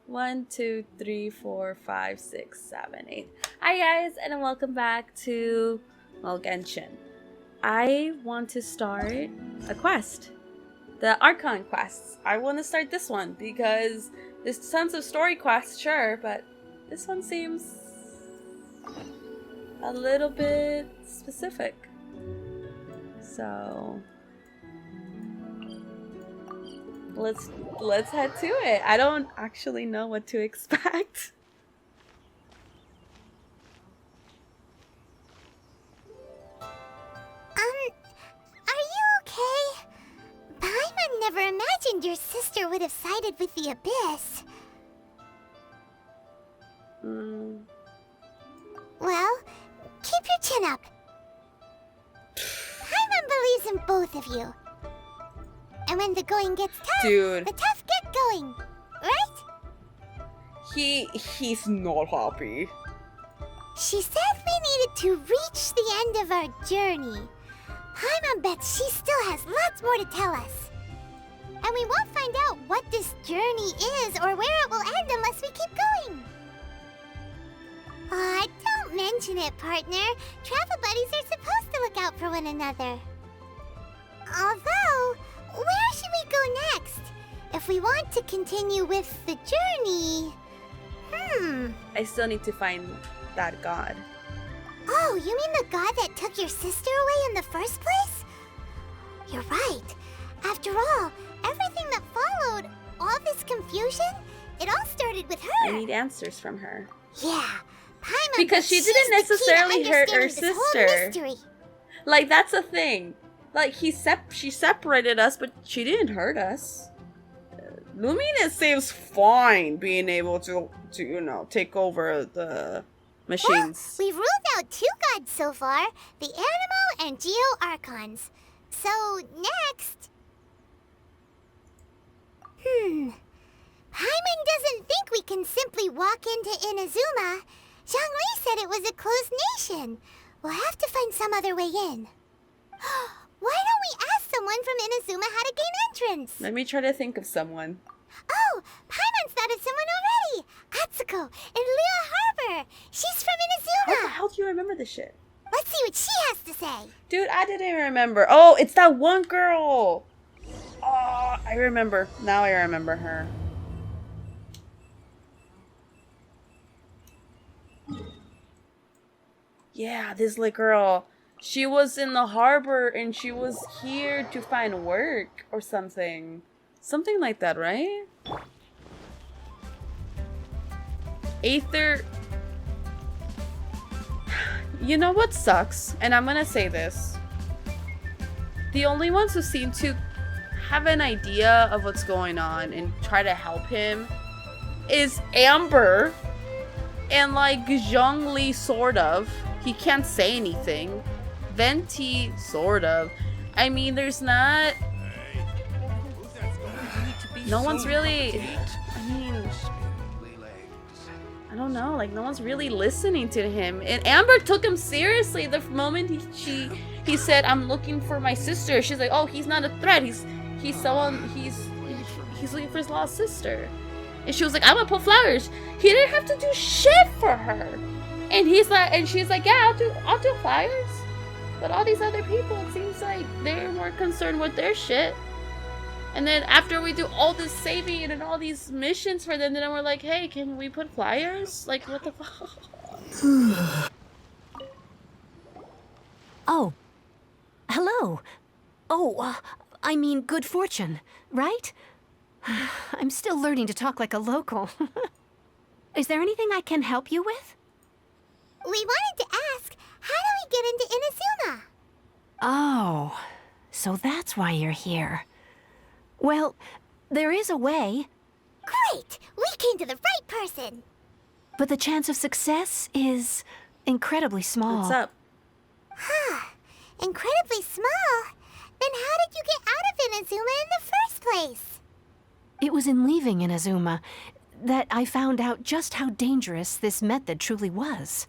1, 2, 3, 4, 5, 6, 7, 8. Hi guys, and welcome back to, Genshin. I want to start a quest. The Archon quests. I want to start this one because there's tons of story quests, sure, but this one seems a little bit specific. So let's head to it. I don't actually know what to expect. Are you okay? Paimon never imagined your sister would have sided with the Abyss. Well, keep your chin up. Paimon believes in both of you. And when the going gets tough, Dude, the tough get going, right? he's not happy. She said we needed to reach the end of our journey. Paimon bets she still has lots more to tell us. And we won't find out what this journey is or where it will end unless we keep going. Aw, don't mention it, partner. Travel buddies are supposed to look out for one another. Although, where should we go next? If we want to continue with the journey... I still need to find that god. Oh, you mean the god that took your sister away in the first place? You're right. After all, everything that followed, all this confusion, it all started with her. I need answers from her. Yeah, Paimon, Because she didn't necessarily hurt her sister. Mystery. Like, that's a thing. Like, she separated us, but she didn't hurt us. Lumina seems fine being able to take over the machines. Well, we've ruled out two gods so far, the Animo and Geo Archons. So, next... Paimon doesn't think we can simply walk into Inazuma. Zhongli said it was a closed nation. We'll have to find some other way in. Why don't we ask someone from Inazuma how to gain entrance? Let me try to think of someone. Oh, Paimon's thought of someone already. Atsuko in Liyue Harbor. She's from How the Inazuma. hell do you remember this shit? Let's see what she has to say. Dude, I didn't remember. Oh, it's that one girl. Oh, I remember. Now I remember her. Yeah, this little girl. She was in the harbor and she was here to find work or something. Something like that, right? Aether. You know what sucks? And I'm gonna say this. The only ones who seem to have an idea of what's going on and try to help him is Amber and like Zhongli, sort of. He can't say anything. Venti, sort of. I mean, there's not... No one's really... I mean... I don't know, like, no one's really listening to him. And Amber took him seriously the moment he said, I'm looking for my sister. She's like, oh, he's not a threat. He's looking for his lost sister. And she was like, I'm gonna put flowers. He didn't have to do shit for her. And she's like, yeah, I'll do flowers. But all these other people, it seems like they're more concerned with their shit. And then after we do all this saving and all these missions for them, then we're like, hey, can we put flyers? Like, what the fuck? Oh. Hello. Oh, I mean good fortune, right? I'm still learning to talk like a local. Is there anything I can help you with? We wanted to ask, how do we get into Inazuma? Oh, so that's why you're here. Well, there is a way. Great! We came to the right person! But the chance of success is incredibly small. What's up? Huh. Incredibly small? Then how did you get out of Inazuma in the first place? It was in leaving Inazuma that I found out just how dangerous this method truly was.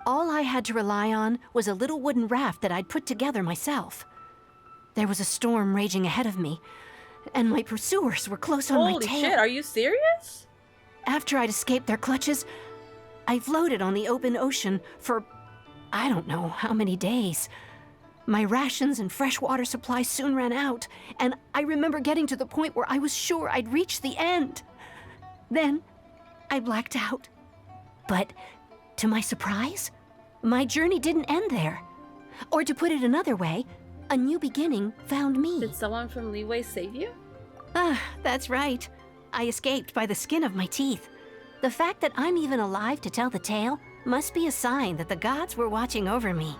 All I had to rely on was a little wooden raft that I'd put together myself. There was a storm raging ahead of me, and my pursuers were close on my tail. Holy shit, are you serious? after I'd escaped their clutches, I floated on the open ocean for I don't know how many days. My rations and fresh water supply soon ran out, and I remember getting to the point where I was sure I'd reached the end. Then, I blacked out. But, to my surprise, my journey didn't end there. Or to put it another way, a new beginning found me. Did someone from Leeway save you? Ah, that's right. I escaped by the skin of my teeth. The fact that I'm even alive to tell the tale must be a sign that the gods were watching over me.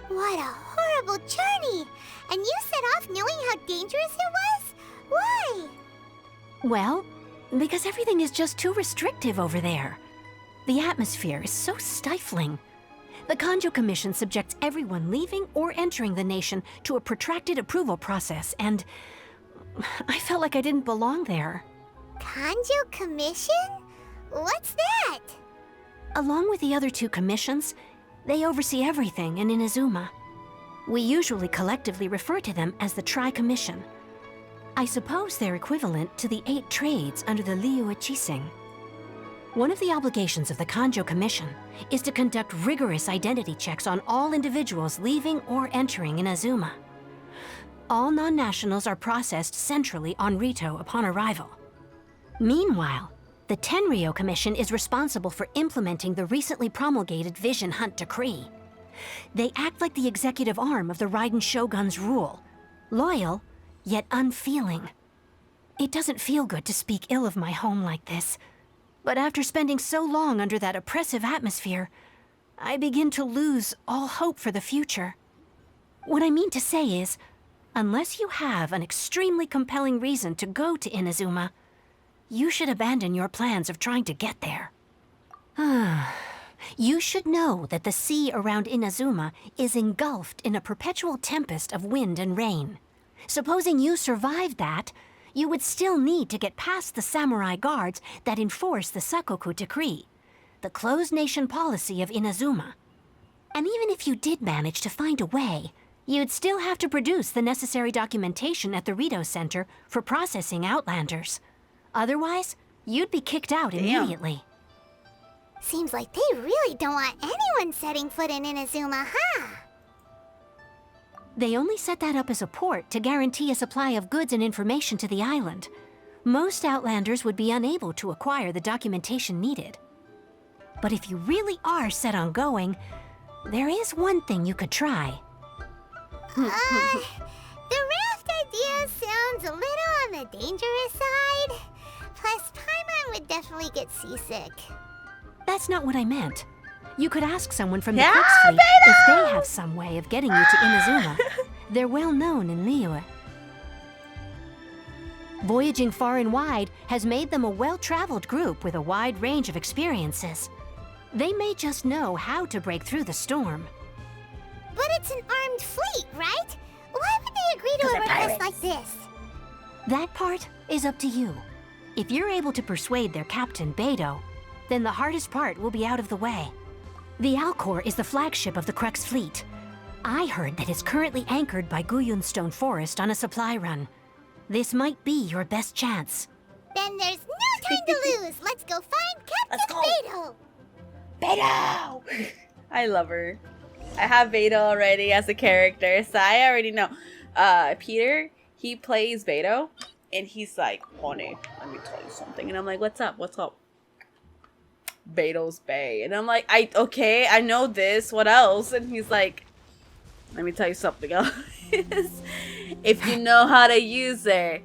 What a horrible journey! And you set off knowing how dangerous it was? Why? Well, because everything is just too restrictive over there. The atmosphere is so stifling. The Kanjo Commission subjects everyone leaving or entering the nation to a protracted approval process, and I felt like I didn't belong there. Kanjo Commission? What's that? Along with the other two commissions, they oversee everything in Inazuma. We usually collectively refer to them as the Tri-Commission. I suppose they're equivalent to the 8 trades under the Liyue Chising. One of the obligations of the Kanjo Commission is to conduct rigorous identity checks on all individuals leaving or entering Inazuma. All non-nationals are processed centrally on Rito upon arrival. Meanwhile, the Tenryo Commission is responsible for implementing the recently promulgated Vision Hunt Decree. They act like the executive arm of the Raiden Shogun's rule, loyal, yet unfeeling. It doesn't feel good to speak ill of my home like this, but after spending so long under that oppressive atmosphere, I begin to lose all hope for the future. What I mean to say is, unless you have an extremely compelling reason to go to Inazuma, you should abandon your plans of trying to get there. You should know that the sea around Inazuma is engulfed in a perpetual tempest of wind and rain. Supposing you survived that, you would still need to get past the samurai guards that enforce the Sakoku Decree, the closed nation policy of Inazuma. And even if you did manage to find a way, you'd still have to produce the necessary documentation at the Rito Center for processing Outlanders. Otherwise, you'd be kicked out immediately. Seems like they really don't want anyone setting foot in Inazuma, huh? They only set that up as a port to guarantee a supply of goods and information to the island. Most Outlanders would be unable to acquire the documentation needed. But if you really are set on going, there is one thing you could try. The raft idea sounds a little on the dangerous side. Plus, Paimon would definitely get seasick. That's not what I meant. You could ask someone from the Yeah, Crux Fleet Beto! if they have some way of getting you to Inazuma. They're well known in Liyue. Voyaging far and wide has made them a well-traveled group with a wide range of experiences. They may just know how to break through the storm. But it's an armed fleet, right? Why would they agree to a request like this? That part is up to you. If you're able to persuade their captain, Beto, then the hardest part will be out of the way. The Alcor is the flagship of the Crux Fleet. I heard that it's currently anchored by Guyunstone Forest on a supply run. This might be your best chance. Then there's no time to lose. Let's go find Captain Beto. Beto! I love her. I have Beto already as a character, so I already know. Peter, he plays Beto, and he's like, honey, let me tell you something. And I'm like, what's up? What's up? Beto's Bay. And I'm like, okay, I know this. What else? And he's like, let me tell you something else. If you know how to use her,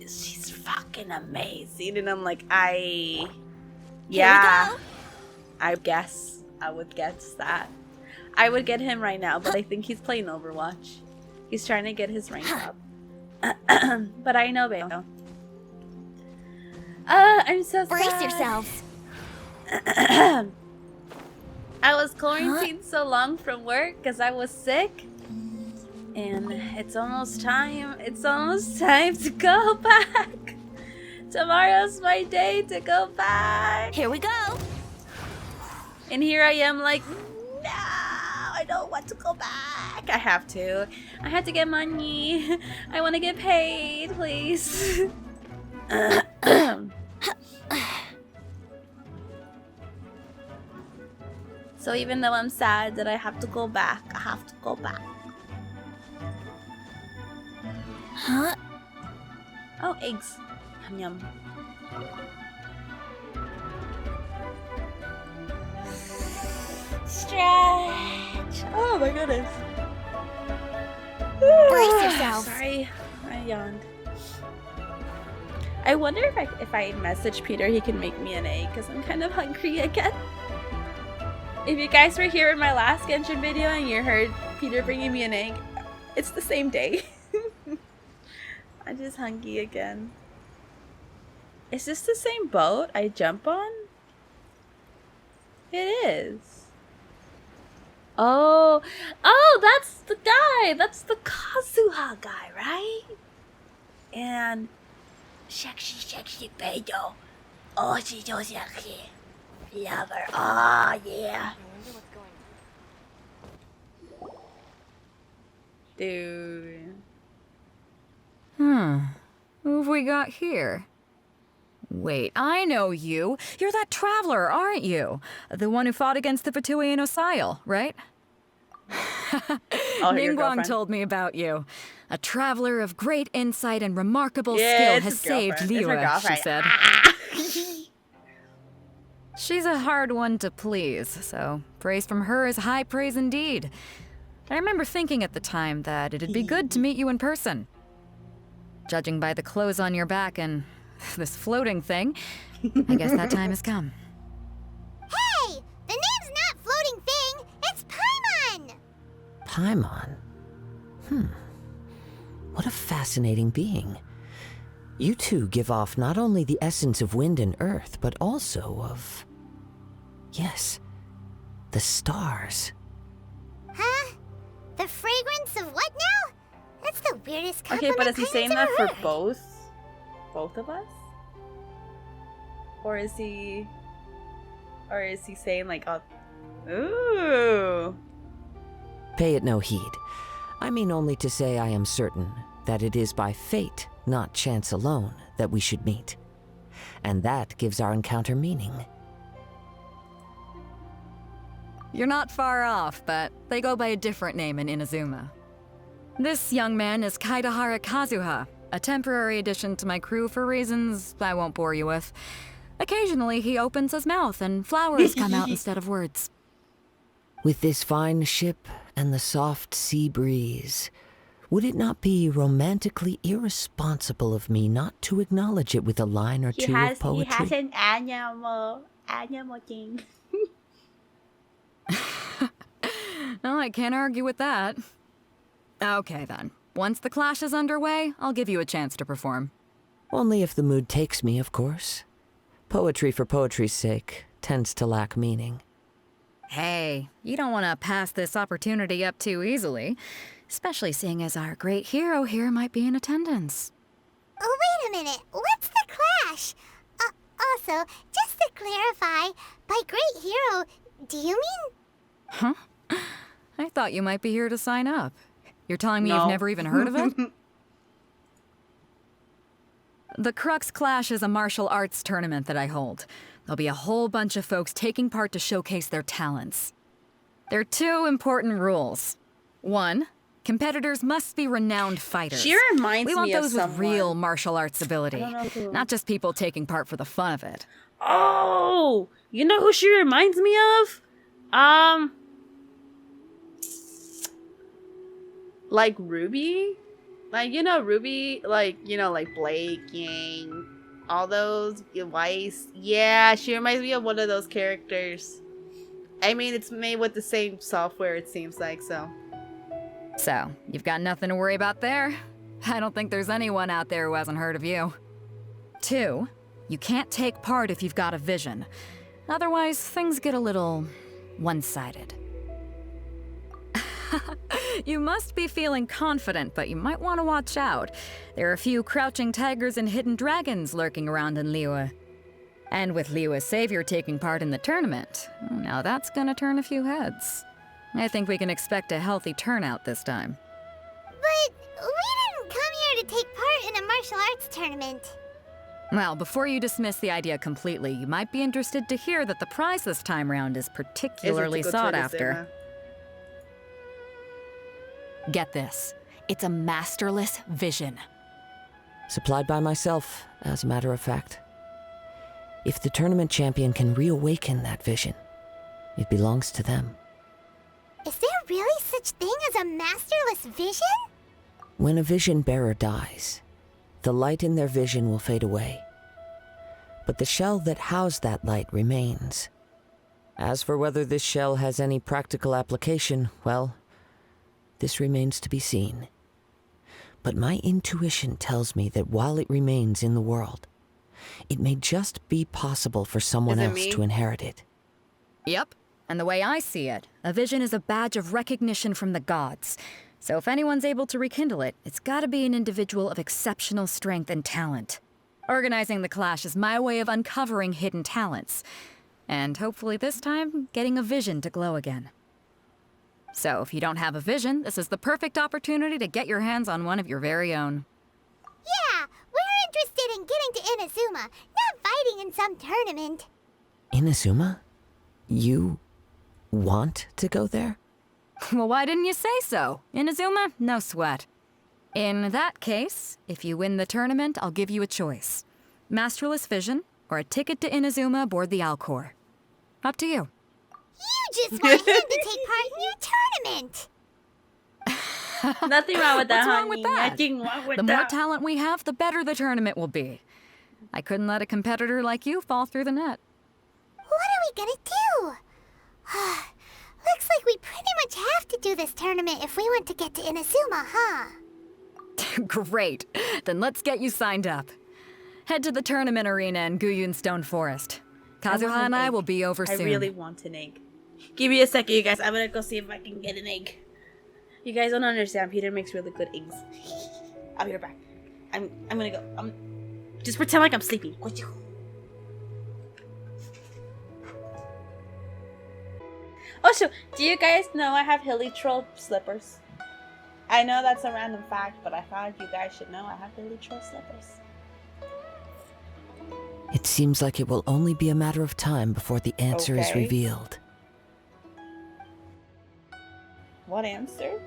she's fucking amazing. And I'm like, yeah, I guess I would guess that. I would get him right now, but I think he's playing Overwatch. He's trying to get his rank up. But I know Beto. I'm so sad. Brace yourselves. I was quarantined so long from work because I was sick. And it's almost time. It's almost time to go back. Tomorrow's my day to go back. Here we go. And here I am like, no, I don't want to go back. I have to. I have to get money. I want to get paid, please. So even though I'm sad that I have to go back, I have to go back. Huh? Oh, eggs. Yum yum. Stretch. Oh my goodness. Brace yourself. Sorry, I yawned. I wonder if I message Peter, he can make me an egg because I'm kind of hungry again. If you guys were here in my last Genshin video and you heard Peter bringing me an egg, it's the same day. I'm just hungry again. Is this the same boat I jump on? It is. Oh, that's the guy. That's the Kazuha guy, right? And sexy pedo. Oh, she's so sexy. Love her. Oh, yeah. Dude. Who have we got here? Wait, I know you. You're that traveler, aren't you? The one who fought against the Fatui Osile, right? Ningguang told me about you. A traveler of great insight and remarkable skill has saved Liyue, she said. She's a hard one to please, so praise from her is high praise indeed. I remember thinking at the time that it'd be good to meet you in person. Judging by the clothes on your back and this floating thing, I guess that time has come. Hey! The name's not Floating Thing, it's Paimon! Paimon? What a fascinating being. You two give off not only the essence of wind and earth, but also of... yes, the stars. Huh? The fragrance of what now? That's the weirdest Okay, compliment but is he Paimon's saying that ever for heard. both of us? Or is he saying like, oh, ooh. Pay it no heed. I mean only to say I am certain that it is by fate, not chance alone, that we should meet. And that gives our encounter meaning. You're not far off, but they go by a different name in Inazuma. This young man is Kaidahara Kazuha, a temporary addition to my crew for reasons I won't bore you with. Occasionally he opens his mouth and flowers come out instead of words. With this fine ship and the soft sea breeze, would it not be romantically irresponsible of me not to acknowledge it with a line or two of poetry? He has an animal thing. Well, I can't argue with that. Okay then. Once the clash is underway, I'll give you a chance to perform. Only if the mood takes me, of course. Poetry for poetry's sake tends to lack meaning. Hey, you don't want to pass this opportunity up too easily, especially seeing as our great hero here might be in attendance. Oh, wait a minute. What's the clash? Also, just to clarify, by great hero, do you mean... Huh? I thought you might be here to sign up. You're telling me No. you've never even heard of it? The Crux Clash is a martial arts tournament that I hold. There'll be a whole bunch of folks taking part to showcase their talents. There are two important rules. One, competitors must be renowned fighters. She reminds We want me of those someone. with real martial arts ability, I don't know who. not just people taking part for the fun of it. Oh, you know who she reminds me of? Like Ruby? Like, you know, Ruby, like, you know, like Blake, Yang, all those, Weiss. Yeah, she reminds me of one of those characters. I mean, it's made with the same software, it seems like, so. So, you've got nothing to worry about there. I don't think there's anyone out there who hasn't heard of you. Two, you can't take part if you've got a vision. Otherwise, things get a little one-sided. You must be feeling confident, but you might want to watch out. There are a few crouching tigers and hidden dragons lurking around in Liyue. And with Liyue's savior taking part in the tournament, now that's gonna turn a few heads. I think we can expect a healthy turnout this time. But we didn't come here to take part in a martial arts tournament. Well, before you dismiss the idea completely, you might be interested to hear that the prize this time round is particularly sought after. Get this. It's a masterless vision. Supplied by myself, as a matter of fact. If the tournament champion can reawaken that vision, it belongs to them. Is there really such thing as a masterless vision? When a vision bearer dies, the light in their vision will fade away. But the shell that housed that light remains. As for whether this shell has any practical application, well, this remains to be seen. But my intuition tells me that while it remains in the world, it may just be possible for someone else to inherit it. Yep. And the way I see it, a vision is a badge of recognition from the gods. So if anyone's able to rekindle it, it's gotta be an individual of exceptional strength and talent. Organizing the clash is my way of uncovering hidden talents. And hopefully this time, getting a vision to glow again. So if you don't have a vision, this is the perfect opportunity to get your hands on one of your very own. Yeah, we're interested in getting to Inazuma, not fighting in some tournament. Inazuma? You want to go there? Well, why didn't you say so? Inazuma? No sweat. In that case, if you win the tournament, I'll give you a choice. Masterless Vision, or a ticket to Inazuma aboard the Alcor. Up to you. You just want him to take part in your tournament. Nothing wrong with that, What's wrong honey. with that? Nothing wrong with The that. more talent we have, the better the tournament will be. I couldn't let a competitor like you fall through the net. What are we gonna do? Looks like we pretty much have to do this tournament if we want to get to Inazuma, huh? Great. Then let's get you signed up. Head to the tournament arena in Guyun Stone Forest. Kazuha and I will be over soon. I really want an egg. Give me a second, you guys. I'm gonna go see if I can get an egg. You guys don't understand. Peter makes really good eggs. I'll be right back. I'm gonna go. Just pretend like I'm sleeping. Also, do you guys know I have hilly troll slippers? I know that's a random fact, but I thought you guys should know I have hilly troll slippers. It seems like it will only be a matter of time before the answer is revealed. What answer?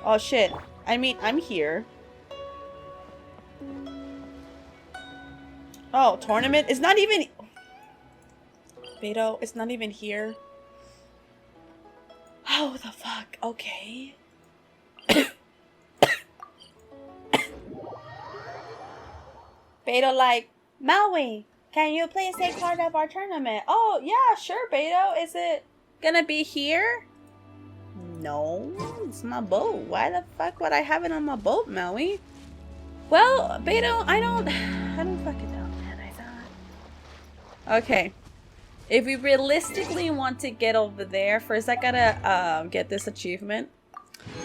Oh shit. I mean, I'm here. Oh, tournament? It's not even... Beto, it's not even here. Oh, the fuck? Okay. Beto, like, Maui, can you please take part of our tournament? Oh, yeah, sure, Beto. Is it gonna be here? No, it's my boat. Why the fuck would I have it on my boat, Maui? Well, Beto, I don't fucking know, man. I thought. Okay. If we realistically want to get over there, first I gotta get this achievement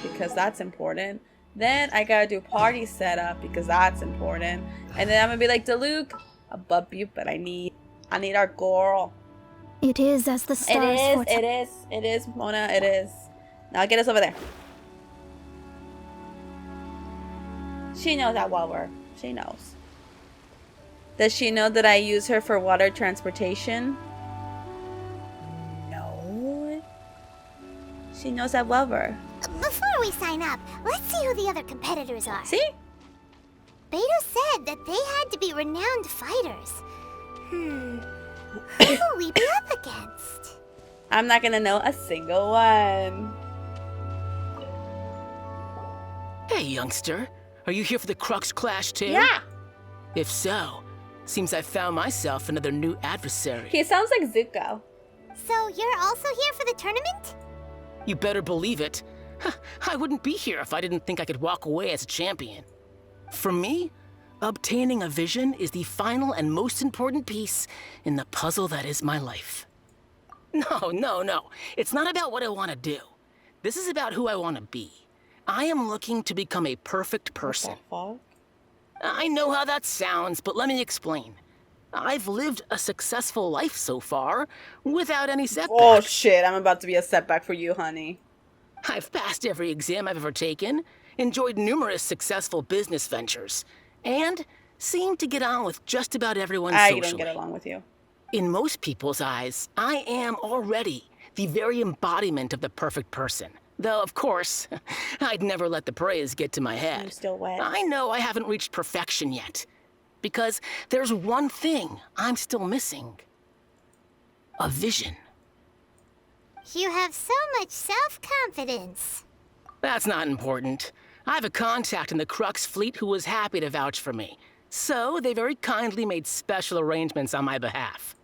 because that's important. Then I gotta do party setup because that's important. And then I'm gonna be like, DeLuke, I love you, but I need our girl. It is as the stars It is, Mona, it is. Now get us over there. She knows that Waller. She knows. Does she know that I use her for water transportation? No. She knows I love her. Before we sign up, let's see who the other competitors are. See? Beto said that they had to be renowned fighters. Who will we be up against? I'm not gonna know a single one. Hey, youngster. Are you here for the Crux Clash too? Yeah. If so, seems I found myself another new adversary. He sounds like Zuko. So you're also here for the tournament? You better believe it. I wouldn't be here if I didn't think I could walk away as a champion. For me, obtaining a vision is the final and most important piece in the puzzle that is my life. No. It's not about what I want to do. This is about who I want to be. I am looking to become a perfect person. What the fuck? I know how that sounds, but let me explain. I've lived a successful life so far, without any setbacks. Oh shit, I'm about to be a setback for you, honey. I've passed every exam I've ever taken, enjoyed numerous successful business ventures, and seem to get on with just about everyone I socially. don't get along with you. In most people's eyes, I am already the very embodiment of the perfect person. Though, of course, I'd never let the praise get to my head. I'm still wet. I know I haven't reached perfection yet. Because there's one thing I'm still missing. A vision. You have so much self-confidence. That's not important. I have a contact in the Crux fleet who was happy to vouch for me. So they very kindly made special arrangements on my behalf.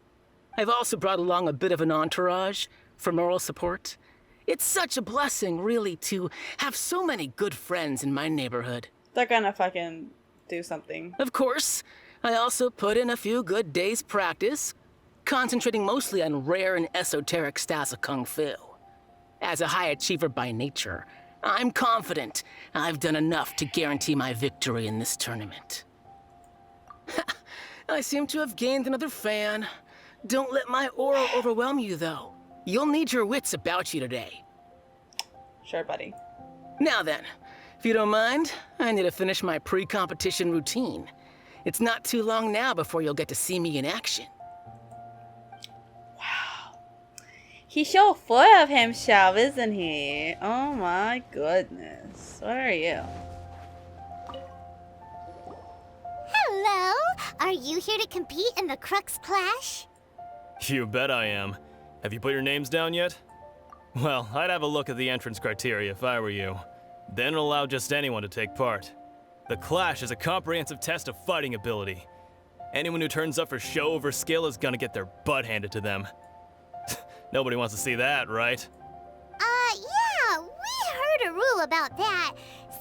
I've also brought along a bit of an entourage for moral support. It's such a blessing, really, to have so many good friends in my neighborhood. They're gonna fucking do something. Of course, I also put in a few good days' practice, concentrating mostly on rare and esoteric styles of Kung Fu. As a high achiever by nature, I'm confident I've done enough to guarantee my victory in this tournament. I seem to have gained another fan. Don't let my aura overwhelm you, though. You'll need your wits about you today. Sure, buddy. Now then, if you don't mind, I need to finish my pre-competition routine. It's not too long now before you'll get to see me in action. He's so full of himself, isn't he? Oh my goodness. What are you? Hello! Are you here to compete in the Crux Clash? You bet I am. Have you put your names down yet? Well, I'd have a look at the entrance criteria if I were you. Then it'll allow just anyone to take part. The Clash is a comprehensive test of fighting ability. Anyone who turns up for show over skill is gonna get their butt handed to them. Nobody wants to see that, right? Yeah, we heard a rule about that.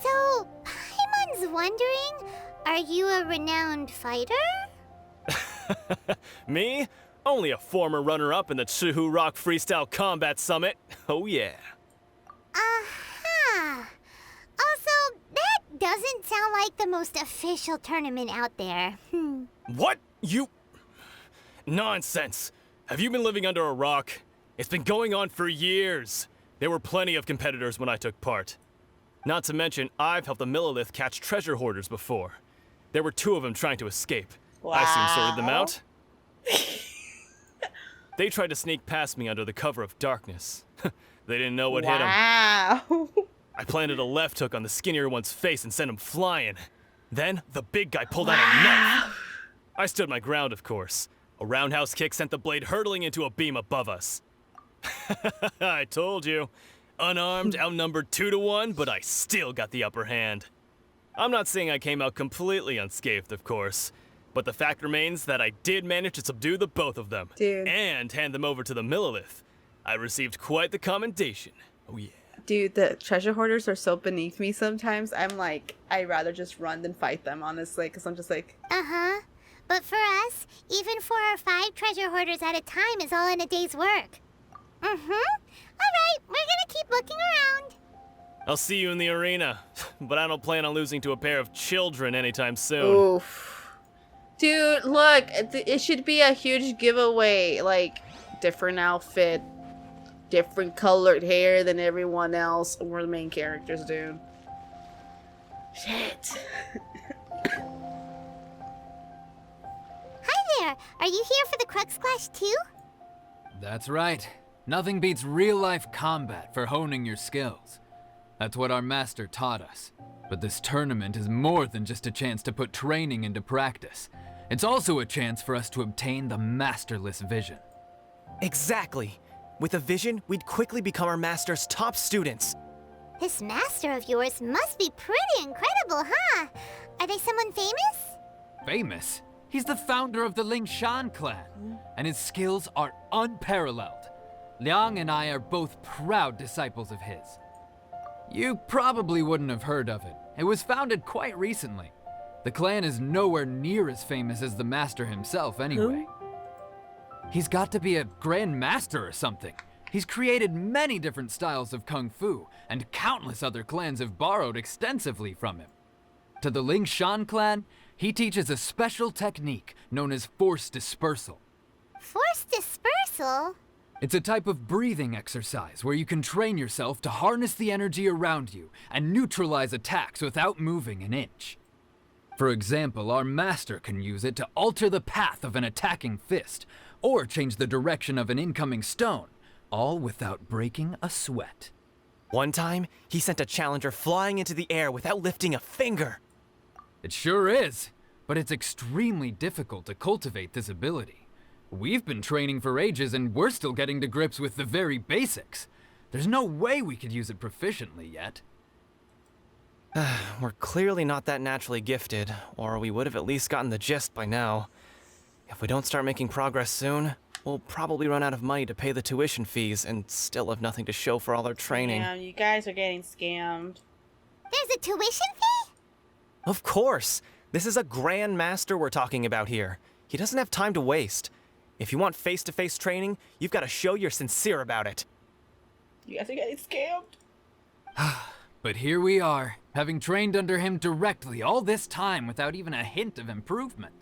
So, Paimon's wondering, are you a renowned fighter? Me? Only a former runner-up in the Chihu Rock Freestyle Combat Summit. Oh yeah. Aha! Also, that doesn't sound like the most official tournament out there. What? You... Nonsense. Have you been living under a rock? It's been going on for years. There were plenty of competitors when I took part. Not to mention, I've helped the MeliZ catch treasure hoarders before. There were 2 of them trying to escape. I soon sorted them out. They tried to sneak past me under the cover of darkness. They didn't know what hit them. Wow. I planted a left hook on the skinnier one's face and sent him flying. Then, the big guy pulled out a knife. I stood my ground, of course. A roundhouse kick sent the blade hurtling into a beam above us. I told you. Unarmed, outnumbered 2 to 1, but I still got the upper hand. I'm not saying I came out completely unscathed, of course. But the fact remains that I did manage to subdue the both of them. Dude. And hand them over to the MeliZ. I received quite the commendation. Oh yeah. Dude, the treasure hoarders are so beneath me sometimes. I'm like, I'd rather just run than fight them, honestly. Because I'm just like... Uh-huh. But for us, even 4 or 5 treasure hoarders at a time is all in a day's work. Alright, we're gonna keep looking around. I'll see you in the arena. But I don't plan on losing to a pair of children anytime soon. Oof. Dude, look, it should be a huge giveaway. Like, different outfit, different colored hair than everyone else. We're the main characters, dude. Shit. Hi there, are you here for the Crux Clash too? That's right. Nothing beats real-life combat for honing your skills. That's what our master taught us. But this tournament is more than just a chance to put training into practice. It's also a chance for us to obtain the masterless vision. Exactly. With a vision, we'd quickly become our master's top students. This master of yours must be pretty incredible, huh? Are they someone famous? Famous? He's the founder of the Lingshan clan, and his skills are unparalleled. Liang and I are both proud disciples of his. You probably wouldn't have heard of it. It was founded quite recently. The clan is nowhere near as famous as the master himself anyway. He's got to be a grand master or something. He's created many different styles of kung fu, and countless other clans have borrowed extensively from him. To the Lingshan clan, he teaches a special technique known as force dispersal. Force dispersal? It's a type of breathing exercise where you can train yourself to harness the energy around you and neutralize attacks without moving an inch. For example, our master can use it to alter the path of an attacking fist, or change the direction of an incoming stone, all without breaking a sweat. One time, he sent a challenger flying into the air without lifting a finger. It sure is, but it's extremely difficult to cultivate this ability. We've been training for ages and we're still getting to grips with the very basics. There's no way we could use it proficiently yet. We're clearly not that naturally gifted, or we would have at least gotten the gist by now. If we don't start making progress soon, we'll probably run out of money to pay the tuition fees and still have nothing to show for all our training. Damn, you guys are getting scammed. There's a tuition fee? Of course! This is a Grand Master we're talking about here. He doesn't have time to waste. If you want face-to-face training, you've got to show you're sincere about it. You guys are getting scammed. But here we are, having trained under him directly all this time without even a hint of improvement.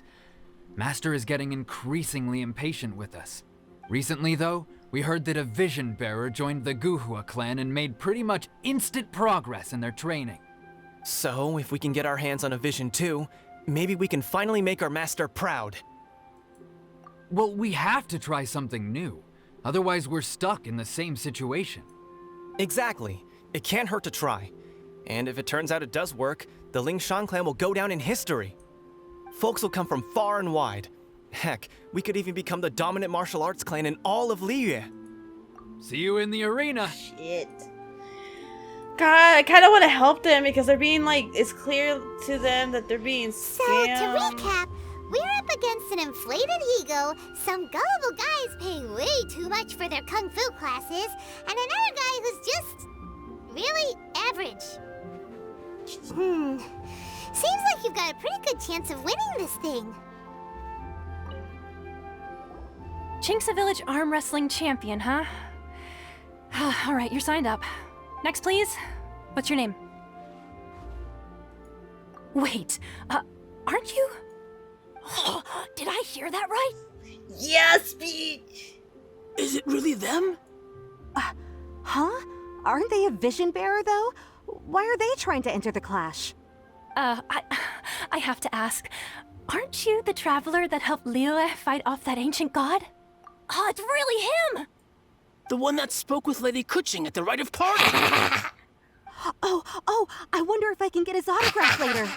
Master is getting increasingly impatient with us. Recently, though, we heard that a Vision Bearer joined the Guhua clan and made pretty much instant progress in their training. So, if we can get our hands on a Vision too, maybe we can finally make our master proud. Well, we have to try something new. Otherwise, we're stuck in the same situation. Exactly. It can't hurt to try. And if it turns out it does work, the Lingshan clan will go down in history. Folks will come from far and wide. Heck, we could even become the dominant martial arts clan in all of Liyue. See you in the arena. Shit. God, I kind of want to help them because they're being like, it's clear to them that they're being So, scammed. to recap, we're up against an inflated ego, some gullible guys paying way too much for their kung fu classes, and another guy who's just really average. Seems like you've got a pretty good chance of winning this thing. Chinksa Village arm wrestling champion, huh? All right, you're signed up. Next, please. What's your name? Wait, aren't you? Did I hear that right? Yes, speech. Is it really them? Huh? Aren't they a vision bearer, though? Why are they trying to enter the clash? I have to ask, aren't you the traveler that helped Liyue fight off that ancient god? Oh, it's really him! The one that spoke with Lady Kuching at the rite of party. Oh, I wonder if I can get his autograph later.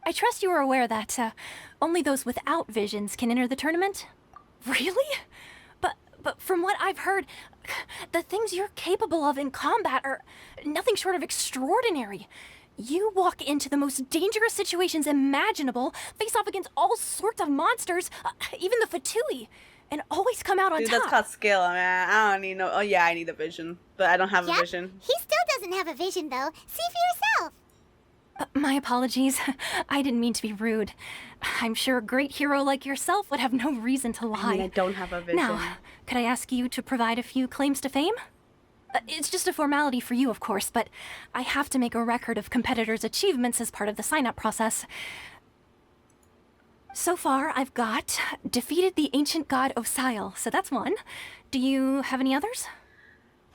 I trust you are aware that only those without visions can enter the tournament? Really? But from what I've heard, the things you're capable of in combat are nothing short of extraordinary. You walk into the most dangerous situations imaginable, face off against all sorts of monsters, even the Fatui, and always come out on Dude, top. that's called skill, man. I don't need no. Oh yeah, I need a vision, but I don't have a vision. He still doesn't have a vision, though. See for yourself. My apologies. I didn't mean to be rude. I'm sure a great hero like yourself would have no reason to lie. I mean, I don't have a vision. Now, could I ask you to provide a few claims to fame? It's just a formality for you, of course, but I have to make a record of competitors' achievements as part of the sign-up process. So far, I've got defeated the ancient god Osile, so that's one. Do you have any others?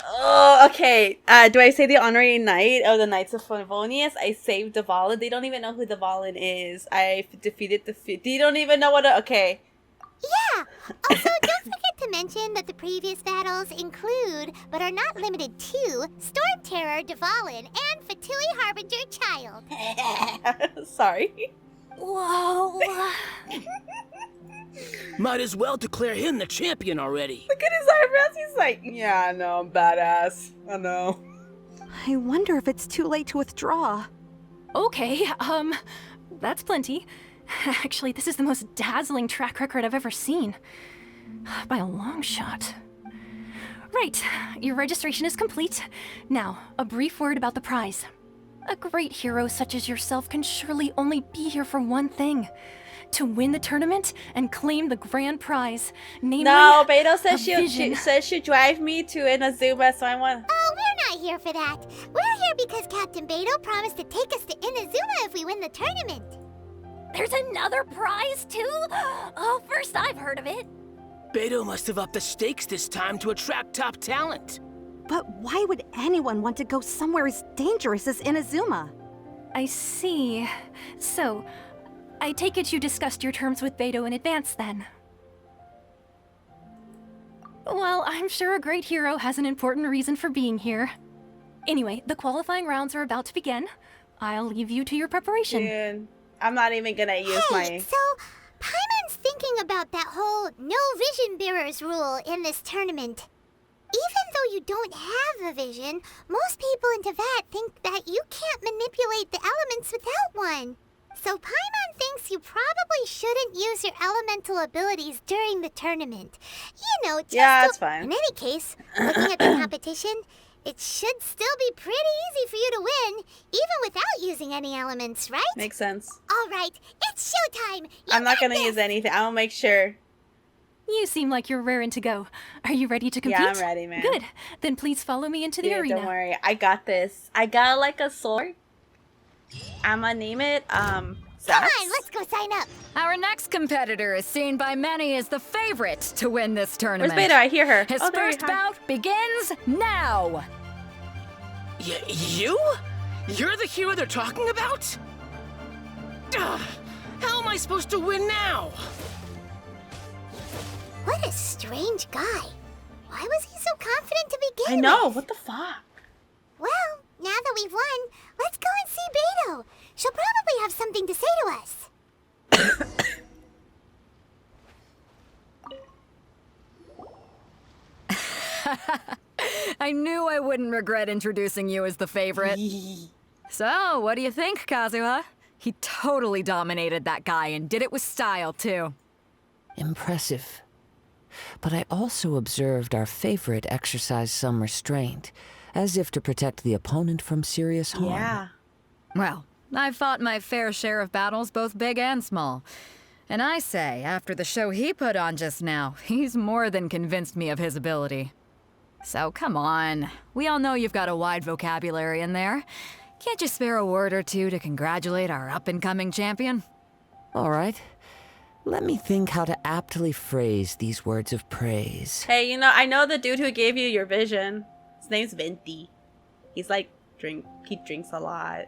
Oh, okay. Do I say the honorary knight of the Knights of Favonius? I saved Dvalin. They don't even know who Dvalin is. I defeated the... They don't even know what... Okay. Yeah! Also, don't forget to mention that the previous battles include, but are not limited to, Storm Terror, Dvalin, and Fatui Harbinger Child. Sorry. Whoa. Might as well declare him the champion already. Look at his eyebrows. He's like, yeah, I know, I'm badass. I know. I wonder if it's too late to withdraw. Okay, that's plenty. Actually, this is the most dazzling track record I've ever seen. By a long shot. Right, your registration is complete. Now, a brief word about the prize. A great hero such as yourself can surely only be here for one thing. To win the tournament and claim the grand prize. Namely, No, Beto says vision. she'll drive me to Inazuma, so I want... Oh, we're not here for that. We're here because Captain Beto promised to take us to Inazuma if we win the tournament. There's another prize, too? Oh, first I've heard of it. Beto must have upped the stakes this time to attract top talent. But why would anyone want to go somewhere as dangerous as Inazuma? I see. So, I take it you discussed your terms with Beidou in advance then? Well, I'm sure a great hero has an important reason for being here. Anyway, the qualifying rounds are about to begin. I'll leave you to your preparation. Dude, I'm not even gonna use my... So, Paimon's thinking about that whole no vision bearers rule in this tournament. Even though you don't have a vision, most people in Teyvat think that you can't manipulate the elements without one. So Paimon thinks you probably shouldn't use your elemental abilities during the tournament. You know, just that's fine. In any case, looking at the competition, it should still be pretty easy for you to win, even without using any elements, right? Makes sense. All right, it's showtime. I'm not gonna use anything. I'll make sure. You seem like you're raring to go. Are you ready to compete? Yeah, I'm ready, man. Good. Then please follow me into the arena. Don't worry. I got this. I got like a sword. I'ma name it, Come on, let's go sign up. Our next competitor is seen by many as the favorite to win this tournament. Where's Beidou? I hear her. His first bout begins now. You? You're the hero they're talking about? Ugh, how am I supposed to win now? What a strange guy. Why was he so confident to begin I know. with? What the fuck? Well, now that we've won, let's go and see Beidou. She'll probably have something to say to us. I knew I wouldn't regret introducing you as the favorite. So, what do you think, Kazuha? He totally dominated that guy and did it with style, too. Impressive. But I also observed our favorite exercise some restraint, as if to protect the opponent from serious harm. Yeah. Well, I've fought my fair share of battles, both big and small. And I say, after the show he put on just now, he's more than convinced me of his ability. So come on, we all know you've got a wide vocabulary in there. Can't you spare a word or two to congratulate our up-and-coming champion? All right. Let me think how to aptly phrase these words of praise. Hey, you know, I know the dude who gave you your vision. His name's Venti. He's like, he drinks a lot.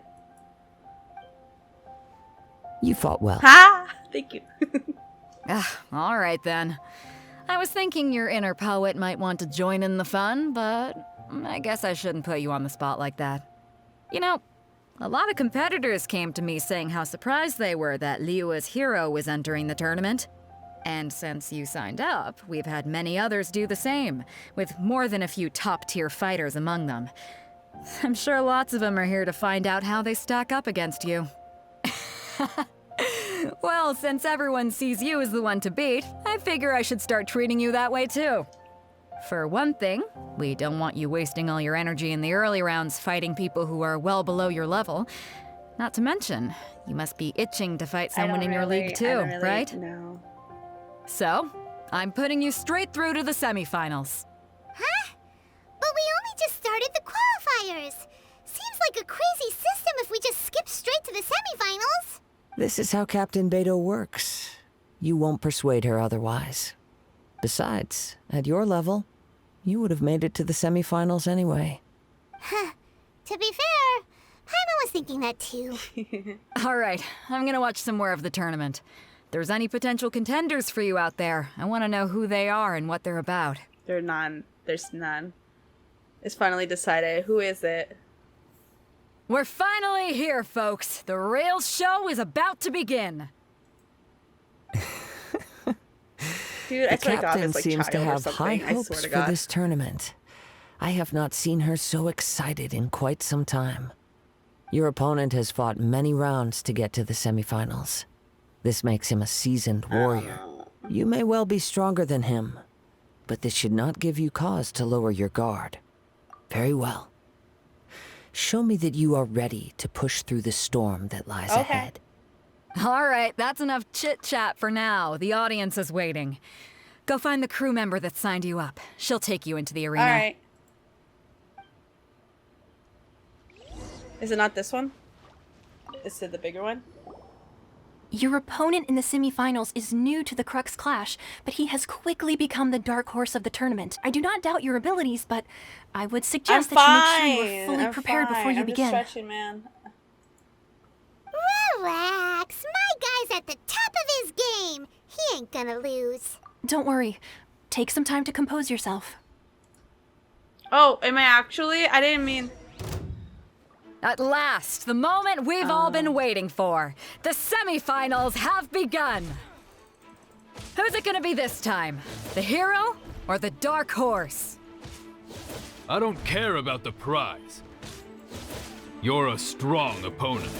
You fought well. Ha! Thank you. All right then. I was thinking your inner poet might want to join in the fun, but I guess I shouldn't put you on the spot like that. You know, a lot of competitors came to me saying how surprised they were that Liyue's hero was entering the tournament. And since you signed up, we've had many others do the same, with more than a few top-tier fighters among them. I'm sure lots of them are here to find out how they stack up against you. Well, since everyone sees you as the one to beat, I figure I should start treating you that way too. For one thing, we don't want you wasting all your energy in the early rounds fighting people who are well below your level. Not to mention, you must be itching to fight someone in your league too, right? No. So, I'm putting you straight through to the semifinals. Huh? But we only just started the qualifiers. Seems like a crazy system if we just skip straight to the semifinals. This is how Captain Beidou works. You won't persuade her otherwise. Besides, at your level, you would have made it to the semifinals anyway. Huh. To be fair, Paimon was thinking that too. All right, I'm gonna watch some more of the tournament. If there's any potential contenders for you out there, I want to know who they are and what they're about. There's none. It's finally decided. Who is it? We're finally here, folks. The real show is about to begin. Dude, I The swear to God, captain it's like seems to child or have high something. I hopes swear to for God. this tournament. I have not seen her so excited in quite some time. Your opponent has fought many rounds to get to the semifinals. This makes him a seasoned warrior. You may well be stronger than him, but this should not give you cause to lower your guard. Very well. Show me that you are ready to push through the storm that lies ahead. All right, that's enough chit-chat for now. The audience is waiting. Go find the crew member that signed you up. She'll take you into the arena. All right. Is it not this one? Is it the bigger one? Your opponent in the semifinals is new to the Crux Clash, but he has quickly become the dark horse of the tournament. I do not doubt your abilities, but I would suggest that you make sure you are fully prepared before you begin. I'm just stretching, man. Relax. My guy's at the top of his game. He ain't gonna lose. Don't worry. Take some time to compose yourself. Oh, am I actually? I didn't mean... At last, the moment we've all been waiting for. The semifinals have begun. Who's it gonna be this time? The hero or the dark horse? I don't care about the prize. You're a strong opponent.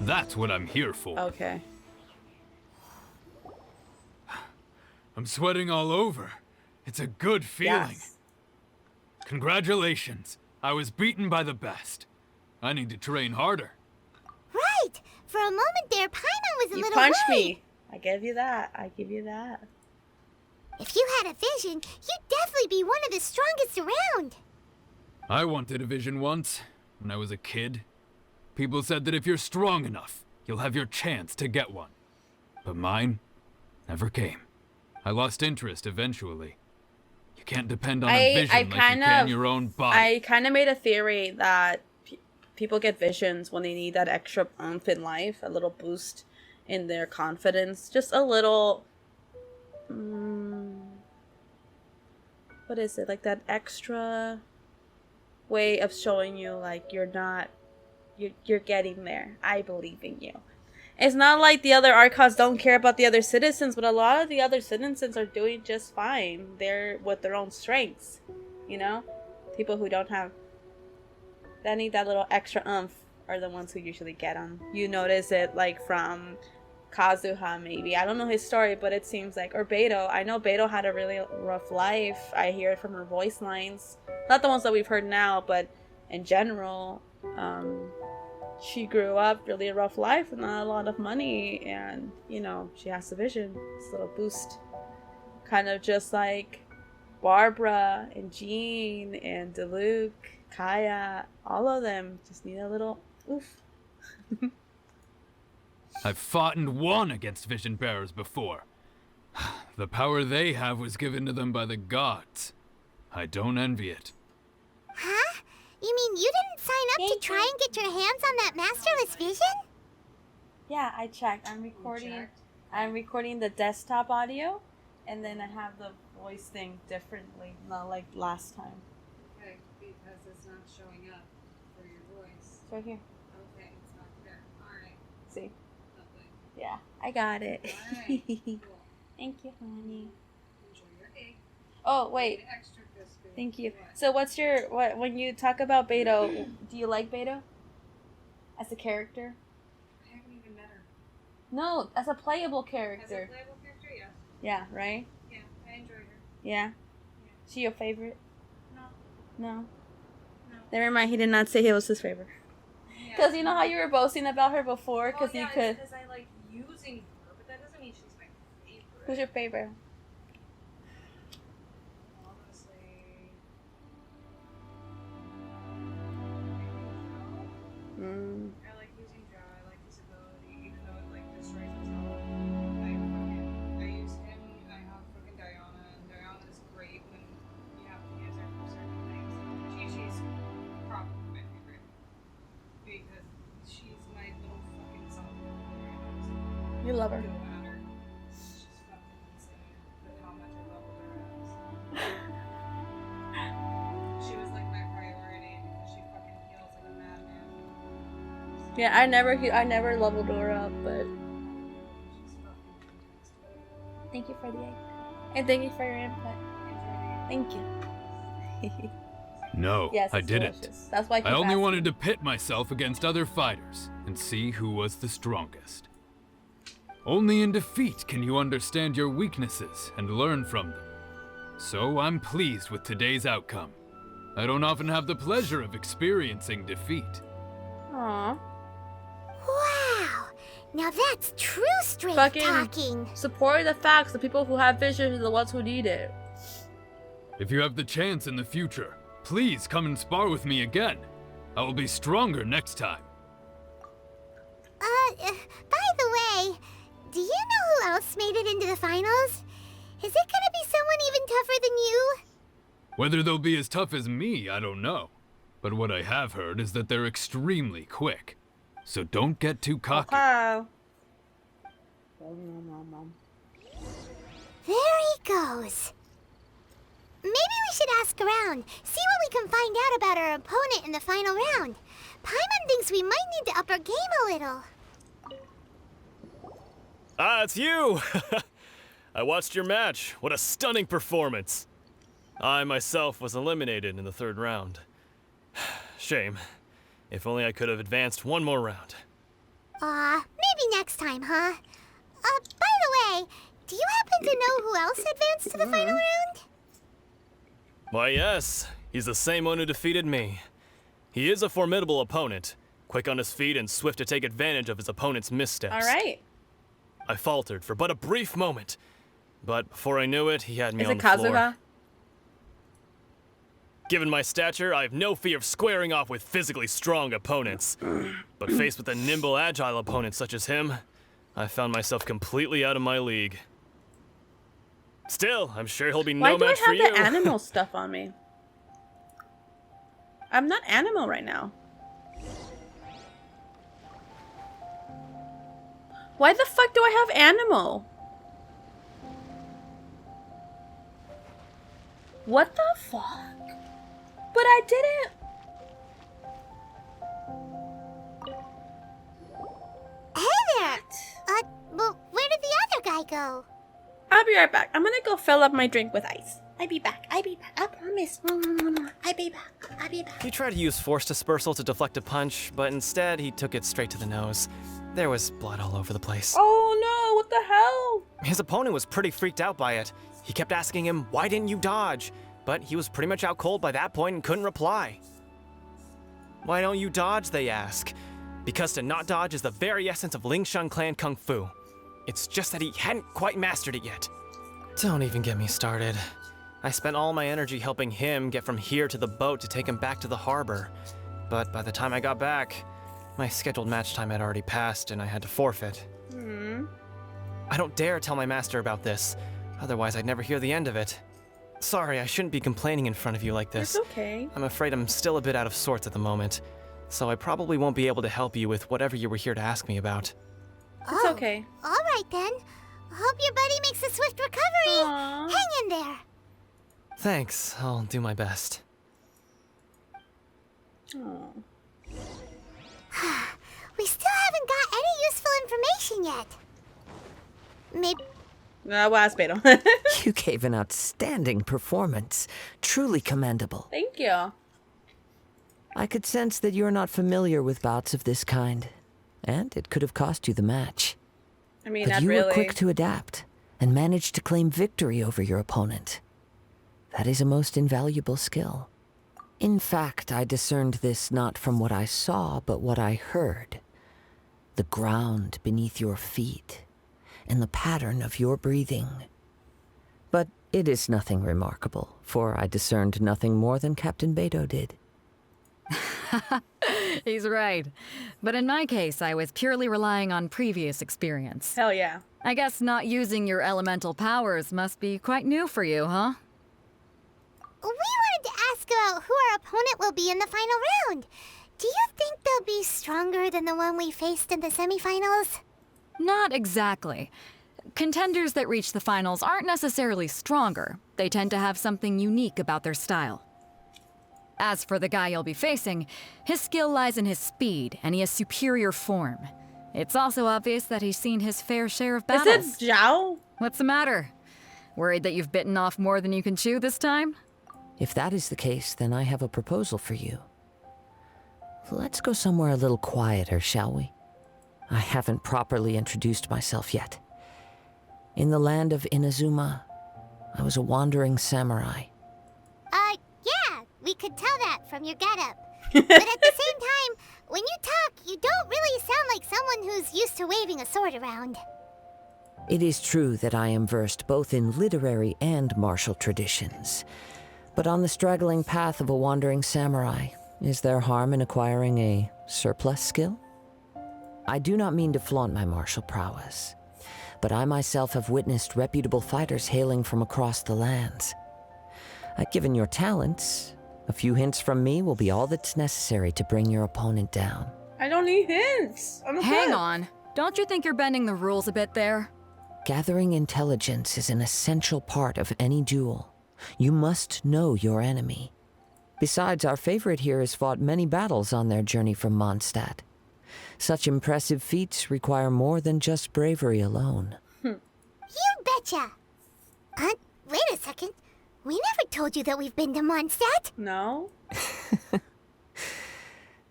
That's what I'm here for. Okay. I'm sweating all over. It's a good feeling. Yes. Congratulations. I was beaten by the best. I need to train harder. Right. For a moment there, Paimon was a You little punched worried. me. I give you that. I give you that. If you had a vision, you'd definitely be one of the strongest around. I wanted a vision once, when I was a kid. People said that if you're strong enough, you'll have your chance to get one. But mine never came. I lost interest eventually. You can't depend on a vision like you can your own body. I kind of made a theory that people get visions when they need that extra oomph in life, a little boost in their confidence, just a little... what is it? Like that extra way of showing you like you're not... You're getting there. I believe in you. It's not like the other Archons don't care about the other citizens, but a lot of the other citizens are doing just fine. They're with their own strengths, you know? People who don't have... that need that little extra oomph are the ones who usually get them. You notice it like from Kazuha maybe. I don't know his story, but it seems like... or Beto. I know Beto had a really rough life. I hear it from her voice lines. Not the ones that we've heard now, but in general... she grew up really a rough life with not a lot of money, and you know, she has the vision, this little boost, kind of just like Barbara and Jean and Diluc, Kaya, all of them just need a little oof. I've fought and won against vision bearers before. The power they have was given to them by the gods. I don't envy it. Huh? You mean you didn't sign up to try and get your hands on that masterless vision? Yeah, I checked. I'm recording the desktop audio, and then I have the voice thing differently, not like last time. Okay, because it's not showing up for your voice. It's right here. Okay, it's not there. Alright. See? Lovely. Yeah, I got it. Alright, cool. Thank you, honey. Enjoy your egg. Oh, wait. Extra crispy. Thank you. What? So what's your... when you talk about Beto, do you like Beto? As a character? I haven't even met her. No, as a playable As a character. playable character, yes. Yeah, right? Yeah, I enjoy her. Yeah? She your favorite? No. No? No. Never mind, he did not say he was his favorite. Yeah. Because you know how you were boasting about her before? Because yeah, you could... because I like using her, but that doesn't mean she's my favorite. Who's your favorite? Honestly... I like using Joe, I like his ability, even though it like destroys himself. I use him, I have fucking Diana, and Diana is great when you have to use her for certain things. She's probably my favorite. Because she's my little fucking self. You love her. No matter. She's fucking insane with how much I love her is. She was like my priority because she fucking heals like a madman. Yeah, I never leveled her up, but... She's fucking fantastic. Thank you for the egg. And thank you for your input. Thank you. No, Yes, I it's didn't. delicious. That's why I keep I only asking. wanted to pit myself against other fighters and see who was the strongest. Only in defeat can you understand your weaknesses and learn from them. So I'm pleased with today's outcome. I don't often have the pleasure of experiencing defeat. Aww. Wow. Now that's true straight Fucking talking. support the facts. The people who have vision are the ones who need it. If you have the chance in the future, please come and spar with me again. I will be stronger next time. By the way, do you know who else made it into the finals? Is it gonna be someone even tougher than you? Whether they'll be as tough as me, I don't know. But what I have heard is that they're extremely quick. so don't get too cocky. Okay. There he goes. Maybe we should ask around, see what we can find out about our opponent in the final round. Paimon thinks we might need to up our game a little. Ah, it's you! I watched your match. What a stunning performance. I myself was eliminated in the 3rd round. Shame. If only I could have advanced one more round. Maybe next time, huh? By the way, do you happen to know who else advanced to the final round? Why, yes. He's the same one who defeated me. He is a formidable opponent, quick on his feet and swift to take advantage of his opponent's missteps. All right. I faltered for but a brief moment, but before I knew it, he had me Is on it the floor. Kazuha? Given my stature, I have no fear of squaring off with physically strong opponents. But faced with a nimble, agile opponent such as him, I found myself completely out of my league. Still, I'm sure he'll be Why no do I match for you. have the animal stuff on me? I'm not animal right now. Why the fuck do I have animal? What the fuck? But I didn't. Hey there! Well, where did the other guy go? I'll be right back. I'm gonna go fill up my drink with ice. I'll be back. I promise. I'll be back. He tried to use force dispersal to deflect a punch, but instead he took it straight to the nose. There was blood all over the place. Oh no, what the hell? His opponent was pretty freaked out by it. He kept asking him, why didn't you dodge? But he was pretty much out cold by that point and couldn't reply. Why don't you dodge, they ask. Because to not dodge is the very essence of Lingshan clan kung fu. It's just that he hadn't quite mastered it yet. Don't even get me started. I spent all my energy helping him get from here to the boat to take him back to the harbor. But by the time I got back, my scheduled match time had already passed and I had to forfeit. I don't dare tell my master about this, otherwise I'd never hear the end of it. Sorry, I shouldn't be complaining in front of you like this. It's okay. I'm afraid I'm still a bit out of sorts at the moment, so I probably won't be able to help you with whatever you were here to ask me about. It's okay. All right then. Hope your buddy makes a swift recovery. Aww. Hang in there. Thanks, I'll do my best. Oh. We still haven't got any useful information yet. Maybe. Well, Aspero. You gave an outstanding performance. Truly commendable. Thank you. I could sense that you're not familiar with bouts of this kind, and it could have cost you the match. I mean, But not you really. were quick to adapt and managed to claim victory over your opponent. That is a most invaluable skill. In fact, I discerned this not from what I saw, but what I heard. The ground beneath your feet, and the pattern of your breathing. But it is nothing remarkable, for I discerned nothing more than Captain Beto did. He's right. But in my case, I was purely relying on previous experience. Hell yeah. I guess not using your elemental powers must be quite new for you, huh? We wanted to ask about who our opponent will be in the final round. Do you think they'll be stronger than the one we faced in the semifinals? Not exactly. Contenders that reach the finals aren't necessarily stronger. They tend to have something unique about their style. As for the guy you'll be facing, his skill lies in his speed, and he has superior form. It's also obvious that he's seen his fair share of battles. Is it Zhao? What's the matter? Worried that you've bitten off more than you can chew this time? If that is the case, then I have a proposal for you. Let's go somewhere a little quieter, shall we? I haven't properly introduced myself yet. In the land of Inazuma, I was a wandering samurai. Yeah, we could tell that from your getup. But at the same time, when you talk, you don't really sound like someone who's used to waving a sword around. It is true that I am versed both in literary and martial traditions. But on the straggling path of a wandering samurai, is there harm in acquiring a surplus skill? I do not mean to flaunt my martial prowess, but I myself have witnessed reputable fighters hailing from across the lands. Given your talents, a few hints from me will be all that's necessary to bring your opponent down. I don't need hints. I'm Hang good. on. Don't you think you're bending the rules a bit there? Gathering intelligence is an essential part of any duel. You must know your enemy. Besides, our favorite here has fought many battles on their journey from Mondstadt. Such impressive feats require more than just bravery alone. You betcha! Wait a second. We never told you that we've been to Mondstadt. No.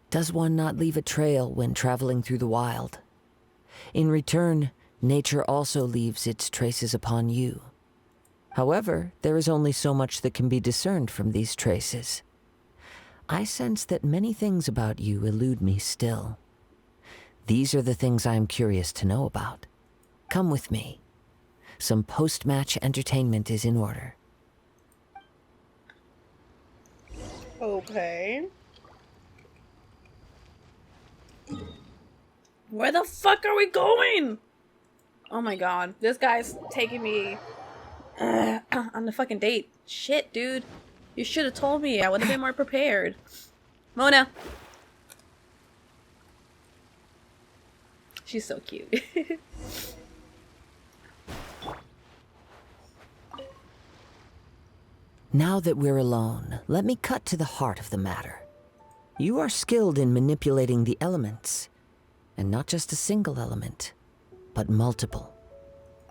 Does one not leave a trail when traveling through the wild? In return, nature also leaves its traces upon you. However, there is only so much that can be discerned from these traces. I sense that many things about you elude me still. These are the things I am curious to know about. Come with me. Some post-match entertainment is in order. Okay. Where the fuck are we going? Oh my god. This guy's taking me on the fucking date. Shit, dude. You should have told me. I would have been more prepared. Mona. She's so cute. Now that we're alone, let me cut to the heart of the matter. You are skilled in manipulating the elements. And not just a single element, but multiple.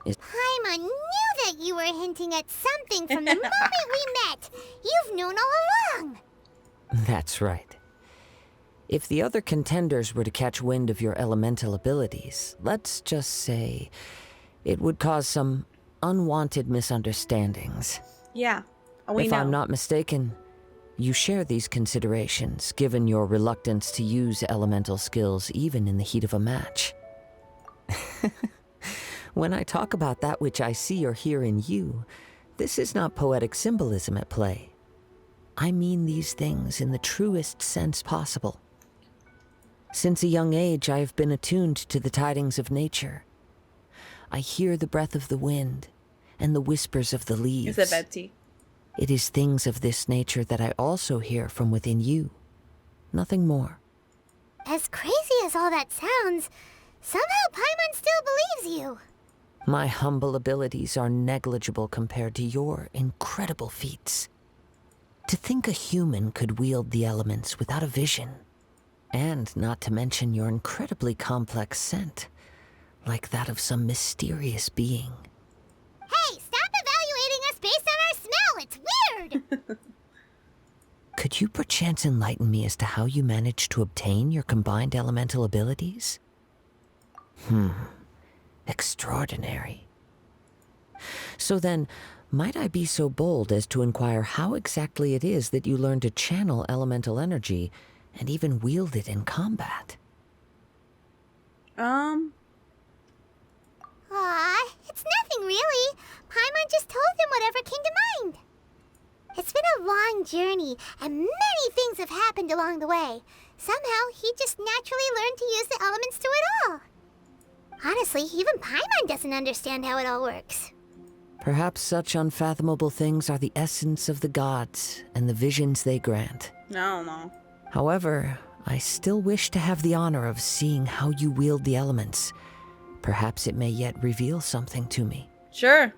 Paimon knew that you were hinting at something from the moment we met. You've known all along. That's right. If the other contenders were to catch wind of your elemental abilities, let's just say it would cause some unwanted misunderstandings. Yeah, If I'm not mistaken, you share these considerations, given your reluctance to use elemental skills even in the heat of a match. When I talk about that which I see or hear in you, this is not poetic symbolism at play. I mean these things in the truest sense possible. Since a young age, I have been attuned to the tidings of nature. I hear the breath of the wind and the whispers of the leaves. Is it Betsy? It is things of this nature that I also hear from within you. Nothing more. As crazy as all that sounds, somehow Paimon still believes you. My humble abilities are negligible compared to your incredible feats. To think a human could wield the elements without a vision, and not to mention your incredibly complex scent, like that of some mysterious being. Hey, stop evaluating us based on our smell! It's weird! Could you perchance enlighten me as to how you managed to obtain your combined elemental abilities? Extraordinary. So then, might I be so bold as to inquire how exactly it is that you learned to channel elemental energy and even wield it in combat? Aw, it's nothing really. Paimon just told him whatever came to mind. It's been a long journey, and many things have happened along the way. Somehow, he just naturally learned to use the elements through it all. Honestly, even Paimon doesn't understand how it all works. Perhaps such unfathomable things are the essence of the gods and the visions they grant. No. However, I still wish to have the honor of seeing how you wield the elements. Perhaps it may yet reveal something to me. Sure.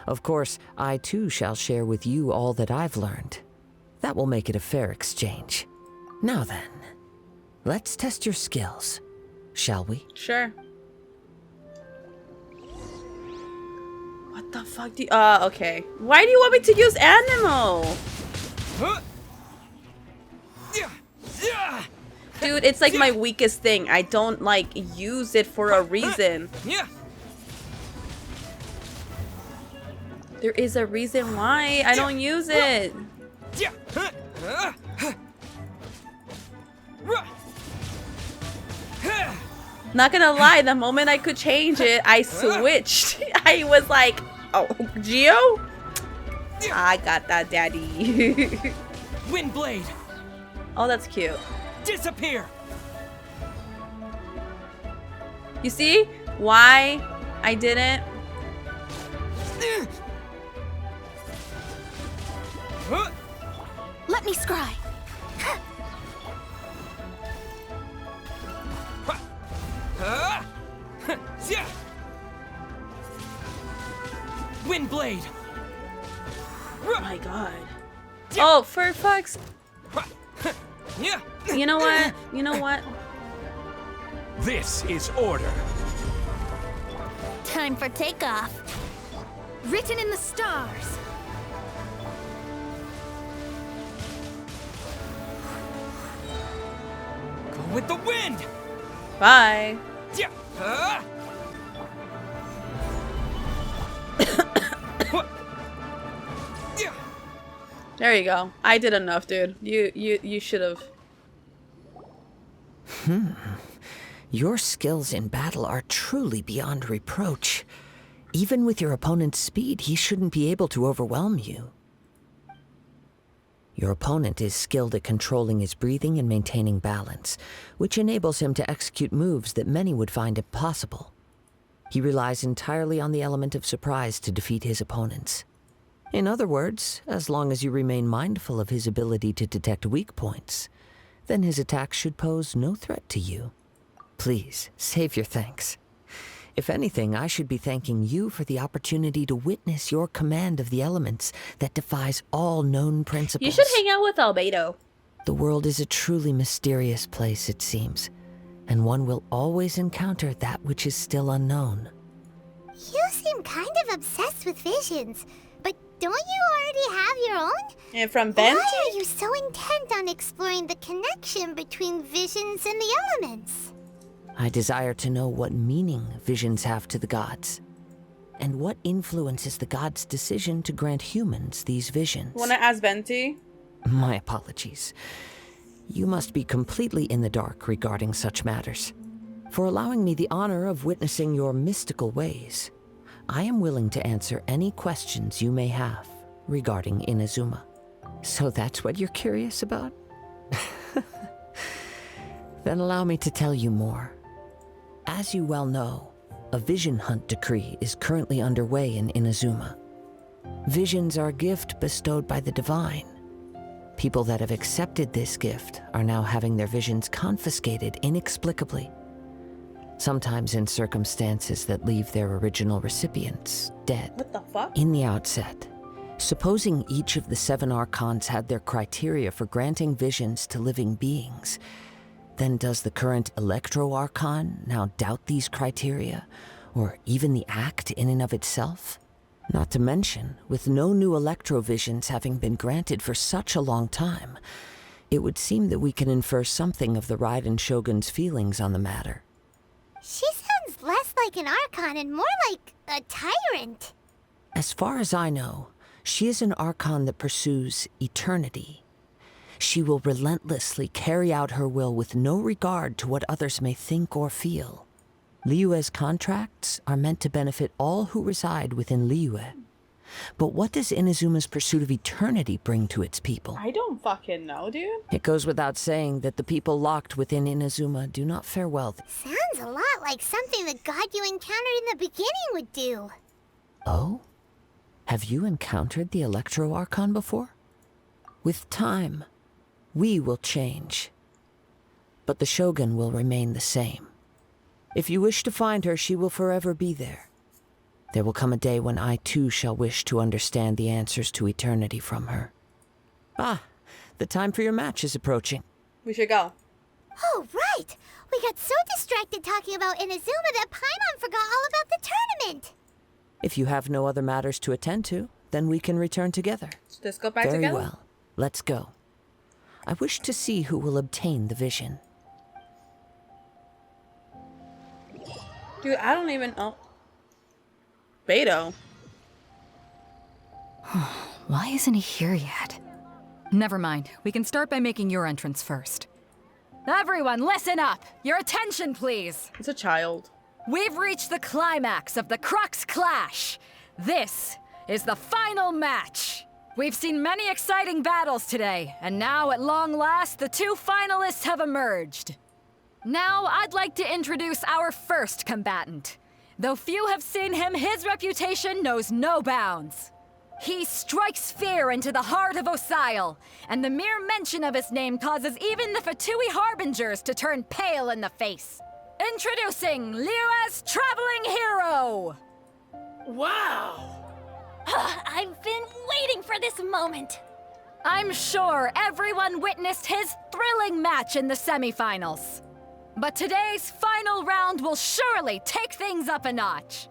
Of course, I too shall share with you all that I've learned. That will make it a fair exchange. Now then, let's test your skills, shall we? Sure. What the fuck do you... okay. Why do you want me to use animal? Dude, it's like my weakest thing. I don't, like, use it for a reason. There is a reason why I don't use it. Not gonna lie, the moment I could change it, I switched. I was like, oh, Geo? I got that, daddy. Windblade! Oh, that's cute. Disappear! You see why I didn't? Let me scry. my god. Oh, for fuck's... You know what? You know what? This is order. Time for takeoff. Written in the stars. Go with the wind. Bye. Yeah. There you go. I did enough, dude. You should have. Your skills in battle are truly beyond reproach. Even with your opponent's speed, he shouldn't be able to overwhelm you. Your opponent is skilled at controlling his breathing and maintaining balance, which enables him to execute moves that many would find impossible. He relies entirely on the element of surprise to defeat his opponents. In other words, as long as you remain mindful of his ability to detect weak points, then his attacks should pose no threat to you. Please, save your thanks. If anything, I should be thanking you for the opportunity to witness your command of the elements that defies all known principles. You should hang out with Albedo. The world is a truly mysterious place, it seems, and one will always encounter that which is still unknown. You seem kind of obsessed with visions, but don't you already have your own? And from Venti? Why are you so intent on exploring the connection between visions and the elements? I desire to know what meaning visions have to the gods, and what influences the gods' decision to grant humans these visions. Wanna ask Venti? My apologies. You must be completely in the dark regarding such matters. For allowing me the honor of witnessing your mystical ways, I am willing to answer any questions you may have regarding Inazuma. So that's what you're curious about? Then allow me to tell you more. As you well know, a vision hunt decree is currently underway in Inazuma. Visions are a gift bestowed by the divine. People that have accepted this gift are now having their visions confiscated inexplicably, sometimes in circumstances that leave their original recipients dead. What the fuck? In the outset, supposing each of the 7 archons had their criteria for granting visions to living beings, then does the current Electro Archon now doubt these criteria, or even the act in and of itself? Not to mention, with no new Electro visions having been granted for such a long time, it would seem that we can infer something of the Raiden Shogun's feelings on the matter. She sounds less like an Archon and more like a tyrant. As far as I know, she is an Archon that pursues eternity. She will relentlessly carry out her will with no regard to what others may think or feel. Liyue's contracts are meant to benefit all who reside within Liyue. But what does Inazuma's pursuit of eternity bring to its people? I don't fucking know, dude. It goes without saying that the people locked within Inazuma do not fare well. Sounds a lot like something the god you encountered in the beginning would do. Oh? Have you encountered the Electro Archon before? With time, we will change, but the Shogun will remain the same. If you wish to find her, she will forever be there. There will come a day when I too shall wish to understand the answers to eternity from her. Ah, the time for your match is approaching. We should go. Oh, right! We got so distracted talking about Inazuma that Paimon forgot all about the tournament! If you have no other matters to attend to, then we can return together. Let's go back Very together. well. Let's go. I wish to see who will obtain the vision. Dude, I don't even know. Beto. Why isn't he here yet? Never mind. We can start by making your entrance first. Everyone, listen up! Your attention, please! It's a child. We've reached the climax of the Crux Clash. This is the final match. We've seen many exciting battles today, and now at long last, the 2 finalists have emerged. Now, I'd like to introduce our first combatant. Though few have seen him, his reputation knows no bounds. He strikes fear into the heart of Osile, and the mere mention of his name causes even the Fatui Harbingers to turn pale in the face. Introducing Liyue's traveling hero! Wow! I've been waiting for this moment. I'm sure everyone witnessed his thrilling match in the semifinals. But today's final round will surely take things up a notch.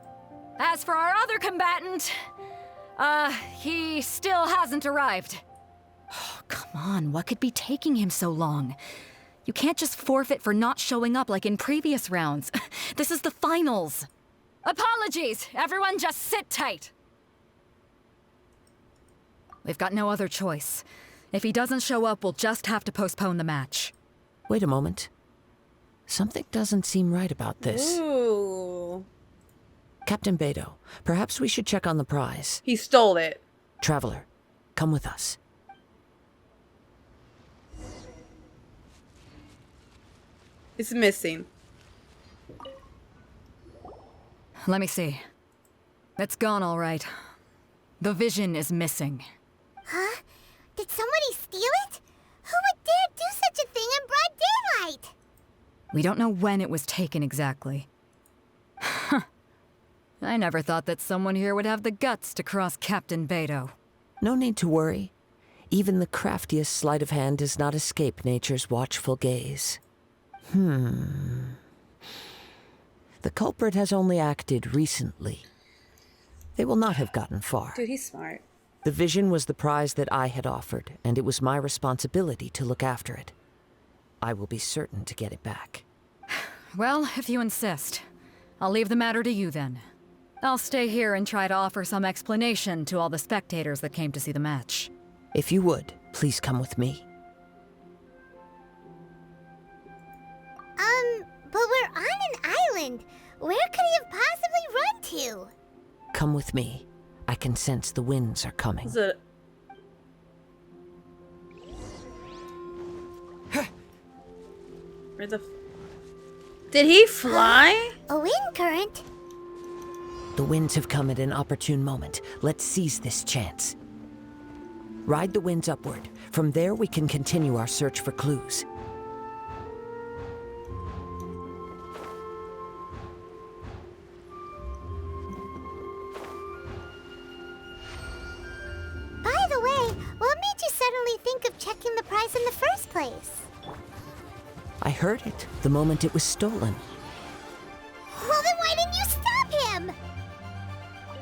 As for our other combatant, he still hasn't arrived. Oh, come on, what could be taking him so long? You can't just forfeit for not showing up like in previous rounds. This is the finals. Apologies, everyone just sit tight. We've got no other choice. If he doesn't show up, we'll just have to postpone the match. Wait a moment. Something doesn't seem right about this. Ooh. Captain Beto, perhaps we should check on the prize. He stole it. Traveler, come with us. It's missing. Let me see. It's gone all right. The vision is missing. Huh? Did somebody steal it? Who would dare do such a thing in broad daylight? We don't know when it was taken exactly. I never thought that someone here would have the guts to cross Captain Beto. No need to worry. Even the craftiest sleight of hand does not escape nature's watchful gaze. The culprit has only acted recently. They will not have gotten far. Dude, he's smart. The vision was the prize that I had offered, and it was my responsibility to look after it. I will be certain to get it back. Well, if you insist, I'll leave the matter to you then. I'll stay here and try to offer some explanation to all the spectators that came to see the match. If you would, please come with me. But we're on an island. Where could he have possibly run to? Come with me. I can sense the winds are coming. Is it... Where the... Did he fly? A wind current? The winds have come at an opportune moment. Let's seize this chance. Ride the winds upward. From there, we can continue our search for clues. By the way, what made you suddenly think of checking the prize in the first place? I heard it the moment it was stolen. Well, then why didn't you stop him?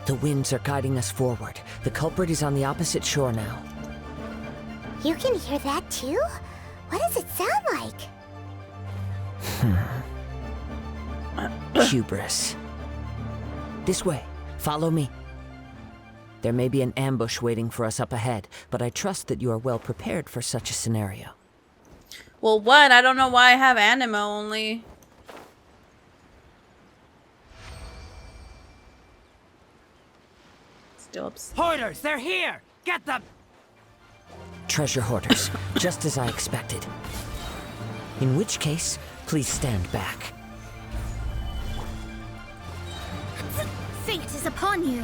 The winds are guiding us forward. The culprit is on the opposite shore now. You can hear that too? What does it sound like? Hubris. This way. Follow me. There may be an ambush waiting for us up ahead, but I trust that you are well prepared for such a scenario. Well, what? I don't know why I have anima only. Still upset. Hoarders, they're here! Get them! Treasure hoarders, just as I expected. In which case, please stand back. Fate is upon you.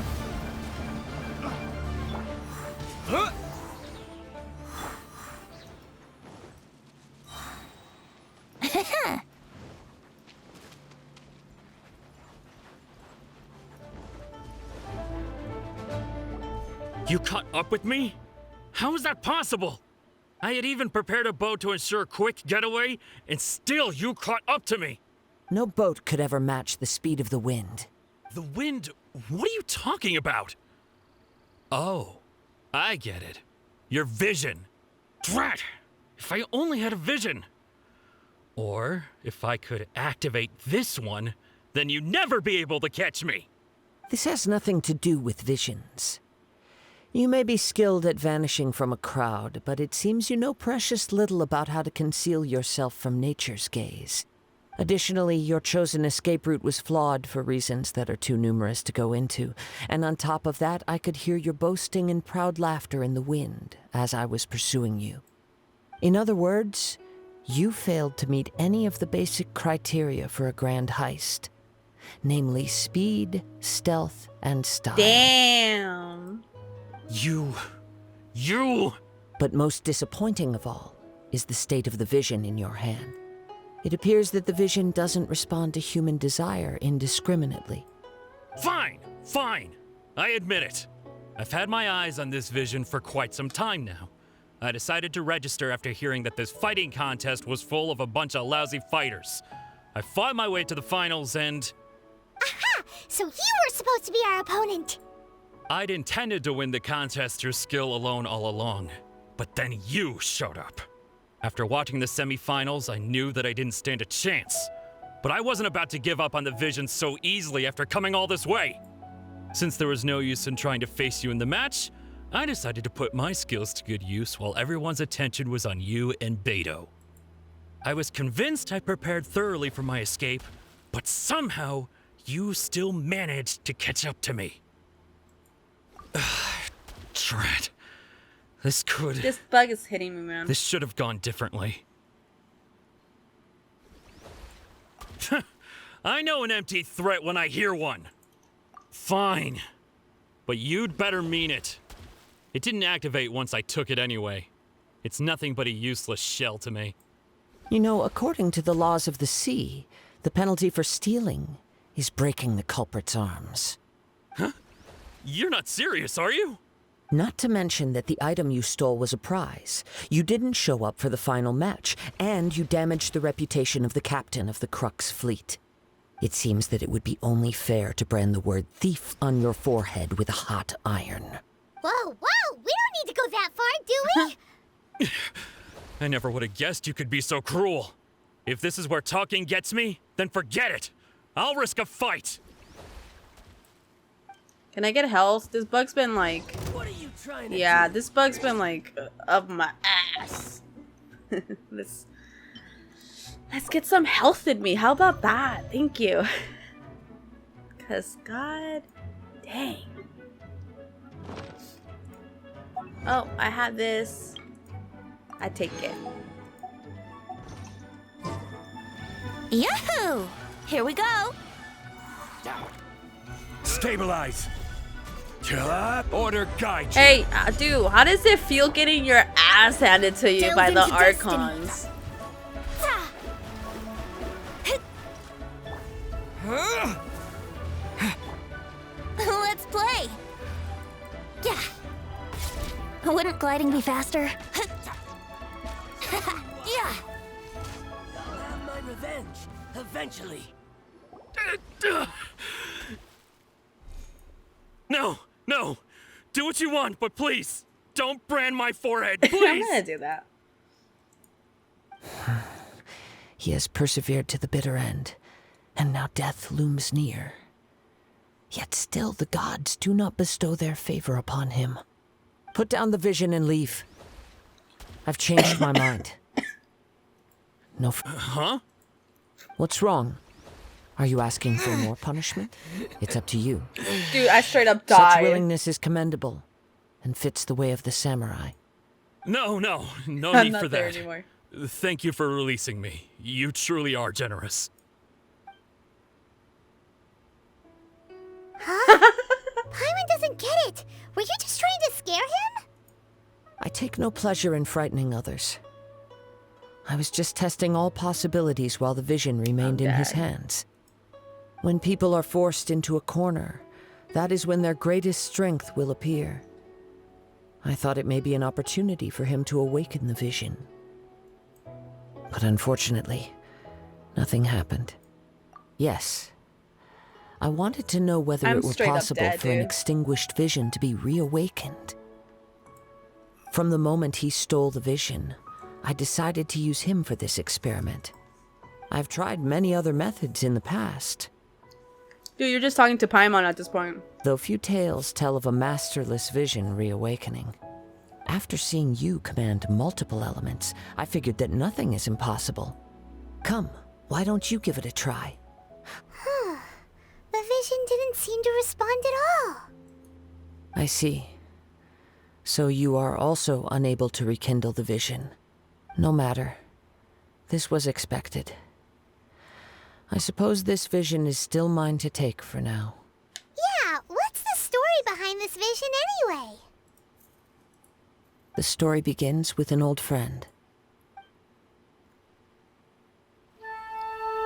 You caught up with me? How is that possible? I had even prepared a boat to ensure a quick getaway, and still you caught up to me. No boat could ever match the speed of the wind. The wind? What are you talking about? Oh, I get it. Your vision. Drat! If I only had a vision. Or if I could activate this one, then you'd never be able to catch me. This has nothing to do with visions. You may be skilled at vanishing from a crowd, but it seems you know precious little about how to conceal yourself from nature's gaze. Additionally, your chosen escape route was flawed for reasons that are too numerous to go into, and on top of that, I could hear your boasting and proud laughter in the wind as I was pursuing you. In other words, you failed to meet any of the basic criteria for a grand heist, namely speed, stealth, and style. Damn. You... But most disappointing of all is the state of the vision in your hand. It appears that the vision doesn't respond to human desire indiscriminately. Fine, fine. I admit it. I've had my eyes on this vision for quite some time now. I decided to register after hearing that this fighting contest was full of a bunch of lousy fighters. I fought my way to the finals and... Aha! So you were supposed to be our opponent! I'd intended to win the contest through skill alone all along. But then you showed up. After watching the semifinals, I knew that I didn't stand a chance. But I wasn't about to give up on the vision so easily after coming all this way. Since there was no use in trying to face you in the match, I decided to put my skills to good use while everyone's attention was on you and Beto. I was convinced I prepared thoroughly for my escape, but somehow you still managed to catch up to me. Drat. This bug is hitting me, man. This should have gone differently. I know an empty threat when I hear one. Fine. But you'd better mean it. It didn't activate once I took it anyway. It's nothing but a useless shell to me. You know, according to the laws of the sea, the penalty for stealing is breaking the culprit's arms. Huh? You're not serious, are you? Not to mention that the item you stole was a prize. You didn't show up for the final match, and you damaged the reputation of the captain of the Crux fleet. It seems that it would be only fair to brand the word thief on your forehead with a hot iron. Whoa, whoa! We don't need to go that far, do we? I never would have guessed you could be so cruel. If this is where talking gets me, then forget it. I'll risk a fight. Can I get health? This bug's been like... What are you trying to do? This bug's been like up my ass. Let's get some health in me. How about that? Thank you. Cause god dang. Oh, I have this. I take it. Yahoo! Here we go. Stabilize. Order guide. Hey, dude, how does it feel getting your ass handed to you by the Archons? Let's play. Yeah. Wouldn't gliding be faster? Yeah. I'll have my revenge, eventually. No, no. Do what you want, but please, don't brand my forehead, I'm please. gonna do that. He has persevered to the bitter end, and now death looms near. Yet still the gods do not bestow their favor upon him. Put down the vision and leave. I've changed my mind. No. Huh? What's wrong? Are you asking for more punishment? It's up to you. Dude, I straight up died. Such willingness is commendable, and fits the way of the samurai. No need I'm not for there that. anymore. Thank you for releasing me. You truly are generous. Huh? Paimon doesn't get it. Were you just trying to scare him? I take no pleasure in frightening others. I was just testing all possibilities while the vision remained in his hands. When people are forced into a corner, that is when their greatest strength will appear. I thought it may be an opportunity for him to awaken the vision. But unfortunately, nothing happened. Yes, I wanted to know whether it were possible for an extinguished vision to be reawakened. From the moment he stole the vision, I decided to use him for this experiment. I've tried many other methods in the past. Dude, you're just talking to Paimon at this point. Though few tales tell of a masterless vision reawakening. After seeing you command multiple elements, I figured that nothing is impossible. Come, why don't you give it a try? The vision didn't seem to respond at all. I see. So you are also unable to rekindle the vision. No matter. This was expected. I suppose this vision is still mine to take for now. Yeah, what's the story behind this vision anyway? The story begins with an old friend.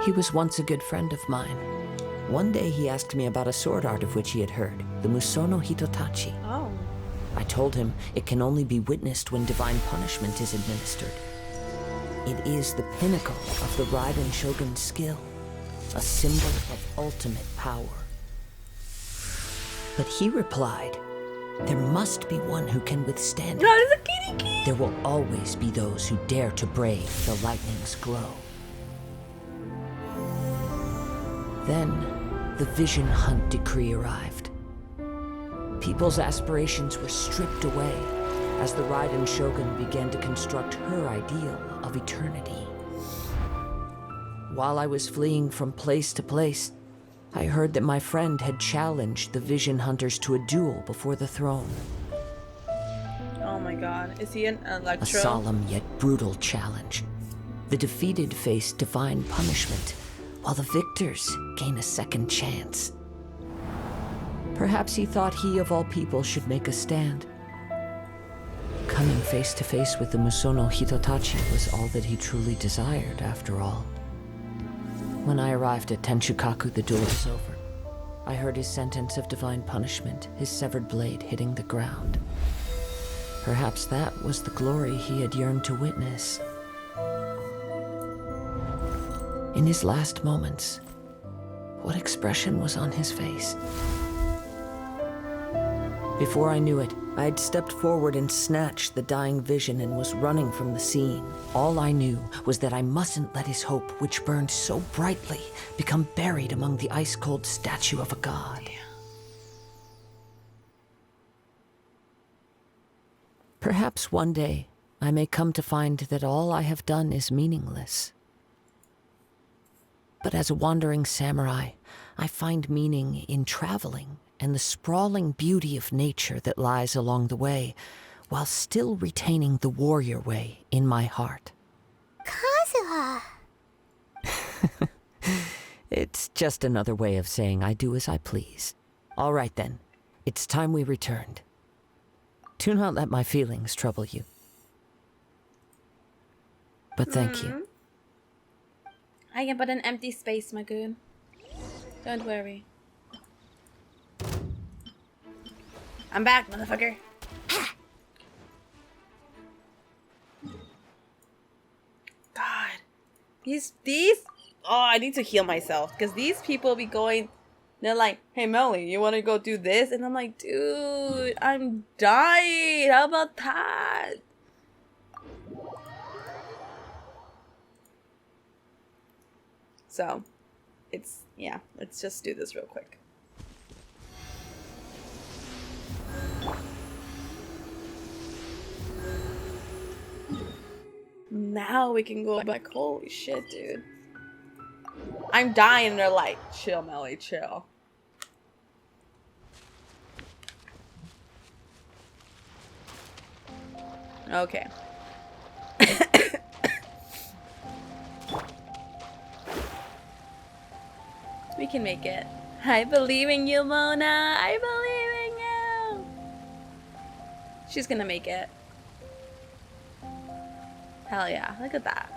He was once a good friend of mine. One day he asked me about a sword art of which he had heard, the Musono Hitotachi. Oh. I told him it can only be witnessed when divine punishment is administered. It is the pinnacle of the Raiden Shogun's skill, a symbol of ultimate power. But he replied, there must be one who can withstand it. There's a kitty kid. There will always be those who dare to brave the lightning's glow. Then, the Vision Hunt decree arrived. People's aspirations were stripped away as the Raiden Shogun began to construct her ideal of eternity. While I was fleeing from place to place, I heard that my friend had challenged the Vision Hunters to a duel before the throne. Oh my god. Is he an A Electro? solemn yet brutal challenge. The defeated face divine punishment, while the victors gain a second chance. Perhaps he thought he of all people should make a stand. Coming face to face with the Musono Hitotachi was all that he truly desired, after all. When I arrived at Tenshukaku, the duel was over. I heard his sentence of divine punishment, his severed blade hitting the ground. Perhaps that was the glory he had yearned to witness. In his last moments, what expression was on his face? Before I knew it, I had stepped forward and snatched the dying vision and was running from the scene. All I knew was that I mustn't let his hope, which burned so brightly, become buried among the ice-cold statue of a god. Perhaps one day, I may come to find that all I have done is meaningless. But as a wandering samurai, I find meaning in traveling and the sprawling beauty of nature that lies along the way, while still retaining the warrior way in my heart. Kazuha! It's just another way of saying I do as I please. All right then, it's time we returned. Do not let my feelings trouble you. But thank you. I am but an empty space, my goon. Don't worry. I'm back, motherfucker. God. These oh, I need to heal myself. Because these people be going, they're like, hey Melly, you want to go do this? And I'm like, dude, I'm dying. How about that? So, yeah, let's just do this real quick. Now we can go back. Holy shit, dude. I'm dying and they're like, chill, Melly, chill. Okay. We can make it. I believe in you, Mona. I believe in you. She's gonna make it. Hell yeah, look at that.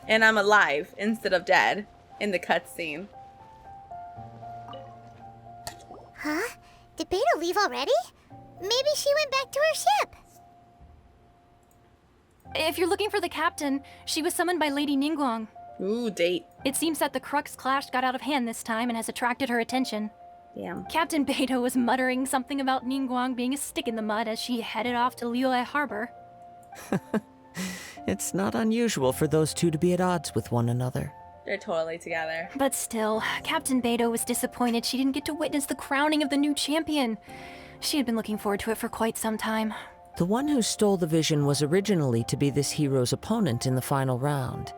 And I'm alive instead of dead in the cutscene. Huh? Did Beto leave already? Maybe she went back to her ship. If you're looking for the captain, she was summoned by Lady Ningguang. Ooh, date. It seems that the Crux Clash got out of hand this time and has attracted her attention. Damn. Captain Beto was muttering something about Ningguang being a stick in the mud as she headed off to Liyue Harbor. It's not unusual for those two to be at odds with one another. They're totally together. But still, Captain Beto was disappointed she didn't get to witness the crowning of the new champion. She had been looking forward to it for quite some time. The one who stole the vision was originally to be this hero's opponent in the final round.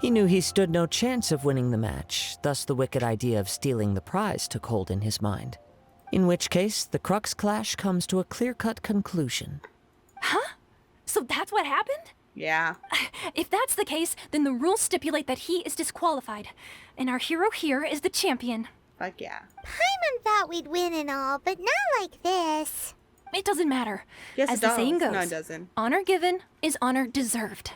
He knew he stood no chance of winning the match, thus the wicked idea of stealing the prize took hold in his mind. In which case, the Crux Clash comes to a clear-cut conclusion. Huh? So that's what happened? Yeah. If that's the case, then the rules stipulate that he is disqualified. And our hero here is the champion. Fuck yeah. Paimon thought we'd win and all, but not like this. it doesn't matter. Yes, As it the does. saying goes, No, it doesn't. honor given is honor deserved.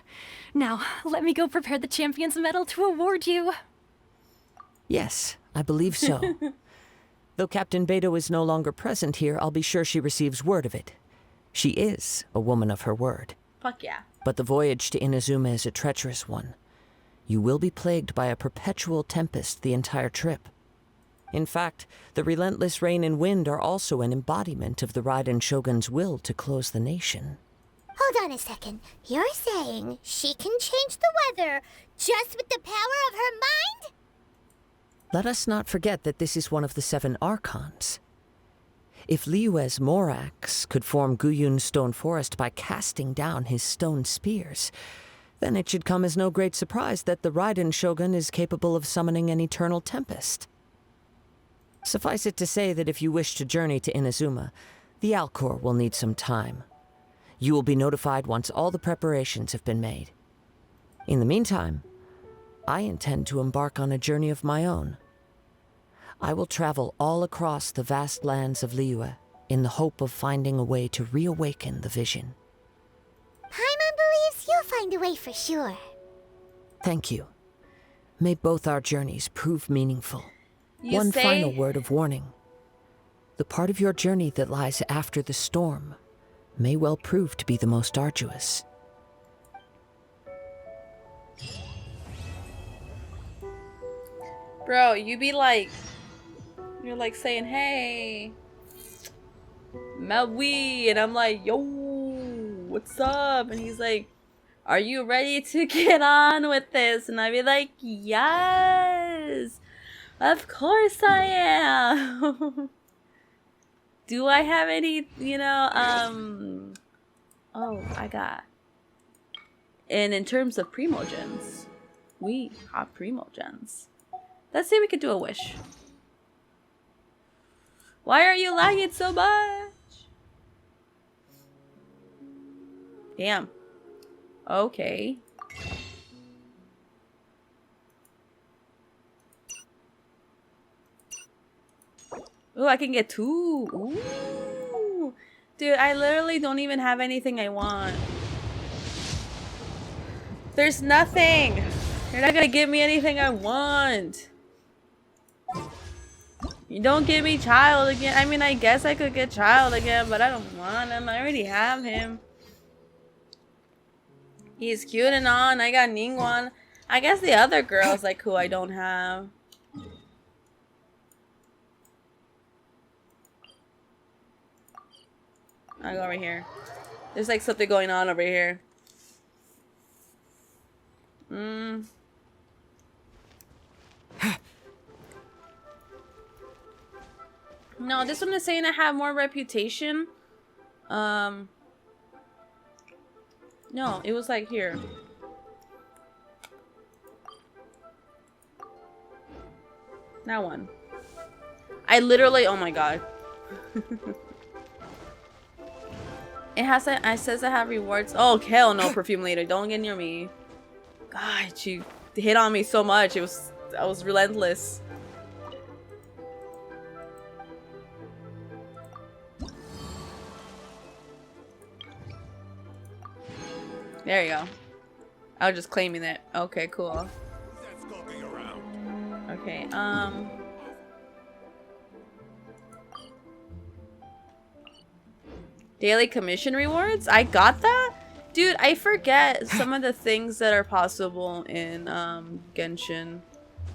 Now, let me go prepare the champion's medal to award you. Yes, I believe so. Though Captain Beto is no longer present here, I'll be sure she receives word of it. She is a woman of her word. Fuck yeah. But the voyage to Inazuma is a treacherous one. You will be plagued by a perpetual tempest the entire trip. In fact, the relentless rain and wind are also an embodiment of the Raiden Shogun's will to close the nation. Hold on a second. You're saying she can change the weather just with the power of her mind? Let us not forget that this is one of the 7 Archons. If Liyue's Morax could form Guyun's stone forest by casting down his stone spears, then it should come as no great surprise that the Raiden Shogun is capable of summoning an eternal tempest. Suffice it to say that if you wish to journey to Inazuma, the Alcor will need some time. You will be notified once all the preparations have been made. In the meantime, I intend to embark on a journey of my own. I will travel all across the vast lands of Liyue in the hope of finding a way to reawaken the vision. Paimon believes you'll find a way for sure. Thank you. May both our journeys prove meaningful. You say- final word of warning. The part of your journey that lies after the storm may well prove to be the most arduous. Bro, you be like, you're like saying, hey, MeliZ, and I'm like, yo, what's up? And he's like, are you ready to get on with this? And I'd be like, yes, of course I am. Do I have any, oh, I got. And in terms of Primogens, we have Primogens. Let's see if we could do a wish. Why are you lagging so much? Damn. Okay. Ooh, I can get 2. Ooh. Dude, I literally don't even have anything I want. There's nothing. You're not gonna give me anything I want. You don't give me Child again. I mean, I guess I could get Child again, but I don't want him. I already have him. He's cute and all, and I got Ningguang. I guess the other girls like who I don't have. I'll go over here. There's like something going on over here. No, this one is saying I have more reputation. No, it was like here. That one. I literally, oh my god. It says I have rewards. Oh, hell no, Perfume Leader. Don't get near me. God, you hit on me so much. I was relentless. There you go. I was just claiming it. Okay, cool. Okay, daily commission rewards? I got that? Dude, I forget some of the things that are possible in Genshin.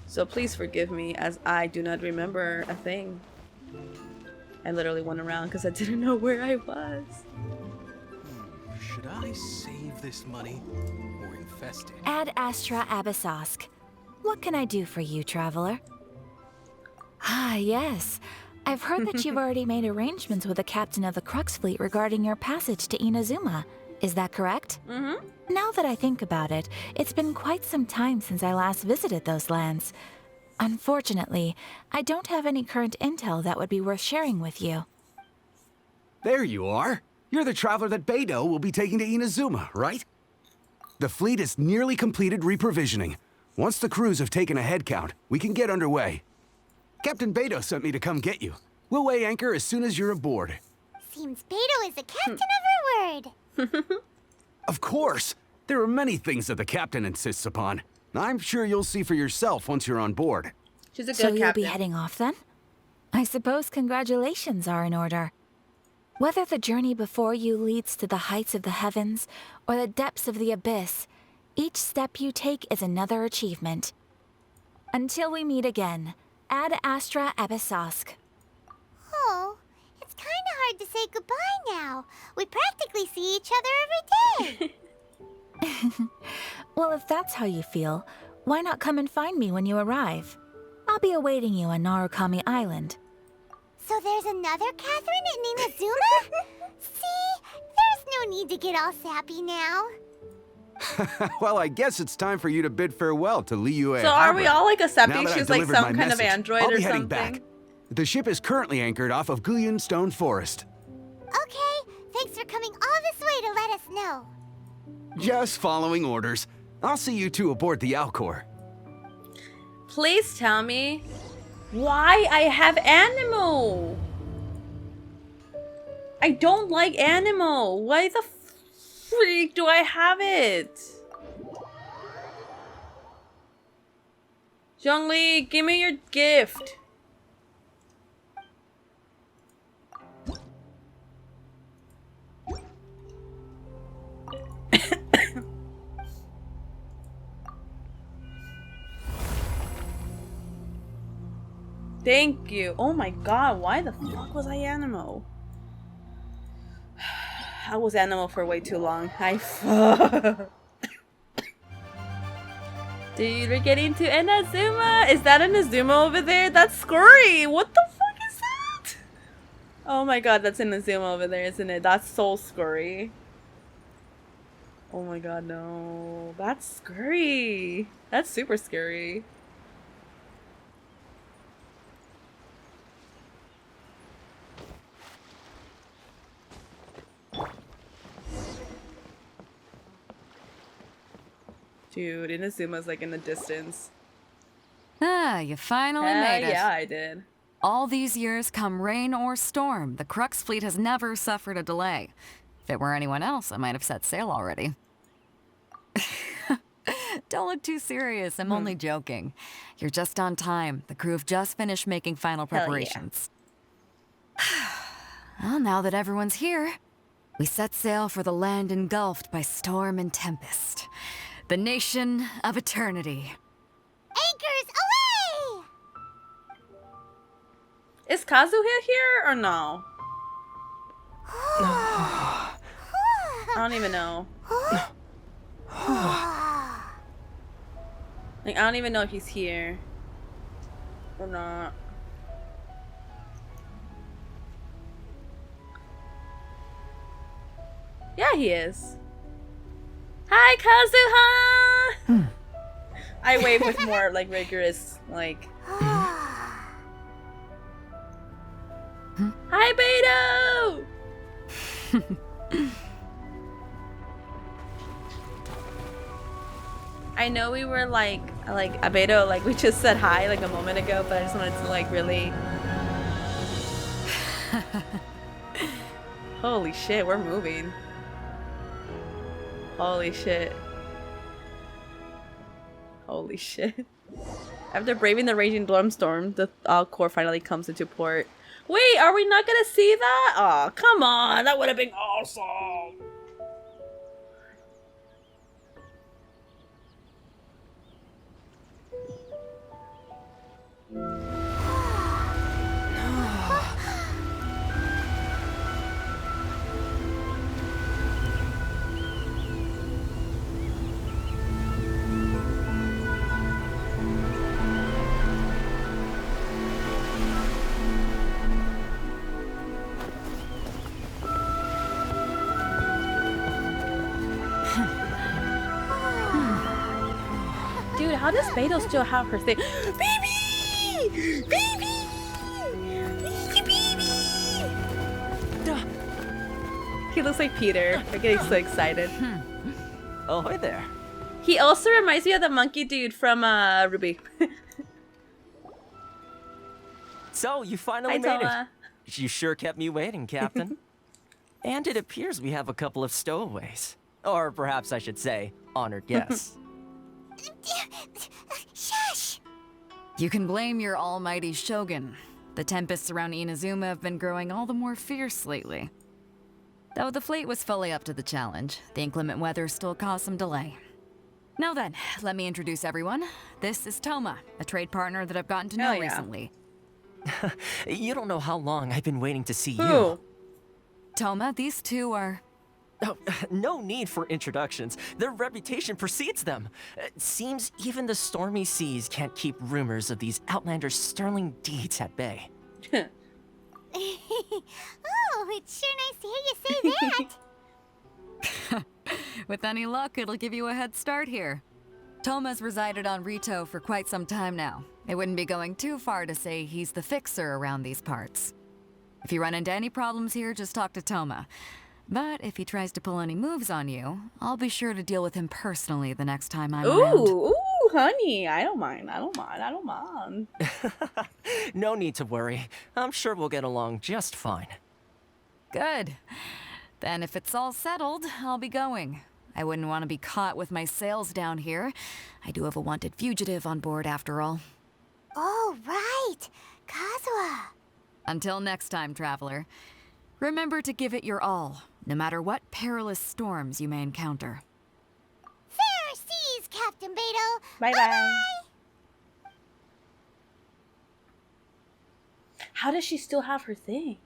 So please forgive me as I do not remember a thing. I literally went around because I didn't know where I was. Should I save this money or invest it? Ad Astra Abyssosk. What can I do for you, traveler? Ah, yes. I've heard that you've already made arrangements with the captain of the Crux fleet regarding your passage to Inazuma. Is that correct? Mm-hmm. Now that I think about it, it's been quite some time since I last visited those lands. Unfortunately, I don't have any current intel that would be worth sharing with you. There you are. You're the traveler that Beto will be taking to Inazuma, right? The fleet is nearly completed reprovisioning. Once the crews have taken a head count, we can get underway. Captain Beto sent me to come get you. We'll weigh anchor as soon as you're aboard. Seems seems Beidou is a captain of her word. Of course! There are many things that the captain insists upon. I'm sure you'll see for yourself once you're on board. She's a good So you'll captain. be heading off then? I suppose congratulations are in order. Whether the journey before you leads to the heights of the heavens or the depths of the abyss, each step you take is another achievement. Until we meet again, Ad Astra Abyssosque. Oh, it's kind of hard to say goodbye now. We practically see each other every day. Well, if that's how you feel, why not come and find me when you arrive? I'll be awaiting you on Narukami Island. So there's another Catherine in Inazuma? See? There's no need to get all sappy now. Well, I guess it's time for you to bid farewell to Liyue. So are we all like a Now seppi? that I've She's like delivered some my kind of message, android I'll or be heading something? back. The ship is currently anchored off of Guyun Stone Forest. Okay, thanks for coming all this way to let us know. Just following orders. I'll see you two aboard the Alcor. Please tell me why I have Animo. I don't like Animo. Why the freak do I have it? Zhongli, give me your gift. Thank you. Oh my god, why the fuck was I Animo? I was Animo for way too long. Dude, we're getting to Inazuma. Is that Inazuma over there? That's scurry. What the fuck is that? Oh my god, that's Inazuma over there, isn't it? That's so scurry. Oh my god, no. That's scary. That's super scary. Dude, Inazuma's like in the distance. Ah, you finally made it. Yeah, I did. All these years, come rain or storm, the Crux fleet has never suffered a delay. If it were anyone else, I might have set sail already. Don't look too serious, I'm only joking. You're just on time. The crew have just finished making final preparations. Well, now that everyone's here, we set sail for the land engulfed by storm and tempest. The nation of eternity. Anchors away! Is Kazuha here or no? I don't even know. Like, I don't even know if he's here or not. Yeah, he is. Hi, Kazuha! I wave with more, like, rigorous, like... Hi, Beidou! I know we were like Beidou, like we just said hi like a moment ago, but I just wanted to like really. Holy shit, we're moving. Holy shit. Holy shit. After braving the raging storm, the Alcor finally comes into port. Wait, are we not gonna see that? Oh, come on, that would have been awesome. Dude, how does Beidou still have her thing? Baby! Baby! Baby! He looks like Peter. I'm getting so excited. Oh, hi there. He also reminds me of the monkey dude from Ruby. So, you finally Hi, made Toa. it. You sure kept me waiting, Captain. And it appears we have a couple of stowaways. Or perhaps I should say, honored guests. Shush! You can blame your almighty shogun. The tempests around Inazuma have been growing all the more fierce lately. Though the fleet was fully up to the challenge, the inclement weather still caused some delay. Now then, let me introduce everyone. This is Toma, a trade partner that I've gotten to know recently. You don't know how long I've been waiting to see Who? you. Toma, these two are... Oh, no need for introductions. Their reputation precedes them. Seems even the stormy seas can't keep rumors of these Outlanders' sterling deeds at bay. Oh, it's sure nice to hear you say that. With any luck, it'll give you a head start here. Toma's resided on Rito for quite some time now. It wouldn't be going too far to say he's the fixer around these parts. If you run into any problems here, just talk to Toma. But if he tries to pull any moves on you, I'll be sure to deal with him personally the next time I'm around. Ooh, honey. I don't mind. I don't mind. No need to worry. I'm sure we'll get along just fine. Good. Then if it's all settled, I'll be going. I wouldn't want to be caught with my sails down here. I do have a wanted fugitive on board after all. Oh, right. Kazuha. Until next time, traveler. Remember to give it your all, no matter what perilous storms you may encounter. Fair seas, Captain Beto. Bye-bye. How does she still have her thing?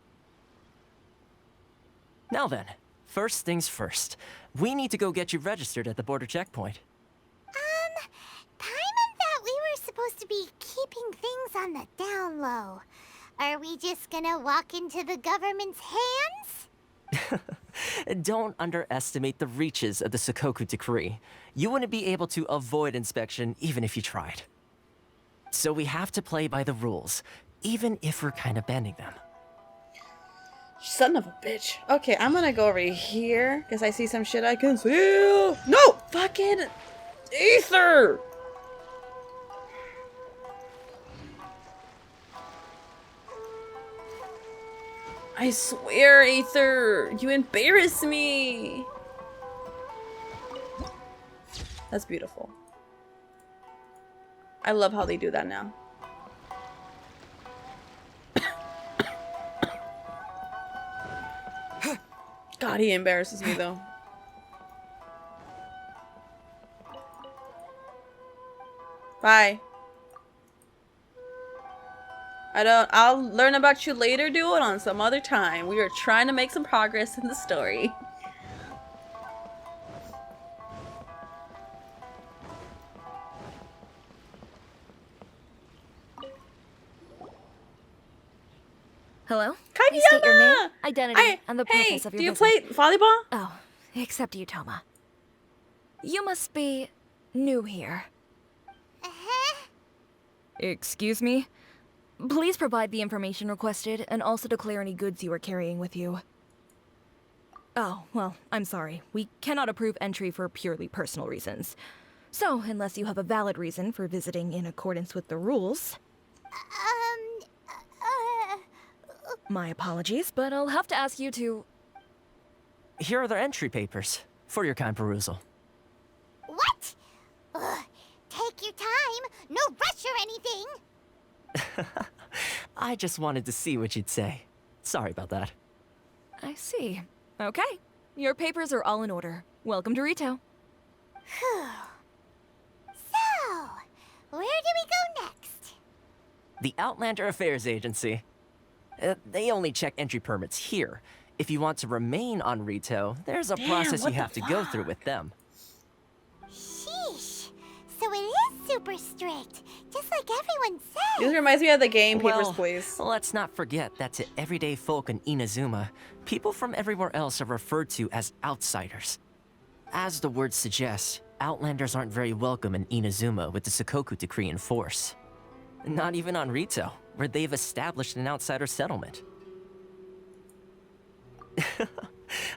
Now then, first things first. We need to go get you registered at the border checkpoint. Paimon thought we were supposed to be keeping things on the down low. Are we just gonna walk into the government's hands? Don't underestimate the reaches of the Sakoku Decree. You wouldn't be able to avoid inspection even if you tried. So we have to play by the rules, even if we're kind of bending them. Son of a bitch. Okay, I'm gonna go over here because I see some shit I can see. No! Fucking ether! I swear, Aether, you embarrass me. That's beautiful. I love how they do that now. God, he embarrasses me though. Bye. I'll learn about you later, dude, on some other time. We are trying to make some progress in the story. Hello? Please state your name, identity, and the purpose of your do you visit. play volleyball? Oh, except you, Toma. You must be new here. Excuse me? Please provide the information requested and also declare any goods you are carrying with you. Oh, well, I'm sorry. We cannot approve entry for purely personal reasons. So, unless you have a valid reason for visiting in accordance with the rules... My apologies, but I'll have to ask you to... Here are the entry papers, for your kind perusal. What? Ugh, take your time. No rush or anything. I just wanted to see what you'd say. Sorry about that. I see. Okay. Your papers are all in order. Welcome to Rito. Whew. So, where do we go next? The Outlander Affairs Agency. They only check entry permits here. If you want to remain on Rito, there's a process you have to go through with them. Sheesh. So it is super strict, just like everyone said. This reminds me of the game Papers, Please. Let's not forget that to everyday folk in Inazuma, people from everywhere else are referred to as outsiders. As the word suggests, Outlanders aren't very welcome in Inazuma with the Sakoku Decree in force. Not even on Rito, where they've established an outsider settlement.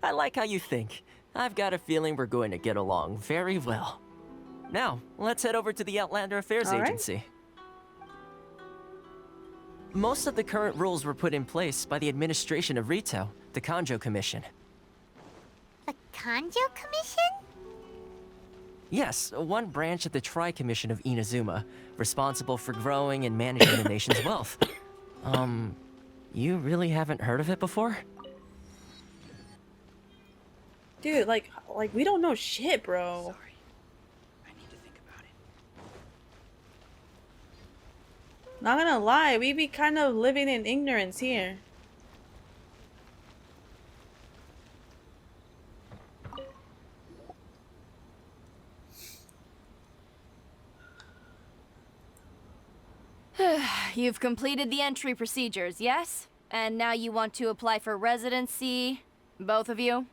I like how you think. I've got a feeling we're going to get along very well. Now, let's head over to the Outlander Affairs Agency. Most of the current rules were put in place by the administration of Rito, the Kanjo Commission. Kanjo Commission? Yes, one branch of the Tri-Commission of Inazuma, responsible for growing and managing the nation's wealth. You really haven't heard of it before? Dude, like we don't know shit, bro. Sorry. I need to think about it. Not gonna lie, we be kind of living in ignorance here. You've completed the entry procedures, yes? And now you want to apply for residency? Both of you?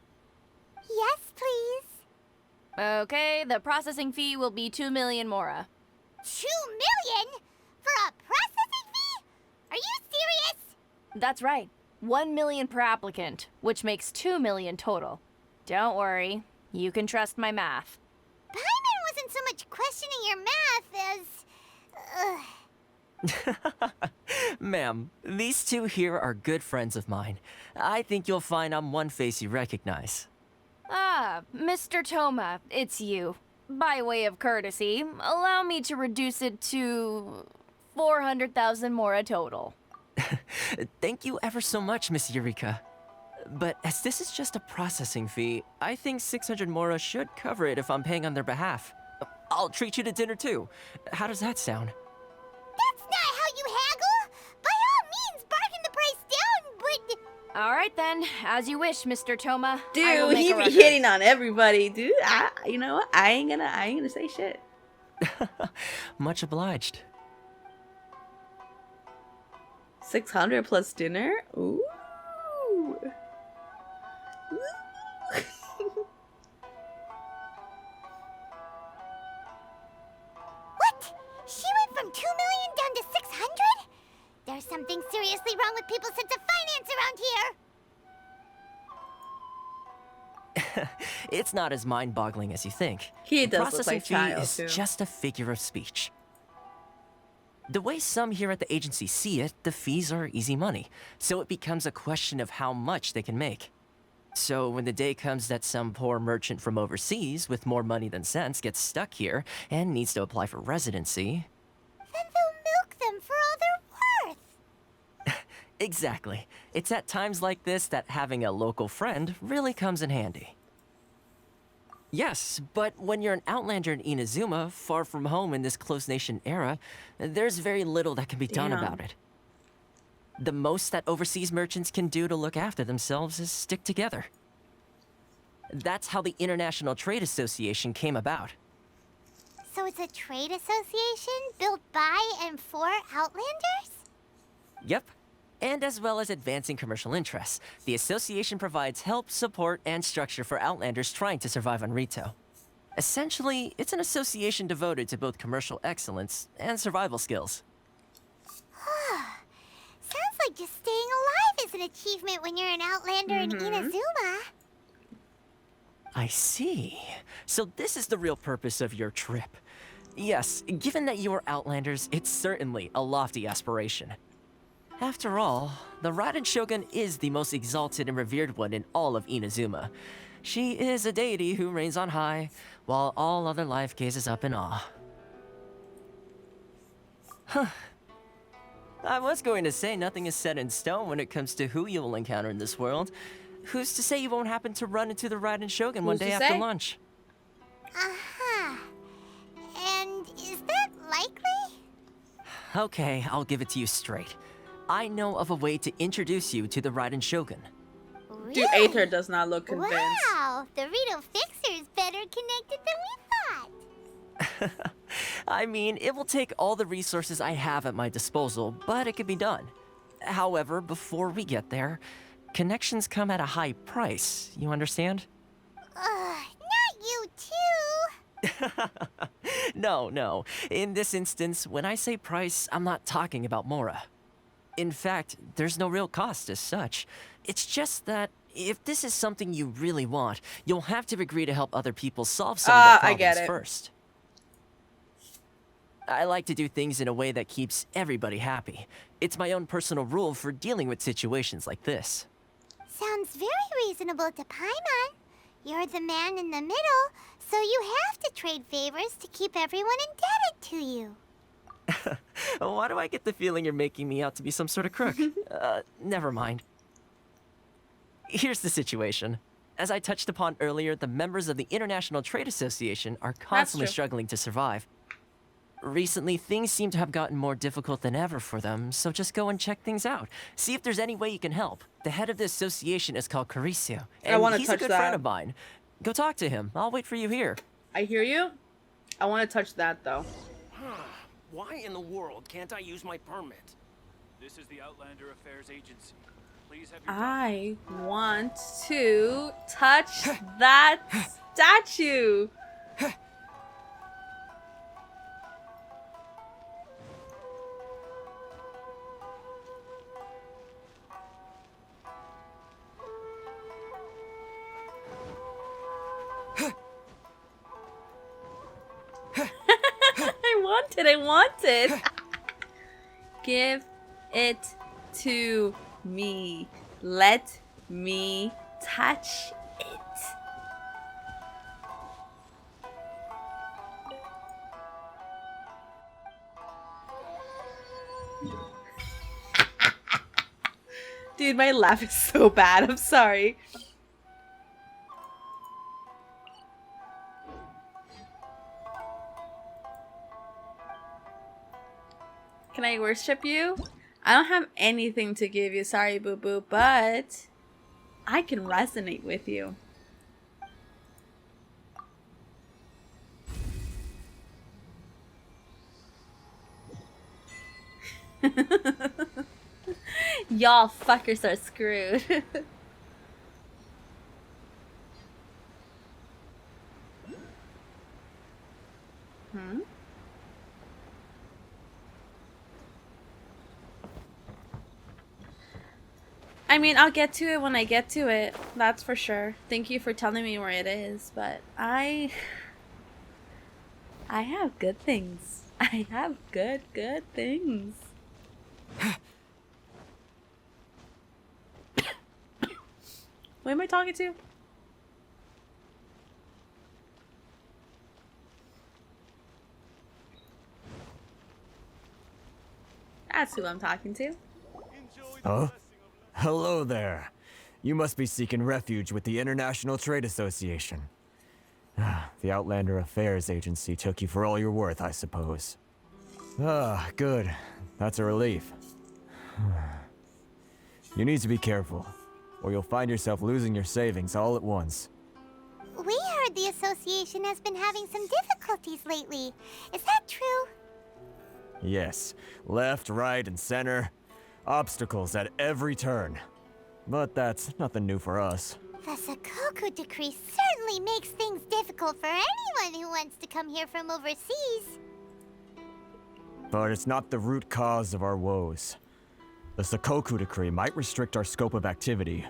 Yes, please. Okay, the processing fee will be 2 million mora. 2 million? For a processing fee? Are you serious? That's right. 1 million per applicant, which makes 2 million total. Don't worry, you can trust my math. Paimon wasn't so much questioning your math as... Ma'am, these two here are good friends of mine. I think you'll find I'm one face you recognize. Ah, Mr. Toma, it's you. By way of courtesy, allow me to reduce it to 400,000 mora total. Thank you ever so much, Miss Eureka. But as this is just a processing fee, I think 600 mora should cover it if I'm paying on their behalf. I'll treat you to dinner too. How does that sound? That's not how you haggle! By all means, bargain the price down, but... Alright then, as you wish, Mr. Toma. Dude, he be hitting on everybody, dude. You know what? I ain't gonna say shit. Much obliged. 600 plus dinner? Ooh. What? She went from 2 million down to 600? There's something seriously wrong with people's sense of finance around here. It's not as mind-boggling as you think. He The does look processing like fee child, is too. just a figure of speech. The way some here at the agency see it, the fees are easy money, so it becomes a question of how much they can make. So when the day comes that some poor merchant from overseas with more money than sense gets stuck here and needs to apply for residency... Then they'll milk them for all they're worth. Exactly. It's at times like this that having a local friend really comes in handy. Yes, but when you're an outlander in Inazuma, far from home in this close nation era, there's very little that can be done Damn. about it. The most that overseas merchants can do to look after themselves is stick together. That's how the International Trade Association came about. So it's a trade association built by and for Outlanders? Yep. And as well as advancing commercial interests, the association provides help, support, and structure for Outlanders trying to survive on Rito. Essentially, it's an association devoted to both commercial excellence and survival skills. Sounds like just staying alive is an achievement when you're an Outlander in Inazuma. I see. So this is the real purpose of your trip. Yes, given that you are Outlanders, it's certainly a lofty aspiration. After all, the Raiden Shogun is the most exalted and revered one in all of Inazuma. She is a deity who reigns on high, while all other life gazes up in awe. Huh. I was going to say nothing is set in stone when it comes to who you'll encounter in this world. Who's to say you won't happen to run into the Raiden Shogun one day after lunch? Uh-huh. And is that likely? Okay, I'll give it to you straight. I know of a way to introduce you to the Raiden Shogun. Dude, Aether does not look convinced. Wow, the Rito Fixer is better connected than we thought. I mean, it will take all the resources I have at my disposal, but it can be done. However, before we get there, connections come at a high price, you understand? Not you too. No. In this instance, when I say price, I'm not talking about Mora. In fact, there's no real cost as such. It's just that if this is something you really want, you'll have to agree to help other people solve some of the I get problems it. first. I like to do things in a way that keeps everybody happy. It's my own personal rule for dealing with situations like this. Sounds very reasonable to Paimon. You're the man in the middle, so you have to trade favors to keep everyone indebted to you. Why do I get the feeling you're making me out to be some sort of crook? Never mind. Here's the situation. As I touched upon earlier, the members of the International Trade Association are constantly struggling to survive. Recently, things seem to have gotten more difficult than ever for them, so just go and check things out. See if there's any way you can help. The head of the association is called Caricio, and he's a good friend of mine. Go talk to him. I'll wait for you here. I hear you. I want to touch that, though. Why in the world can't I use my permit? This is the Outlander Affairs Agency. Please have your I want to touch that statue. I want it. Give it to me. Let me touch it. Dude, my laugh is so bad. I'm sorry. Can I worship you? I don't have anything to give you, sorry boo boo, but I can resonate with you. Y'all fuckers are screwed. I mean, I'll get to it when I get to it. That's for sure. Thank you for telling me where it is, but I have good things. I have good things. Who am I talking to? That's who I'm talking to. Huh? Hello there. You must be seeking refuge with the International Trade Association. The Outlander Affairs Agency took you for all you're worth, I suppose. Ah, good. That's a relief. You need to be careful, or you'll find yourself losing your savings all at once. We heard the association has been having some difficulties lately. Is that true? Yes. Left, right, and center. Obstacles at every turn. But that's nothing new for us. The Sakoku decree certainly makes things difficult for anyone who wants to come here from overseas. But it's not the root cause of our woes. The Sakoku decree might restrict our scope of activity,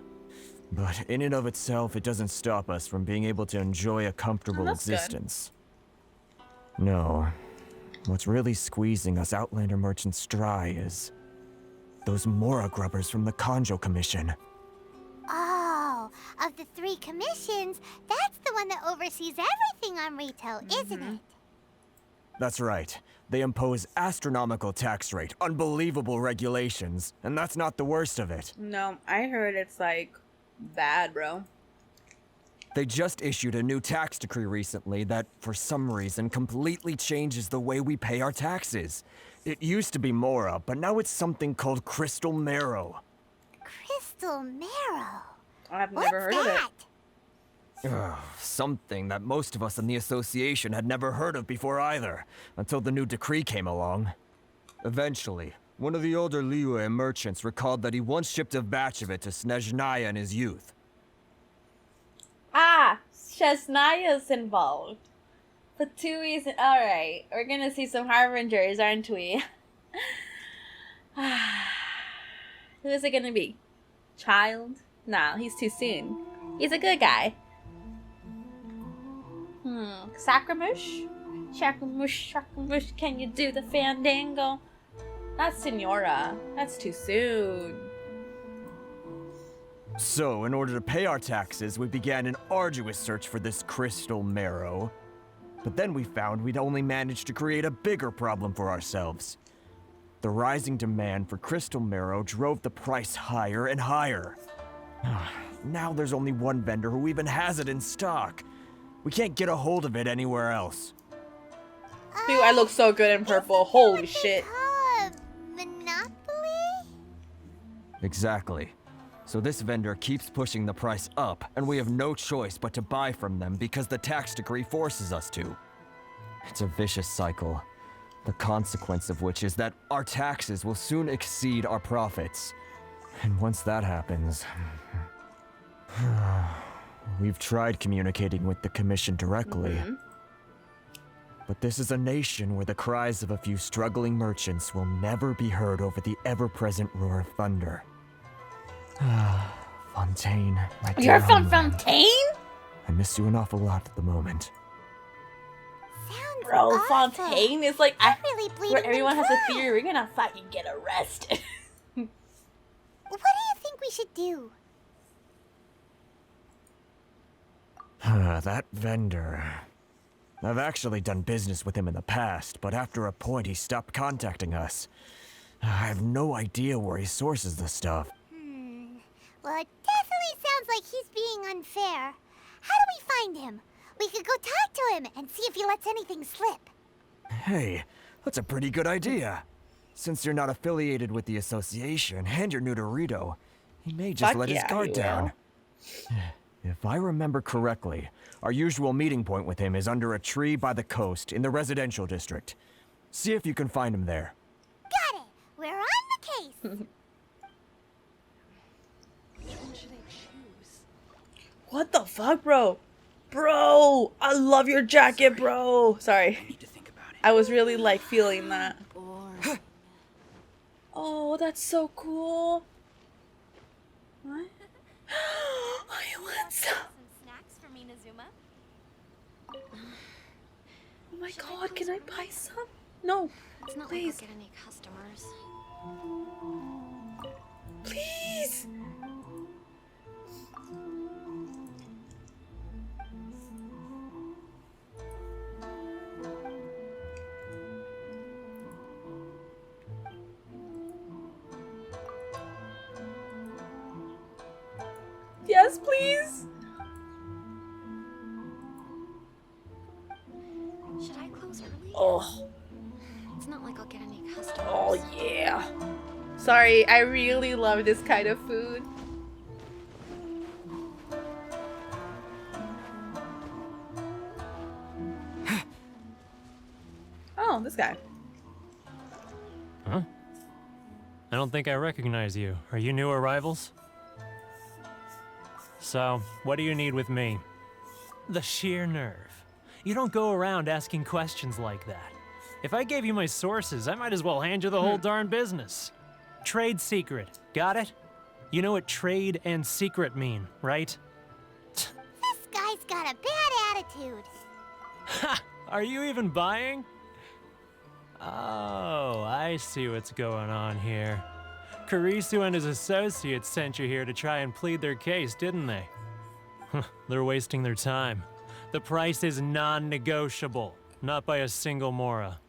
but in and of itself, it doesn't stop us from being able to enjoy a comfortable existence. No. What's really squeezing us Outlander merchants dry is those Mora grubbers from the Kanjo Commission. Oh, of the 3 commissions, that's the one that oversees everything on Rito, isn't it? That's right. They impose astronomical tax rate, unbelievable regulations, and that's not the worst of it. No, I heard it's like bad, bro. They just issued a new tax decree recently that, for some reason, completely changes the way we pay our taxes. It used to be Mora, but now it's something called Crystal Marrow. Crystal Marrow? I've never heard of it. Something that most of us in the association had never heard of before either, until the new decree came along. Eventually, one of the older Liyue merchants recalled that he once shipped a batch of it to Snezhnaya in his youth. Ah, Snezhnaya's involved. For 2 reasons. Alright, we're gonna see some harbingers, aren't we? Who is it gonna be? Child? No, he's too soon. He's a good guy. Sacramush? Sacramush, can you do the fandango? Not Senora. That's too soon. So, in order to pay our taxes, we began an arduous search for this crystal marrow. But then we found we'd only managed to create a bigger problem for ourselves. The rising demand for crystal marrow drove the price higher and higher. Now there's only one vendor who even has it in stock. We can't get a hold of it anywhere else. Dude, I look so good in purple. Holy shit. Monopoly? Exactly. So this vendor keeps pushing the price up, and we have no choice but to buy from them because the tax decree forces us to. It's a vicious cycle, the consequence of which is that our taxes will soon exceed our profits. And once that happens... We've tried communicating with the Commission directly. But this is a nation where the cries of a few struggling merchants will never be heard over the ever-present roar of thunder. Fontaine, my dear You're from homeland. Fontaine? I miss you an awful lot at the moment. Bro, Fontaine is like really bleeding where everyone has a dry. theory we're gonna fucking get arrested. What do you think we should do? That vendor. I've actually done business with him in the past, but after a point he stopped contacting us. I have no idea where he sources the stuff. Well, it definitely sounds like he's being unfair. How do we find him? We could go talk to him and see if he lets anything slip. Hey, that's a pretty good idea. Since you're not affiliated with the association and you're new to Rito, he may just Fuck let his yeah, guard he down. If I remember correctly, our usual meeting point with him is under a tree by the coast in the residential district. See if you can find him there. Got it. We're on the case. What the fuck, bro? Bro, I love your jacket, bro. Sorry. I was really like feeling that. Oh, that's so cool. What? I want some. Snacks from Inazuma? Oh my god, can I buy some? No, It's not please. like I'll get any customers. Please. Yes, please. Should I close early? Oh. It's not like I'll get any customers. Oh yeah. Sorry, I really love this kind of food. Oh, this guy. Huh? I don't think I recognize you. Are you new arrivals? So, what do you need with me? The sheer nerve. You don't go around asking questions like that. If I gave you my sources, I might as well hand you the whole darn business. Trade secret. Got it? You know what trade and secret mean, right? This guy's got a bad attitude. Ha! Are you even buying? Oh, I see what's going on here. Karisu and his associates sent you here to try and plead their case, didn't they? They're wasting their time. The price is non-negotiable, not by a single Mora.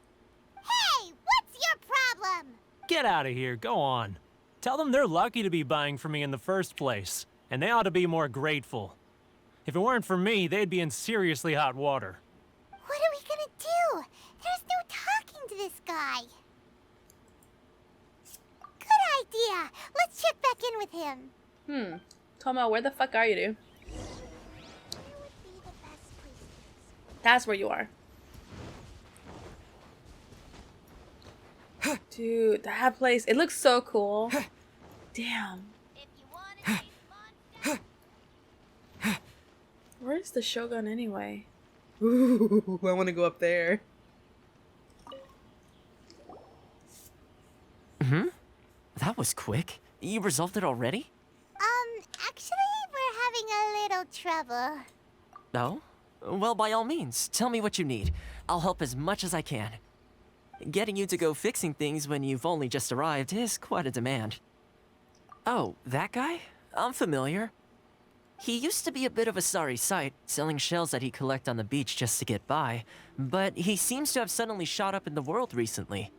Hey, what's your problem? Get out of here, go on. Tell them they're lucky to be buying from me in the first place, and they ought to be more grateful. If it weren't for me, they'd be in seriously hot water. What are we gonna do? There's no talking to this guy. Good idea. Let's check back in with him. Toma, where the fuck are you, dude? That's where you are. Dude, that place, it looks so cool. Damn. Where's the Shogun anyway? Ooh, I want to go up there. That was quick. You resolved it already? Actually, we're having a little trouble. No? Well, by all means, tell me what you need. I'll help as much as I can. Getting you to go fixing things when you've only just arrived is quite a demand. Oh, that guy? I'm familiar. He used to be a bit of a sorry sight, selling shells that he'd collect on the beach just to get by, but he seems to have suddenly shot up in the world recently.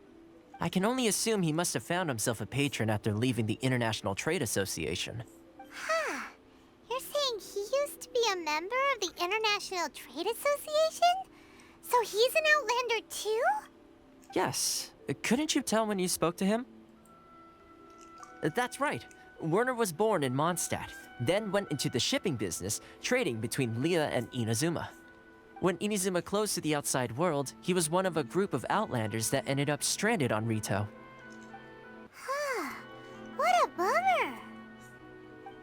I can only assume he must have found himself a patron after leaving the International Trade Association. Huh. You're saying he used to be a member of the International Trade Association? So he's an Outlander too? Yes. Couldn't you tell when you spoke to him? That's right. Werner was born in Mondstadt, then went into the shipping business, trading between Leah and Inazuma. When Inazuma closed to the outside world, he was one of a group of Outlanders that ended up stranded on Rito. Huh. What a bummer.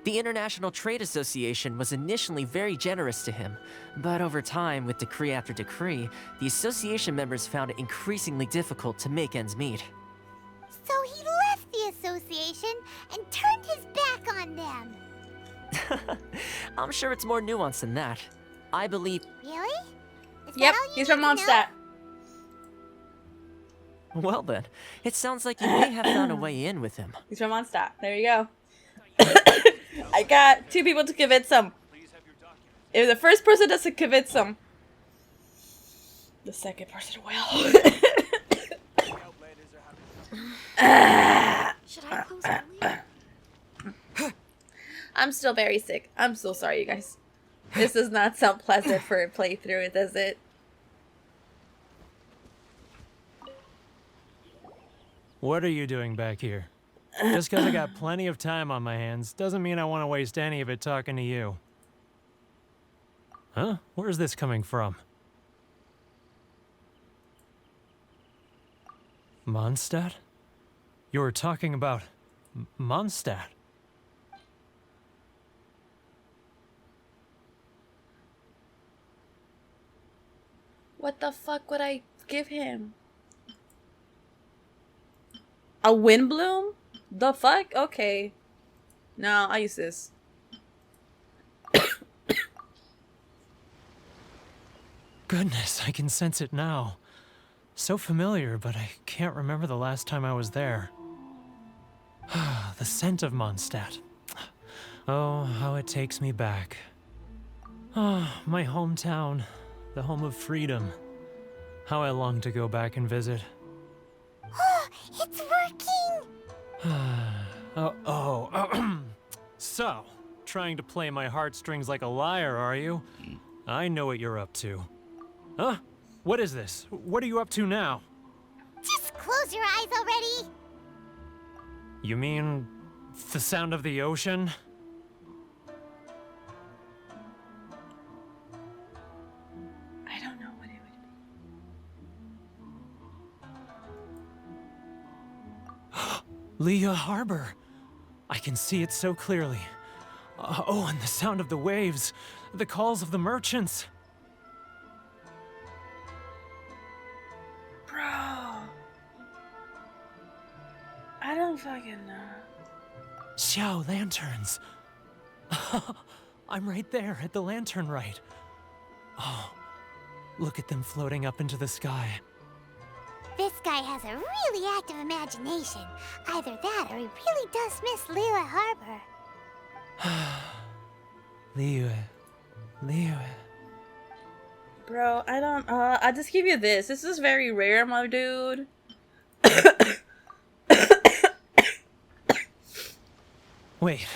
The International Trade Association was initially very generous to him, but over time, with decree after decree, the association members found it increasingly difficult to make ends meet. So he left the association and turned his back on them. I'm sure it's more nuanced than that. I believe... Really? Yep, he's from Mondstadt. Well then, it sounds like you may have found a way in with him. He's from Mondstadt. There you go. I got 2 people to convince him. If the first person doesn't convince him, the second person will. Should I close early? I'm still very sick. I'm so sorry, you guys. This does not sound pleasant for a playthrough, does it? What are you doing back here? Just because I got plenty of time on my hands doesn't mean I want to waste any of it talking to you. Huh? Where's this coming from? Mondstadt? You were talking about Mondstadt. What the fuck would I give him? A wind bloom? The fuck? Okay. No, I use this. Goodness, I can sense it now. So familiar, but I can't remember the last time I was there. The scent of Mondstadt. Oh, how it takes me back. Oh, my hometown. The home of freedom. How I long to go back and visit. It's working! So, trying to play my heartstrings like a liar, are you? I know what you're up to. Huh? What is this? What are you up to now? Just close your eyes already! You mean the sound of the ocean? I don't know what it would be. Leah Harbor. I can see it so clearly. Oh, and the sound of the waves. The calls of the merchants. Bro. I don't fucking know. Xiao lanterns. I'm right there at the lantern right. Oh, look at them floating up into the sky. This guy has a really active imagination. Either that or he really does miss Liyue Harbor. Liyue. Bro, I don't, I'll just give you this. This is very rare, my dude. Wait.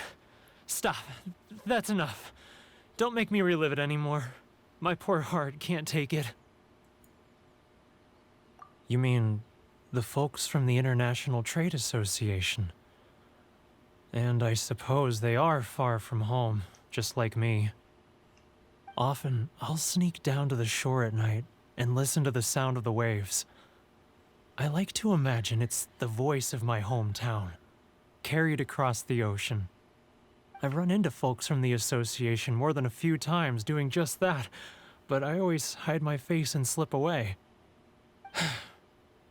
Stop. That's enough. Don't make me relive it anymore. My poor heart can't take it. You mean the folks from the International Trade Association? And I suppose they are far from home, just like me. Often, I'll sneak down to the shore at night and listen to the sound of the waves. I like to imagine it's the voice of my hometown, carried across the ocean. I've run into folks from the association more than a few times doing just that, but I always hide my face and slip away.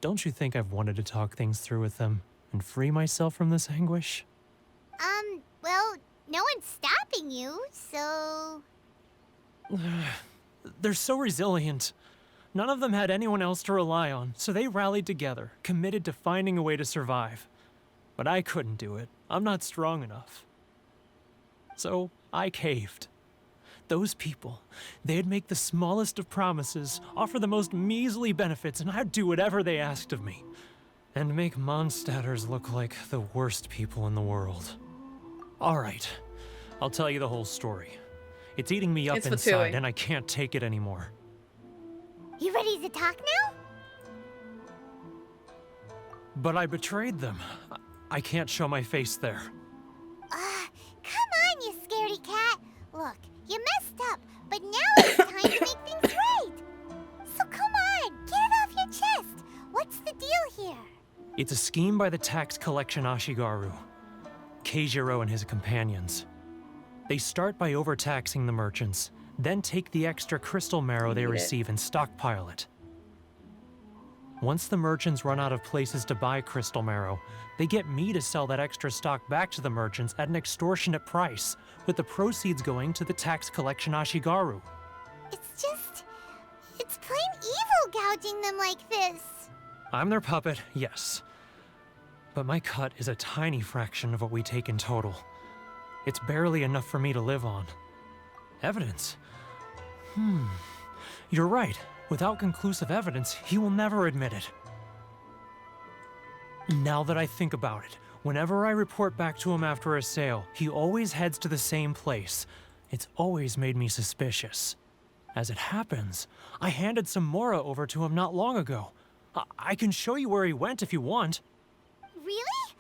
Don't you think I've wanted to talk things through with them and free myself from this anguish? Well, no one's stopping you, so... They're so resilient. None of them had anyone else to rely on, so they rallied together, committed to finding a way to survive. But I couldn't do it. I'm not strong enough. So I caved. Those people, they'd make the smallest of promises, offer the most measly benefits, and I'd do whatever they asked of me. And make Mondstadters look like the worst people in the world. All right, I'll tell you the whole story. It's eating me up It's inside, Fatui. and I can't take it anymore. You ready to talk now? But I betrayed them. I can't show my face there. Come on, you scaredy cat. Look, you messed up, but now it's time to make things right. So come on, get it off your chest. What's the deal here? It's a scheme by the tax collection Ashigaru, Keijiro and his companions. They start by overtaxing the merchants, then take the extra crystal marrow they receive and stockpile it. Once the merchants run out of places to buy crystal marrow, they get me to sell that extra stock back to the merchants at an extortionate price, with the proceeds going to the tax collection Ashigaru. It's plain evil gouging them like this. I'm their puppet, yes. But my cut is a tiny fraction of what we take in total. It's barely enough for me to live on. Evidence? You're right. Without conclusive evidence, he will never admit it. Now that I think about it, whenever I report back to him after a sale, he always heads to the same place. It's always made me suspicious. As it happens, I handed some Mora over to him not long ago. I can show you where he went if you want. Really?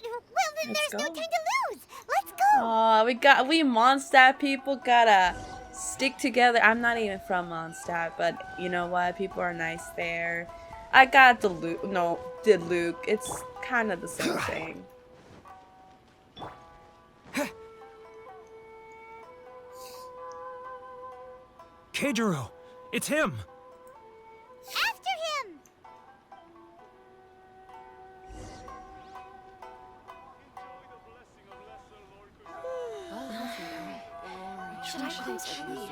Well, then Let's there's no go. time to lose. Let's go. Aw, we Mondstadt people gotta stick together. I'm not even from Mondstadt, but you know what? People are nice there. I got Diluc. It's kind of the same thing. Keijiro, it's him! After him. Should I close early?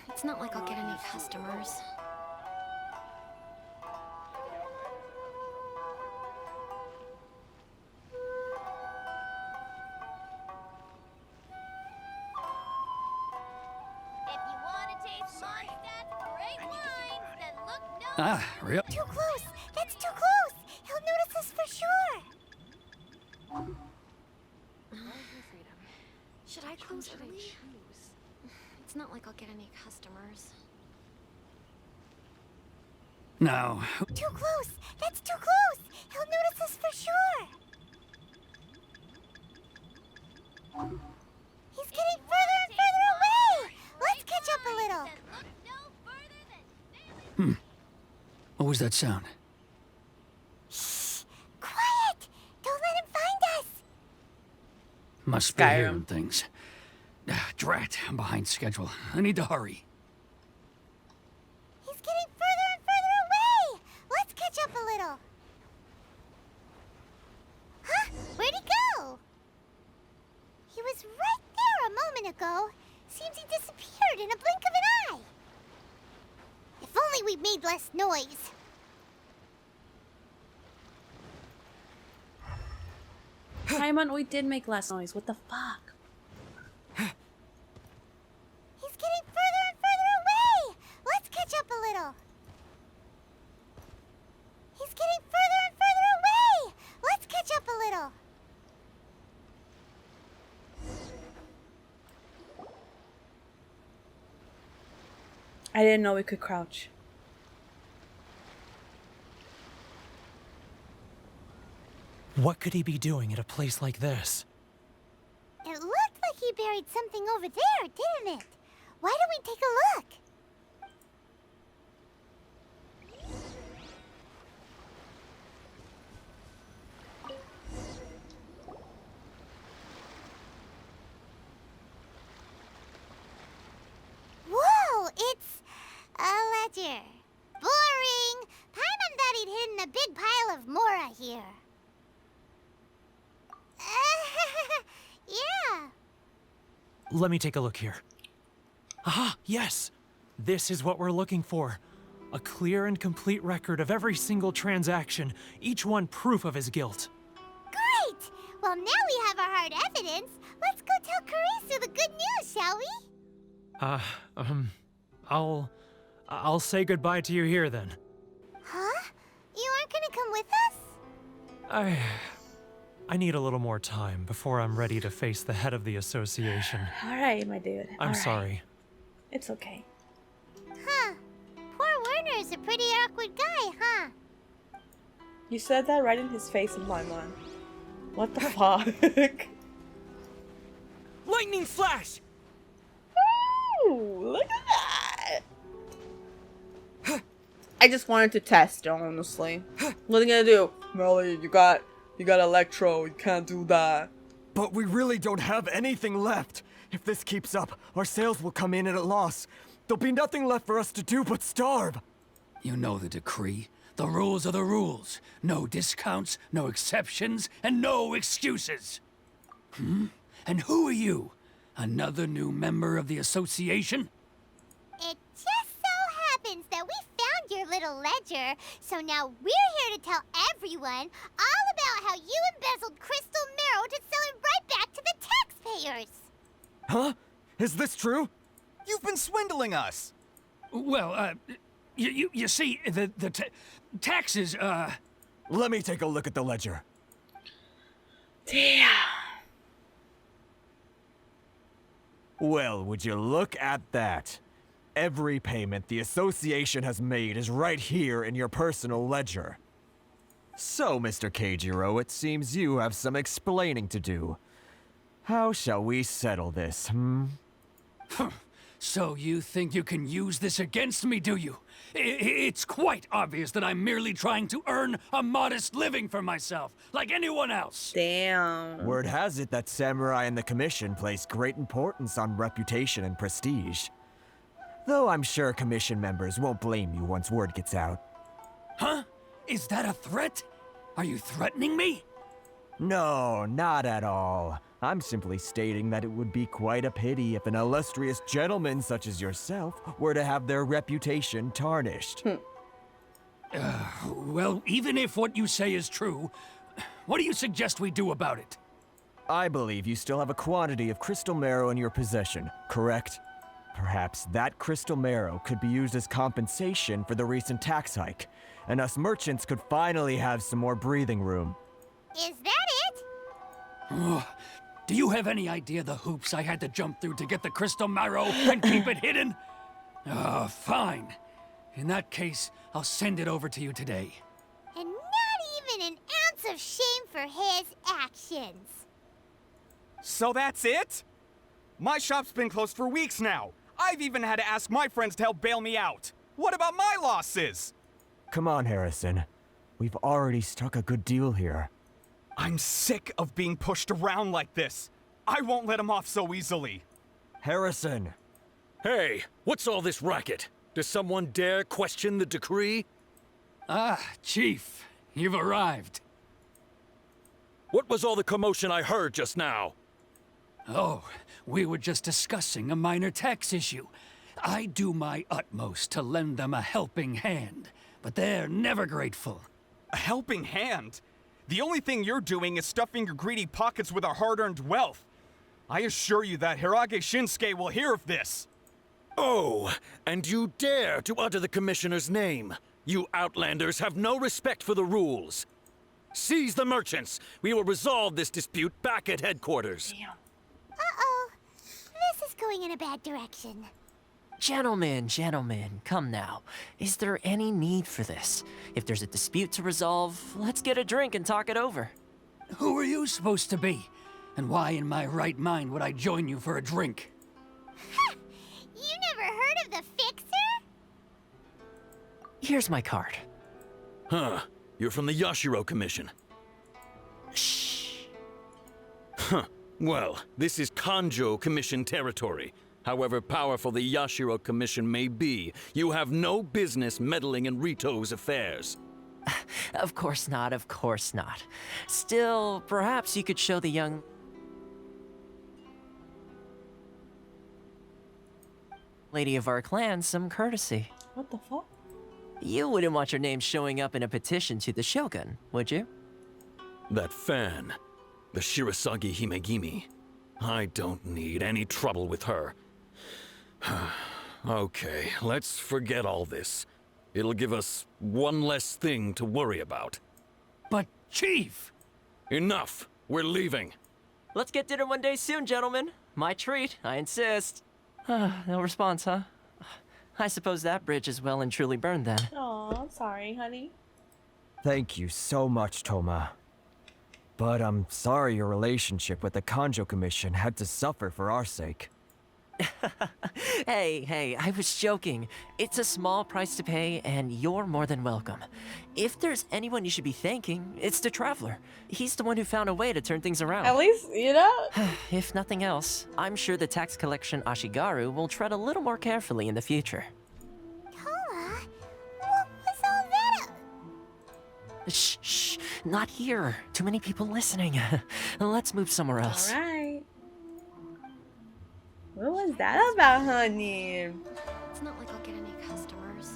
It's not like I'll get any customers. Ah, real. Too close. That's too close. He'll notice us for sure. Should I close early? It's not like I'll get any customers. No. Too close. That's too close. He'll notice us for sure. He's getting further and further away. Let's catch up a little. What was that sound? Shh. Quiet. Don't let him find us. Must be Skyrim. hearing things. Drat, I'm behind schedule. I need to hurry. He's getting further and further away. Let's catch up a little. Huh? Where'd he go? He was right there a moment ago. Seems he disappeared in a blink of an eye. If only we made less noise. Paimon, we did make less noise. What the fuck? He's getting further and further away. Let's catch up a little. He's getting further and further away. Let's catch up a little. I didn't know we could crouch. What could he be doing at a place like this? It looked like he buried something over there, didn't it? Why don't we take a look? Whoa, it's a ledger. Boring. Paimon thought he'd hidden a big pile of Mora here. Yeah. Let me take a look here. Aha, yes! This is what we're looking for. A clear and complete record of every single transaction, each one proof of his guilt. Great! Well, now we have our hard evidence. Let's go tell Karina. shall we? I'll say goodbye to you here then. Huh? You aren't gonna come with us? I need a little more time before I'm ready to face the head of the association. All right, my dude. I'm sorry. It's okay. Huh. Poor Werner's a pretty awkward guy, huh? You said that right in his face in my mind. What the fuck? Lightning flash! Ooh, look at that! I just wanted to test, honestly. What are you gonna do? MeliZ, you got Electro, you can't do that. But we really don't have anything left. If this keeps up, our sales will come in at a loss. There'll be nothing left for us to do but starve. You know the decree. The rules are the rules. No discounts, no exceptions, and no excuses. And who are you? Another new member of the association? It just so happens that we found your little ledger, so now we're here to tell everyone all about how you embezzled crystal marrow to sell it right back to the taxpayers. Huh? Is this true? You've been swindling us. Well, you see, the taxes, Let me take a look at the ledger. Damn. Well, would you look at that? Every payment the association has made is right here in your personal ledger. So, Mr. Keijiro, it seems you have some explaining to do. How shall we settle this, So you think you can use this against me, do you? It's quite obvious that I'm merely trying to earn a modest living for myself, like anyone else. Damn. Word has it that Samurai and the Commission place great importance on reputation and prestige. Though I'm sure Commission members won't blame you once word gets out. Huh? Is that a threat? Are you threatening me? No, not at all. I'm simply stating that it would be quite a pity if an illustrious gentleman such as yourself were to have their reputation tarnished. Well, even if what you say is true, what do you suggest we do about it? I believe you still have a quantity of crystal marrow in your possession, correct? Perhaps that crystal marrow could be used as compensation for the recent tax hike, and us merchants could finally have some more breathing room. Is that it? Do you have any idea the hoops I had to jump through to get the crystal marrow and keep it hidden? Fine. In that case, I'll send it over to you today. And not even an ounce of shame for his actions. So that's it? My shop's been closed for weeks now. I've even had to ask my friends to help bail me out. What about my losses? Come on, Harrison. We've already struck a good deal here. I'm sick of being pushed around like this. I won't let him off so easily. Harrison! Hey, what's all this racket? Does someone dare question the decree? Chief, you've arrived. What was all the commotion I heard just now? Oh, we were just discussing a minor tax issue. I do my utmost to lend them a helping hand, but they're never grateful. A helping hand? The only thing you're doing is stuffing your greedy pockets with our hard-earned wealth. I assure you that Hirage Shinsuke will hear of this. Oh, and you dare to utter the Commissioner's name. You Outlanders have no respect for the rules. Seize the merchants. We will resolve this dispute back at headquarters. Uh-oh. This is going in a bad direction. Gentlemen, come now. Is there any need for this? If there's a dispute to resolve, let's get a drink and talk it over. Who are you supposed to be? And why in my right mind would I join you for a drink? You never heard of the Fixer? Here's my card. Huh. You're from the Yashiro Commission. Shh. Huh. Well, this is Kanjo Commission territory. However powerful the Yashiro Commission may be, you have no business meddling in Rito's affairs. Of course not. Still, perhaps you could show the young lady of our clan some courtesy. What the fuck? You wouldn't want your name showing up in a petition to the Shogun, would you? That fan, the Shirasagi Himegimi. I don't need any trouble with her. Okay, let's forget all this. It'll give us one less thing to worry about. But, Chief! Enough! We're leaving. Let's get dinner one day soon, gentlemen. My treat, I insist. No response, huh? I suppose that bridge is well and truly burned then. Oh, I'm sorry, honey. Thank you so much, Toma. But I'm sorry your relationship with the Kanjo Commission had to suffer for our sake. Hey, I was joking. It's a small price to pay, and you're more than welcome. If there's anyone you should be thanking, it's the Traveler. He's the one who found a way to turn things around. At least, you know? If nothing else, I'm sure the tax collection Ashigaru will tread a little more carefully in the future. Toma, what was all that? Shh, not here. Too many people listening. Let's move somewhere else. Alright. What was that about, honey? It's not like I'll get any customers.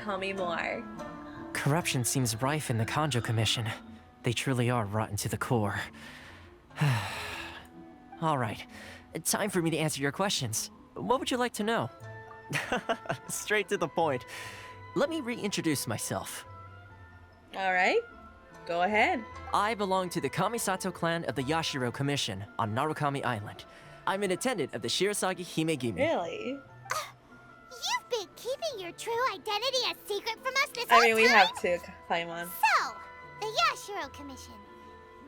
Tell me more. Corruption seems rife in the Kanjo Commission. They truly are rotten to the core. All right, time for me to answer your questions. What would you like to know? Straight to the point. Let me reintroduce myself. Alright. Go ahead. I belong to the Kamisato clan of the Yashiro Commission on Narukami Island. I'm an attendant of the Shirasagi Himegimi. Really? You've been keeping your true identity a secret from us this whole time? I mean, we have to, Paimon. So, the Yashiro Commission.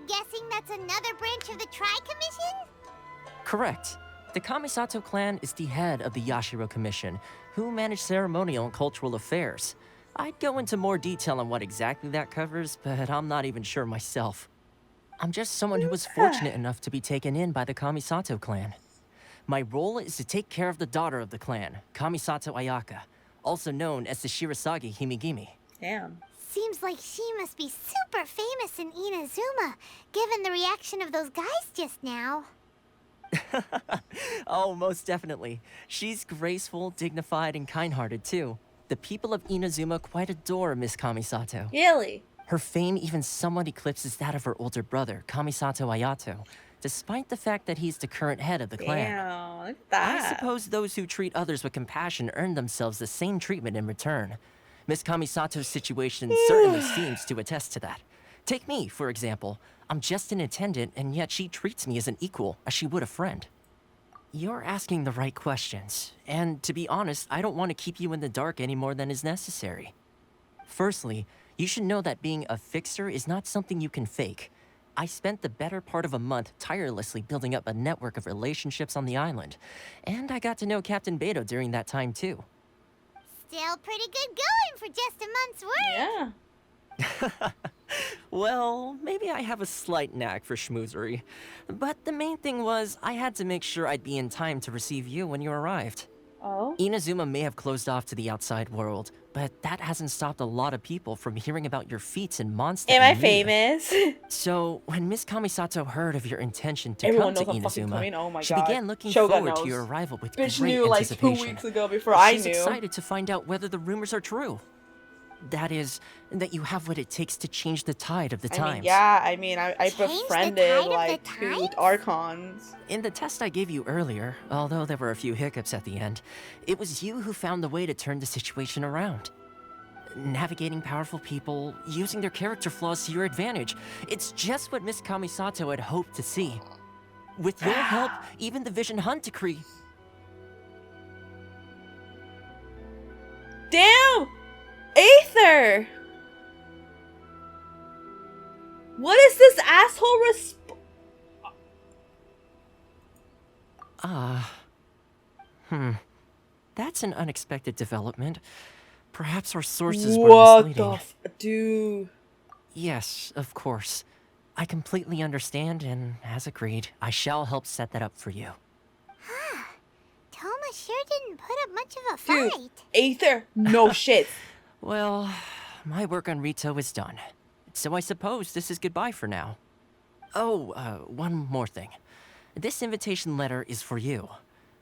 Guessing that's another branch of the Tri-Commission? Correct. The Kamisato clan is the head of the Yashiro Commission, who manage ceremonial and cultural affairs. I'd go into more detail on what exactly that covers, but I'm not even sure myself. I'm just someone who was fortunate enough to be taken in by the Kamisato clan. My role is to take care of the daughter of the clan, Kamisato Ayaka, also known as the Shirasagi Himegimi. Damn. Seems like she must be super famous in Inazuma, given the reaction of those guys just now. Oh, most definitely. She's graceful, dignified, and kind-hearted too. The people of Inazuma quite adore Miss Kamisato. Really? Her fame even somewhat eclipses that of her older brother, Kamisato Ayato, despite the fact that he's the current head of the clan. Damn, look at that. I suppose those who treat others with compassion earn themselves the same treatment in return. Miss Kamisato's situation certainly seems to attest to that. Take me, for example. I'm just an attendant, and yet she treats me as an equal, as she would a friend. You're asking the right questions, and to be honest, I don't want to keep you in the dark any more than is necessary. Firstly, you should know that being a fixer is not something you can fake. I spent the better part of a month tirelessly building up a network of relationships on the island, and I got to know Captain Beto during that time too. Still pretty good going for just a month's work. Yeah. Well, maybe I have a slight knack for schmoozery. But the main thing was, I had to make sure I'd be in time to receive you when you arrived. Oh? Inazuma may have closed off to the outside world, but that hasn't stopped a lot of people from hearing about your feats in Mondstadt. Am I famous? So, when Miss Kamisato heard of your intention to Everyone come to knows I'm fucking coming. Inazuma, Oh my she God. began looking Shogun forward to knows. your arrival with Bitch great knew like 2 anticipation. weeks ago before I She's knew. excited to find out whether the rumors are true. That is, that you have what it takes to change the tide of the times. I befriended like 2 Archons. In the test I gave you earlier, although there were a few hiccups at the end, it was you who found the way to turn the situation around. Navigating powerful people, using their character flaws to your advantage. It's just what Miss Kamisato had hoped to see. With your help, even the Vision Hunt decree. Damn! Aether! What is this asshole That's an unexpected development. Perhaps our sources were misleading. What the dude? Yes, of course. I completely understand, and as agreed, I shall help set that up for you. Toma sure didn't put up much of a fight. Dude, Aether, no shit. Well, my work on Rito is done. So I suppose this is goodbye for now. Oh, one more thing. This invitation letter is for you.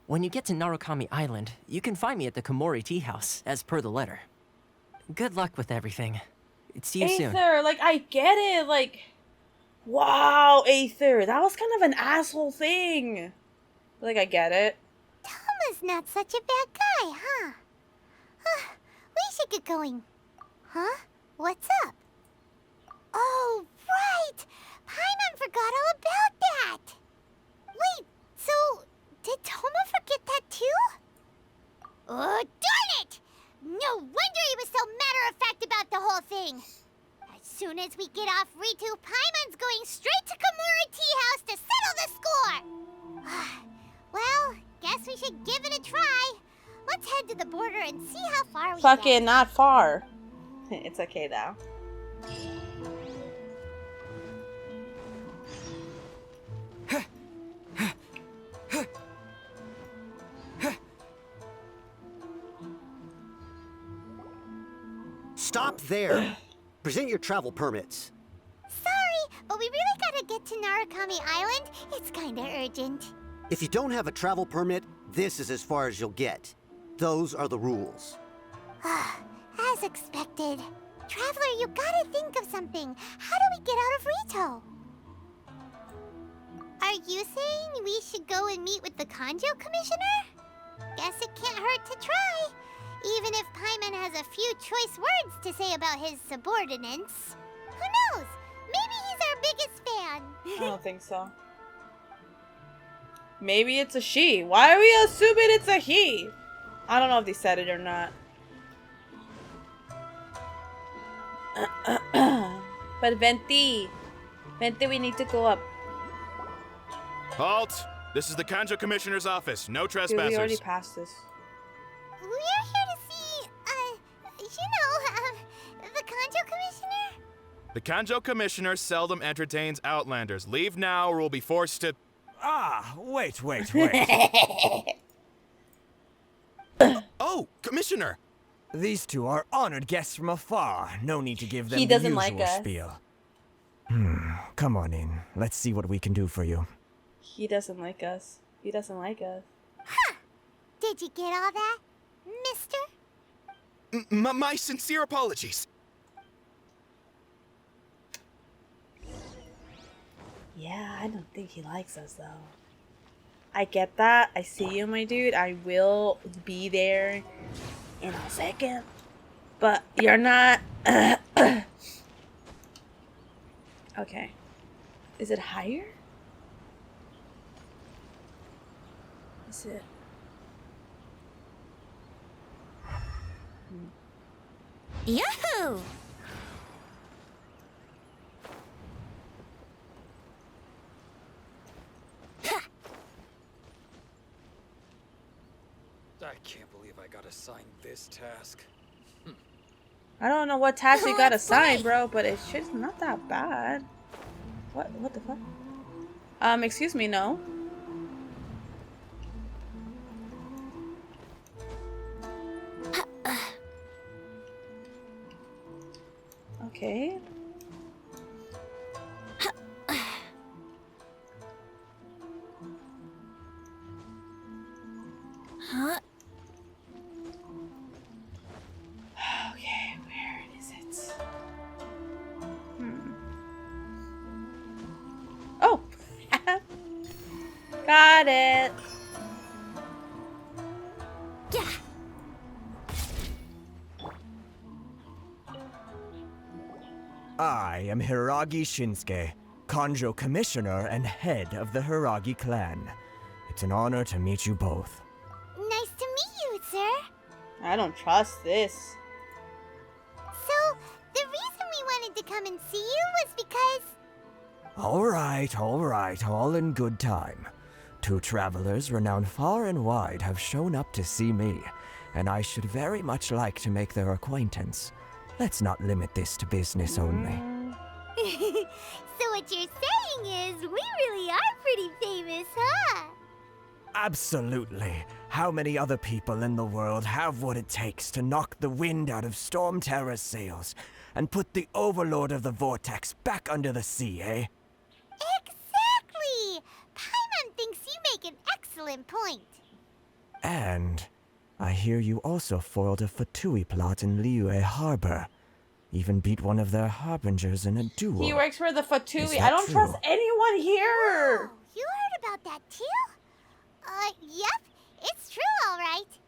When you get to Narukami Island, you can find me at the Komori Tea House, as per the letter. Good luck with everything. See you soon. Aether, like, I get it. Like, wow, Aether. That was kind of an asshole thing. Like, I get it. Toma's not such a bad guy, huh? We should get going. Huh? What's up? Oh, right! Paimon forgot all about that! Wait, so did Toma forget that too? Oh, darn it! No wonder he was so matter-of-fact about the whole thing! As soon as we get off Rito, Paimon's going straight to Komura Tea House to settle the score! Well, guess we should give it a try. Let's head to the border and see how far we get. Fucking not far. It's okay though. Stop there. Present your travel permits. Sorry, but we really gotta get to Narukami Island. It's kinda urgent. If you don't have a travel permit, this is as far as you'll get. Those are the rules. As expected. Traveler, you gotta think of something. How do we get out of Rito? Are you saying we should go and meet with the Kanjo Commissioner? Guess it can't hurt to try. Even if Paimon has a few choice words to say about his subordinates. Who knows? Maybe he's our biggest fan. I don't think so. Maybe it's a she. Why are we assuming it's a he? I don't know if they said it or not. But Venti, we need to go up. Halt! This is the Kanjo Commissioner's office. No Dude, trespassers. we already passed this. We're here to see, the Kanjo Commissioner? The Kanjo Commissioner seldom entertains Outlanders. Leave now or we'll be forced to... Wait. Oh, Commissioner! These two are honored guests from afar. No need to give them He the doesn't usual like us. spiel. Come on in. Let's see what we can do for you. He doesn't like us. He doesn't like us. Did you get all that, mister? My sincere apologies. Yeah, I don't think he likes us though. I get that. I see you, my dude. I will be there in a second. But you're not... Okay. Is it higher? Is it... Yahoo! I can't believe I got assigned this task. I don't know what task you got assigned, bro, but it's just not that bad. What the fuck? Excuse me, no. Okay. Huh? Okay, where is it? Oh! Got it! Yeah. I am Hiragi Shinsuke, Kanjo Commissioner and head of the Hiragi clan. It's an honor to meet you both. Nice to meet you, sir. I don't trust this. So, the reason we wanted to come and see you was because... All right, all in good time. Two travelers renowned far and wide have shown up to see me, and I should very much like to make their acquaintance. Let's not limit this to business only. So what you're saying is, we really are pretty famous, huh? Absolutely. How many other people in the world have what it takes to knock the wind out of Storm Terror's sails and put the Overlord of the Vortex back under the sea, eh? Exactly! Paimon thinks you make an excellent point. And I hear you also foiled a Fatui plot in Liyue Harbor. Even beat one of their harbingers in a duel. He works for the Is Fatui. that I don't true? trust anyone here. You heard about that too? Yep. It's true, all right.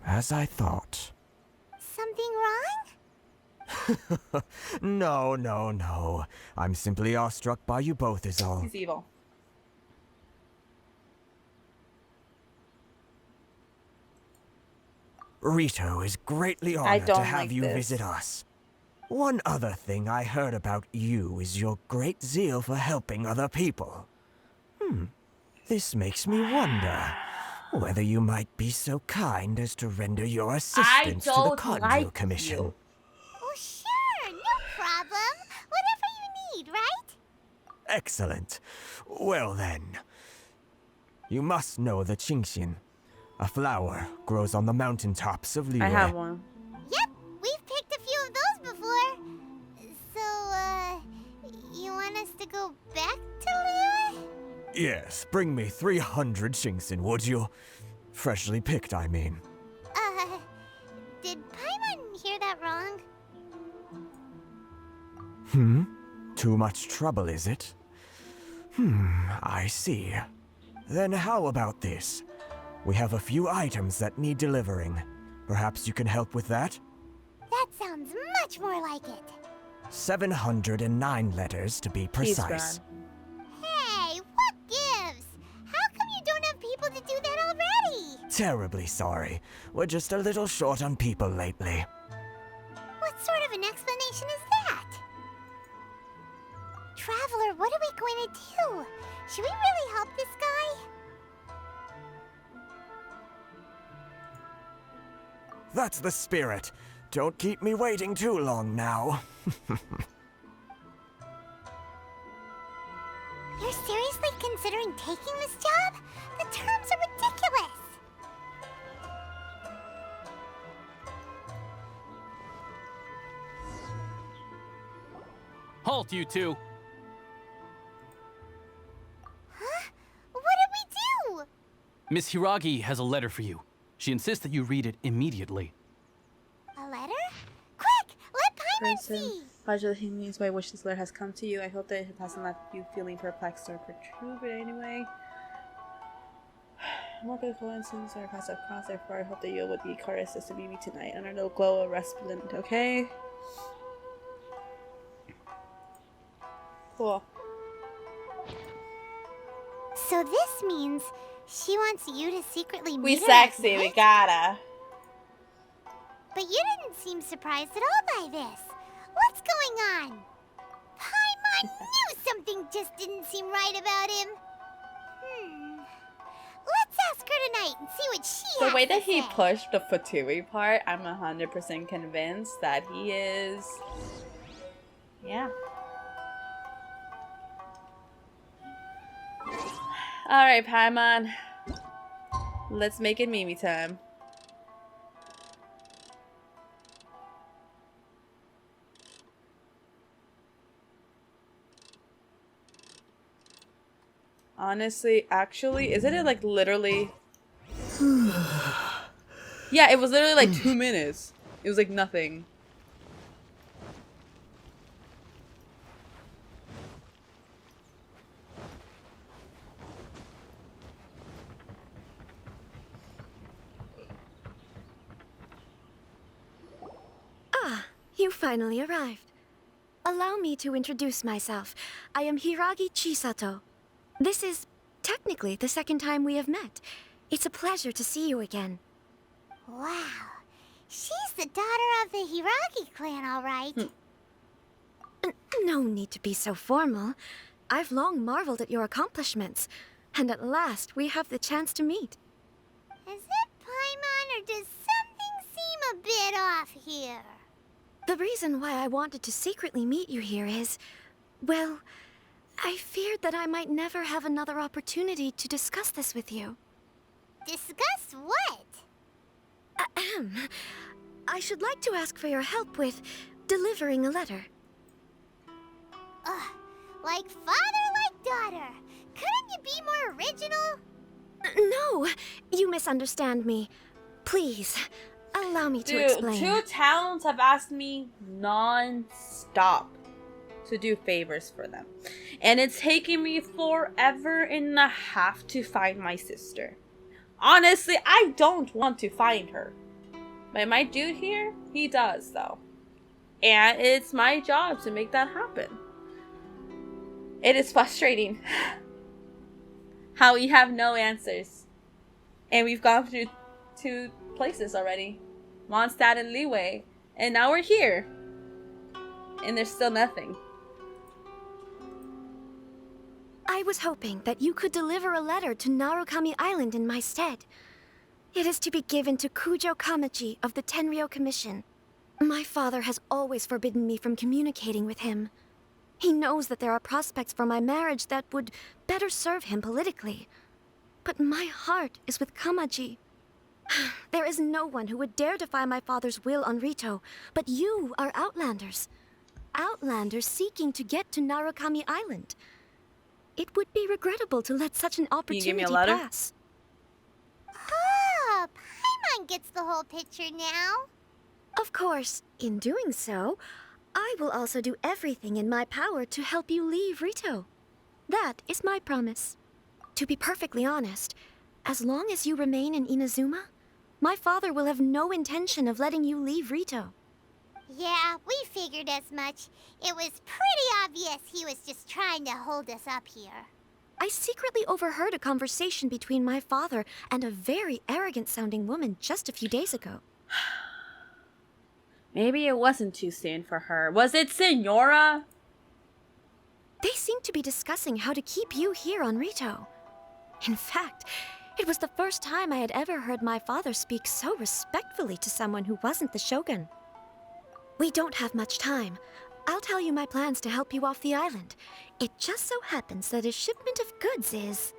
As I thought. Something wrong? No. I'm simply awestruck by you both is all. He's evil. Rito is greatly I honored to don't have like you this. visit us. One other thing I heard about you is your great zeal for helping other people. This makes me wonder whether you might be so kind as to render your assistance to the don't Conjure like Commission. you. Oh, sure. No problem. Whatever you need, right? Excellent. Well then, you must know the Qingxian. A flower grows on the mountaintops of Liyue. I have one. Yep. We've picked a few of those before. So, you want us to go back to Liyue? Yes, bring me 300 Qingxian, would you? Freshly picked, I mean. Did Paimon hear that wrong? Too much trouble, is it? I see. Then how about this? We have a few items that need delivering. Perhaps you can help with that? That sounds much more like it. 709 letters to be precise. Hey, what gives? How come you don't have people to do that already? Terribly sorry. We're just a little short on people lately. What sort of an explanation is that? Traveler, what are we going to do? Should we really help this guy? That's the spirit. Don't keep me waiting too long now. You're seriously considering taking this job? The terms are ridiculous. Halt, you two! Huh? What did we do? Miss Hiragi has a letter for you. She insists that you read it immediately. A letter? Quick, let Paimon see. Congratulations, my wish this letter has come to you. I hope that it hasn't left you feeling perplexed or perturbed in any way. I'm not going to coincidence or pass across, therefore I hope that you would be courteous to meet me tonight under no glow or resplendent, okay? Cool. So this means she wants you to secretly We meet her at sexy, we night? gotta. But you didn't seem surprised at all by this. What's going on? Paimon knew something just didn't seem right about him. Let's ask her tonight and see what she The has way to that he say. pushed the Fatui part, I'm 100% convinced that he is... Yeah. Alright, Paimon. Let's make it Mimi time. Honestly, actually, isn't it like literally... Yeah, it was literally like 2 minutes. It was like nothing. Ah, you finally arrived. Allow me to introduce myself. I am Hiragi Chisato. This is technically the second time we have met. It's a pleasure to see you again. Wow. She's the daughter of the Hiragi clan, all right. No need to be so formal. I've long marveled at your accomplishments, and at last we have the chance to meet. Is it Paimon, or does something seem a bit off here? The reason why I wanted to secretly meet you here is, well, I feared that I might never have another opportunity to discuss this with you. Discuss what? Ahem. I should like to ask for your help with delivering a letter. Like father, like daughter. Couldn't you be more original? No, you misunderstand me. Please, Allow me to Dude, explain. 2 towns have asked me non-stop to do favors for them. And it's taking me forever and a half to find my sister. Honestly, I don't want to find her. But my dude here, he does though. And it's my job to make that happen. It is frustrating how we have no answers. And we've gone through 2 places already. Mondstadt and Liyue. And now we're here. And there's still nothing. I was hoping that you could deliver a letter to Narukami Island in my stead. It is to be given to Kujo Kamachi of the Tenryou Commission. My father has always forbidden me from communicating with him. He knows that there are prospects for my marriage that would better serve him politically. But my heart is with Kamaji. There is no one who would dare defy my father's will on Rito, but you are Outlanders. Outlanders seeking to get to Narukami Island. It would be regrettable to let such an opportunity pass. Oh, Paimon gets the whole picture now. Of course, in doing so, I will also do everything in my power to help you leave Rito. That is my promise. To be perfectly honest, as long as you remain in Inazuma, my father will have no intention of letting you leave Rito. Yeah, we figured as much. It was pretty obvious he was just trying to hold us up here. I secretly overheard a conversation between my father and a very arrogant-sounding woman just a few days ago. Maybe it wasn't too soon for her. Was it Senora? They seemed to be discussing how to keep you here on Rito. In fact, it was the first time I had ever heard my father speak so respectfully to someone who wasn't the Shogun. We don't have much time. I'll tell you my plans to help you off the island. It just so happens that a shipment of goods is...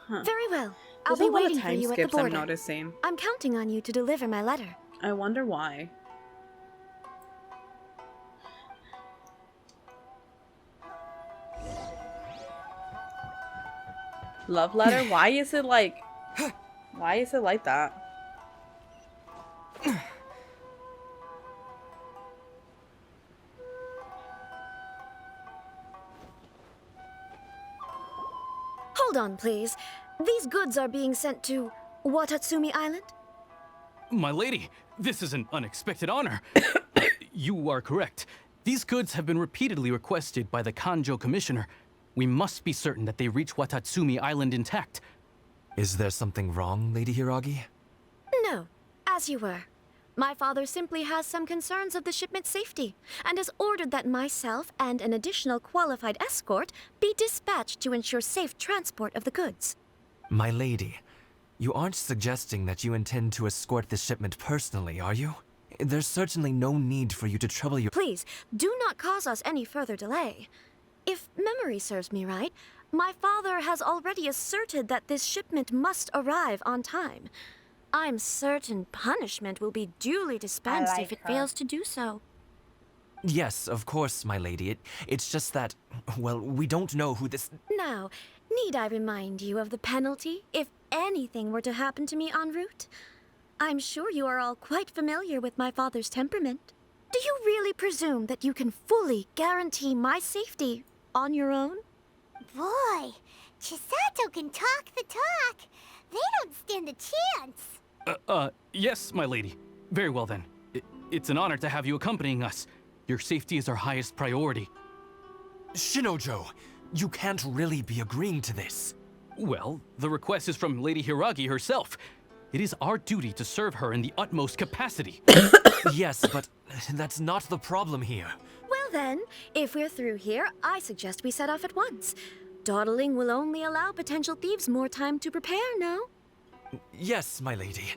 Very well. I'll be waiting for you at the border. I'm noticing. I'm counting on you to deliver my letter. I wonder why. Love letter? Why is it like... Why is it like that? Hold on, please. These goods are being sent to Watatsumi Island? My lady, this is an unexpected honor. You are correct. These goods have been repeatedly requested by the Kanjo Commissioner. We must be certain that they reach Watatsumi Island intact. Is there something wrong, Lady Hiragi? No, as you were. My father simply has some concerns of the shipment's safety, and has ordered that myself and an additional qualified escort be dispatched to ensure safe transport of the goods. My lady, you aren't suggesting that you intend to escort this shipment personally, are you? There's certainly no need for you to trouble your— Please, do not cause us any further delay. If memory serves me right, my father has already asserted that this shipment must arrive on time. I'm certain punishment will be duly dispensed if it fails to do so. Yes, of course, my lady. It's just that, well, we don't know who this— Now, need I remind you of the penalty if anything were to happen to me en route? I'm sure you are all quite familiar with my father's temperament. Do you really presume that you can fully guarantee my safety on your own? Boy, Chisato can talk the talk. They don't stand a chance. Yes, my lady. Very well then. It's an honor to have you accompanying us. Your safety is our highest priority. Shinojo, you can't really be agreeing to this. Well, the request is from Lady Hiragi herself. It is our duty to serve her in the utmost capacity. Yes, but that's not the problem here. Well then, if we're through here, I suggest we set off at once. Dawdling will only allow potential thieves more time to prepare, no? Yes, my lady.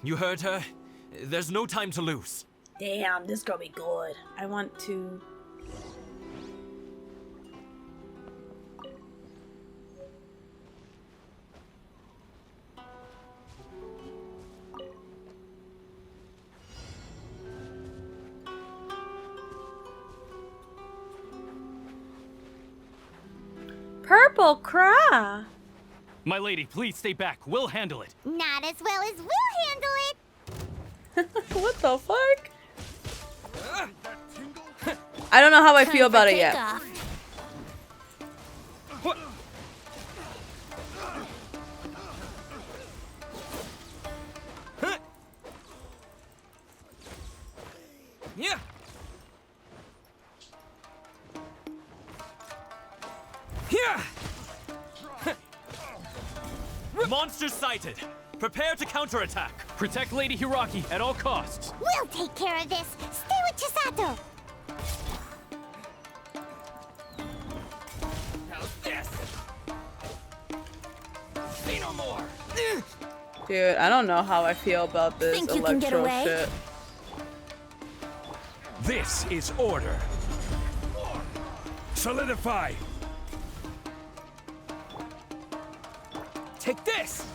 You heard her. There's no time to lose. Damn, this is gonna be good. I want to... Purple Cra! My lady, please stay back. We'll handle it. Not as well as we'll handle it. What the fuck? I don't know how I feel about it yet. What? Yeah. Here! Monster sighted. Prepare to counterattack. Protect Lady Hiragi at all costs. We'll take care of this. Stay with Chisato. How's this? Say no more. Dude, I don't know how I feel about this Think you can get electro away? shit. This is order. Solidify. Take this.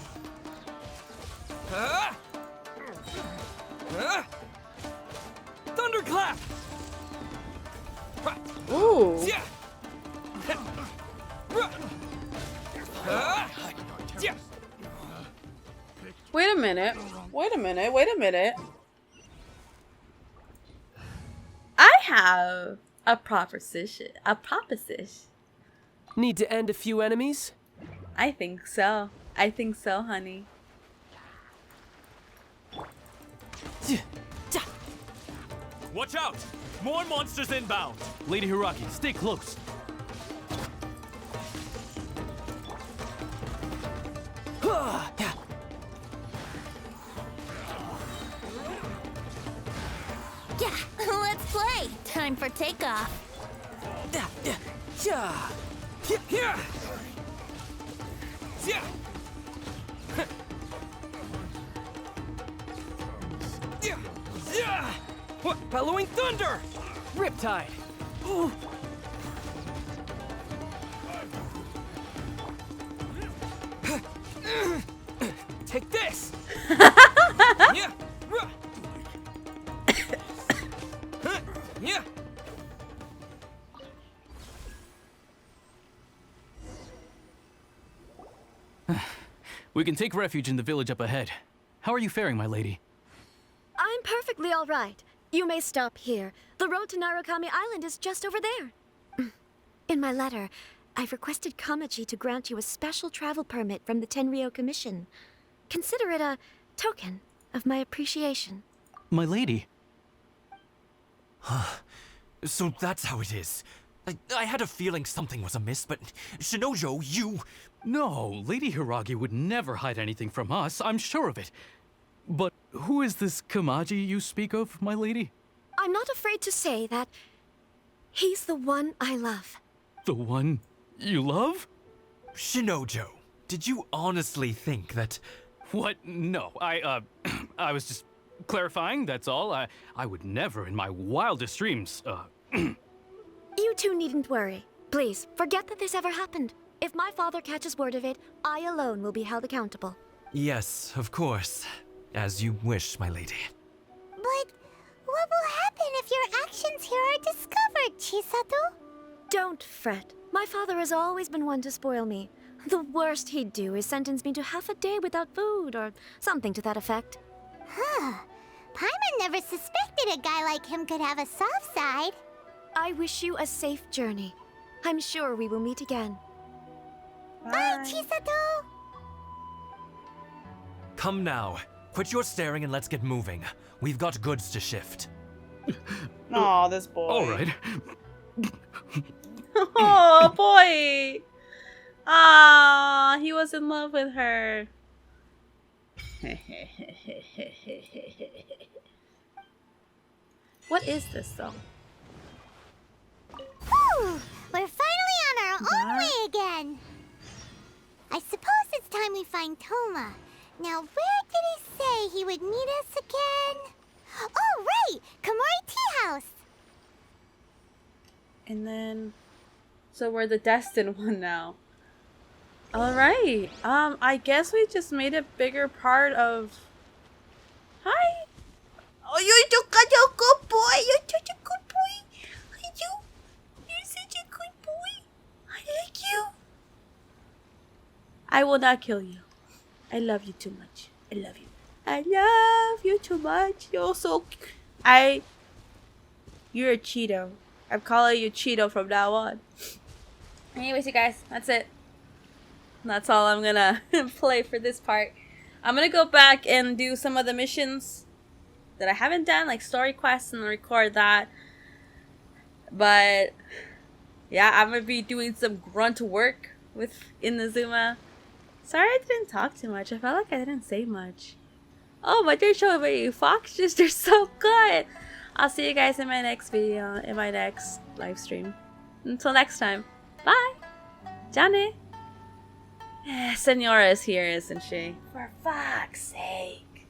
Thunderclap. Ooh. Wait a minute. Wait a minute. Wait a minute. I have a proposition. A proposition. Need to end a few enemies? I think so. I think so, honey. Watch out! More monsters inbound. Lady Hiragi, stay close. Yeah, let's play. Time for takeoff. What? Bellowing thunder! Riptide. Ooh. Take this! Yeah. Yeah. We can take refuge in the village up ahead. How are you faring, my lady? I'm perfectly all right. You may stop here. The road to Narukami Island is just over there. In my letter, I've requested Kamachi to grant you a special travel permit from the Tenryou Commission. Consider it a token of my appreciation. My lady? So that's how it is. I had a feeling something was amiss, but Shinojo, you... No, Lady Hiragi would never hide anything from us. I'm sure of it. But who is this Kamaji you speak of, my lady? I'm not afraid to say that he's the one I love. The one you love? Shinojo, did you honestly think that... What? No, I was just clarifying, that's all. I would never in my wildest dreams, You two needn't worry. Please, forget that this ever happened. If my father catches word of it, I alone will be held accountable. Yes, of course. As you wish, my lady. But what will happen if your actions here are discovered, Chisato? Don't fret. My father has always been one to spoil me. The worst he'd do is sentence me to half a day without food, or something to that effect. Huh. Paimon never suspected a guy like him could have a soft side. I wish you a safe journey. I'm sure we will meet again. Bye, Chisato! Come now. Quit your staring and let's get moving. We've got goods to shift. Aw, this boy. All right. Oh, boy. Ah, he was in love with her. What is this, though? Whew! We're finally on our own way again. I suppose it's time we find Toma. Now, where did he say he would meet us again? Oh, right! Komori Tea House! And then... So we're the destined one now. Alright. I guess we just made a bigger part of... Hi! Oh, you're such a good boy! You're such a good boy! You're such a good boy! I like you! I will not kill you. I love you too much. I love you. I love you too much. You're so... You're a Cheeto. I'm calling you Cheeto from now on. Anyways, you guys, that's it. That's all I'm gonna play for this part. I'm gonna go back and do some of the missions that I haven't done, like story quests, and record that. But yeah, I'm gonna be doing some grunt work with Inazuma. Sorry I didn't talk too much. I felt like I didn't say much. Oh, but they're showing me fox just, they're so good. I'll see you guys in my next video, in my next live stream. Until next time, bye. Johnny. Senora is here, isn't she? For fuck's sake.